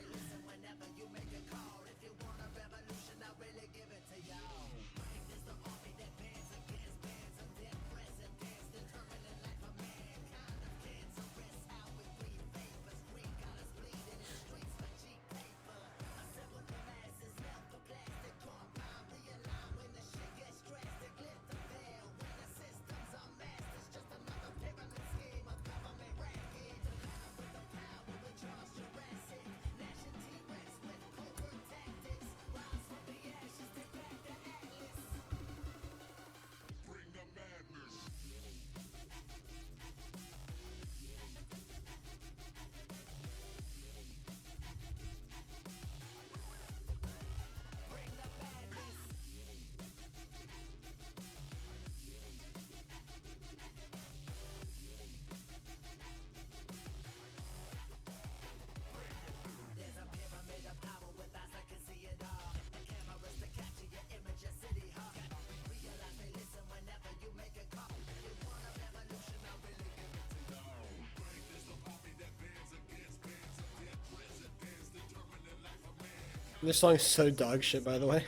This song is so dog shit, by the way.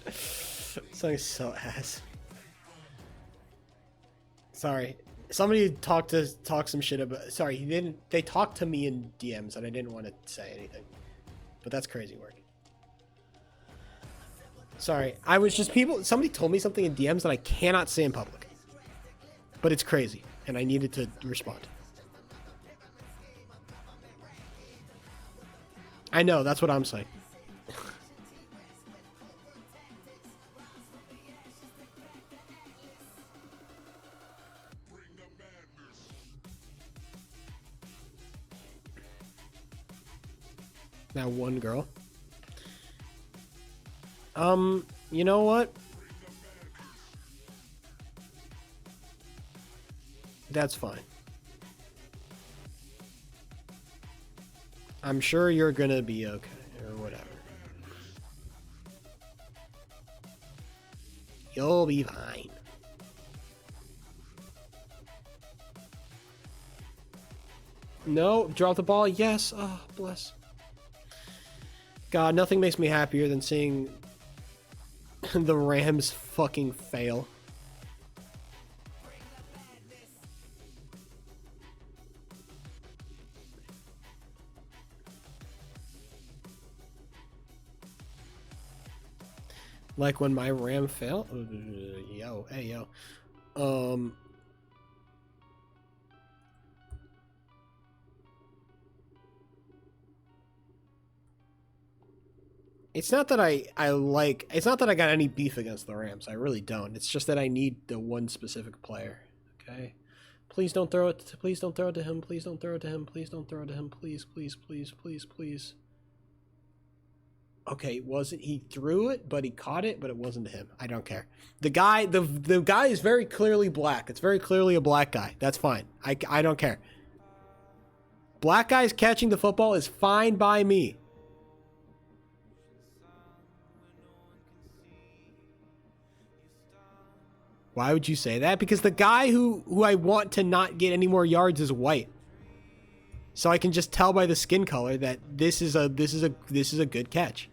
This song is so ass. Sorry. Somebody talk some shit about... Sorry, they talked to me in DMs and I didn't want to say anything. But that's crazy work. Sorry, I was just somebody told me something in DMs that I cannot say in public. But it's crazy, and I needed to respond. I know, that's what I'm saying. Now one girl. You know what? That's fine. I'm sure you're gonna be okay, or whatever. You'll be fine. No, drop the ball. Yes. Oh, bless. God, nothing makes me happier than seeing the Rams fucking fail. Like when my Ram failed? Yo, hey, yo. It's not that it's not that I got any beef against the Rams. I really don't. It's just that I need the one specific player. Okay? Please don't throw it. Please don't throw it to him. Please don't throw it to him. Please don't throw it to him. Please, please, please, please, please. Okay, he threw it, but he caught it, but it wasn't him. I don't care. The guy is very clearly black. It's very clearly a black guy. That's fine. I don't care. Black guys catching the football is fine by me. Why would you say that? Because the guy who I want to not get any more yards is white. So I can just tell by the skin color that this is a good catch.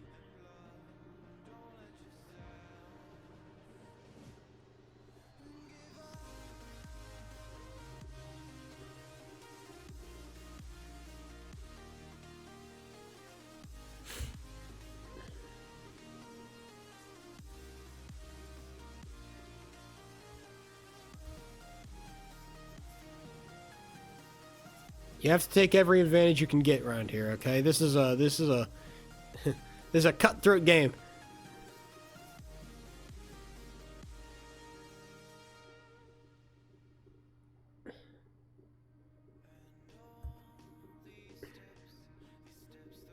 You have to take every advantage you can get around here, okay? This is a this is a cutthroat game.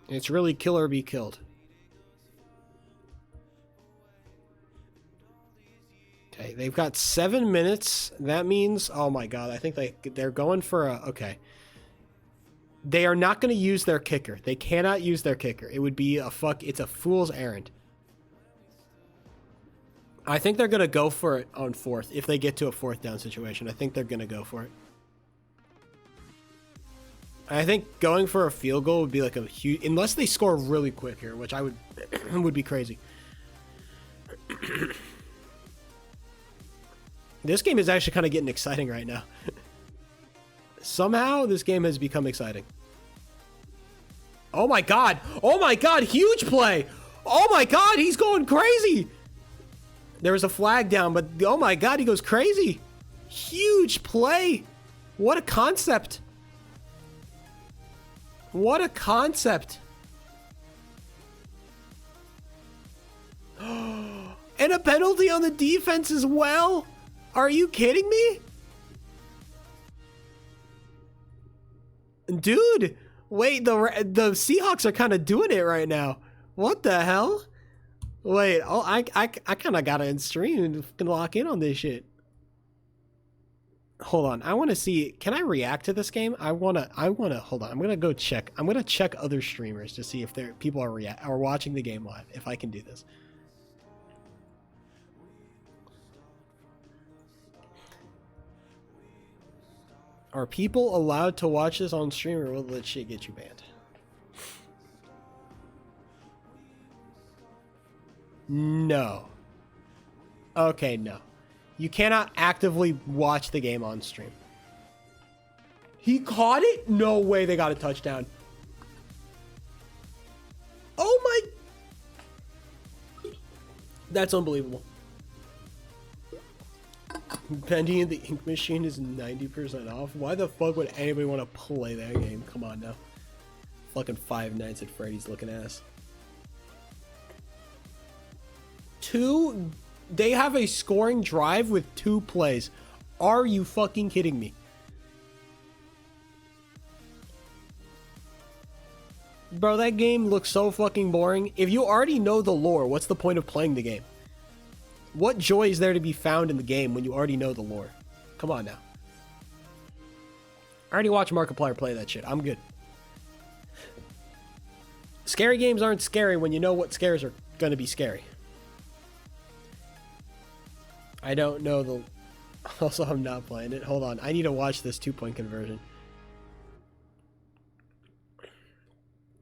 It's really kill or be killed. Okay, they've got 7 minutes. That means, oh my god, I think they're going for a, okay. They are not going to use their kicker. They cannot use their kicker. It would be it's a fool's errand. I think they're going to go for it on fourth. If they get to a fourth down situation, I think they're going to go for it. I think going for a field goal would be like a huge, unless they score really quick here, which I would be crazy. This game is actually kind of getting exciting right now. Somehow this game has become exciting. Oh my god. Oh my god, huge play. Oh my god, he's going crazy. There was a flag down, but oh my god, he goes crazy. Huge play. What a concept. What a concept. And a penalty on the defense as well. Are you kidding me? Dude, wait, the Seahawks are kind of doing it right now. What the hell? Wait, oh, I kind of got to stream and lock in on this shit. Hold on, I want to see, can I react to this game? I want to, hold on, I'm going to go check. I'm going to check other streamers to see if people are watching the game live, if I can do this. Are people allowed to watch this on stream, or will that shit get you banned? No. Okay, no. You cannot actively watch the game on stream. He caught it? No way they got a touchdown. Oh my... That's unbelievable. Pendy in the ink machine is 90% off. Why the fuck would anybody want to play that game? Come on now. Fucking Five Nights at Freddy's looking ass. They have a scoring drive with 2 plays. Are you fucking kidding me? Bro, that game looks so fucking boring. If you already know the lore, what's the point of playing the game? What joy is there to be found in the game when you already know the lore? Come on now. I already watched Markiplier play that shit. I'm good. Scary games aren't scary when you know what scares are gonna be scary. I don't know the... Also, I'm not playing it. Hold on. I need to watch this 2-point conversion.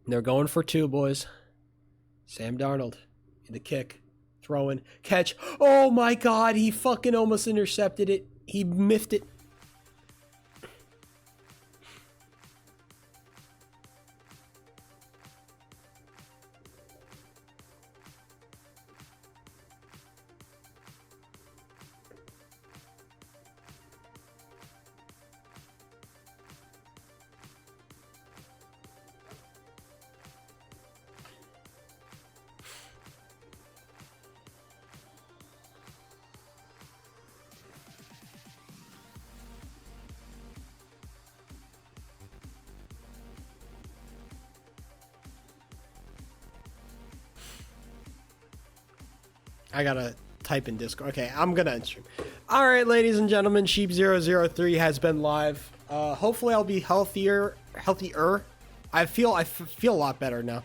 They're going for 2, boys. Sam Darnold in the kick. Throwing. Catch. Oh my god, he fucking almost intercepted it. He miffed it. I gotta type in Discord. Okay, I'm gonna end stream. Alright, ladies and gentlemen, Sheep003 has been live. Hopefully I'll be healthier. I feel a lot better now.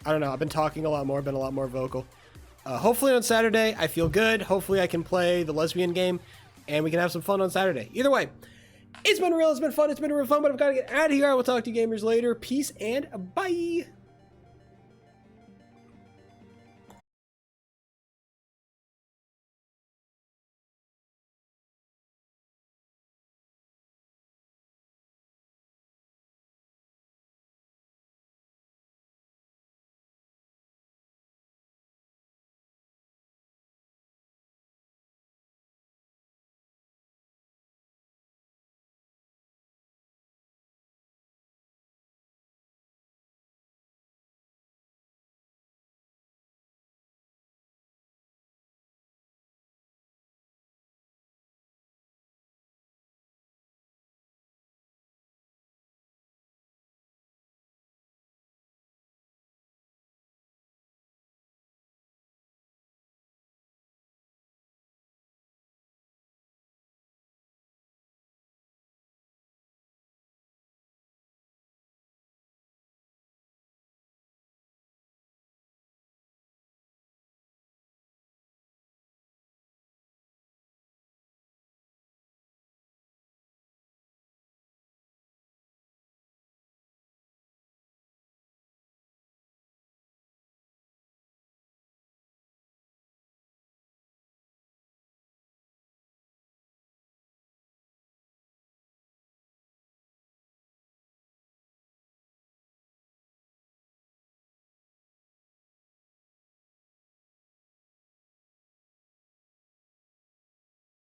I don't know, I've been talking a lot more, been a lot more vocal. Hopefully on Saturday, I feel good. Hopefully I can play the lesbian game, and we can have some fun on Saturday. Either way, it's been real, it's been fun, it's been real fun, but I've gotta get out of here. I will talk to you gamers later. Peace and bye!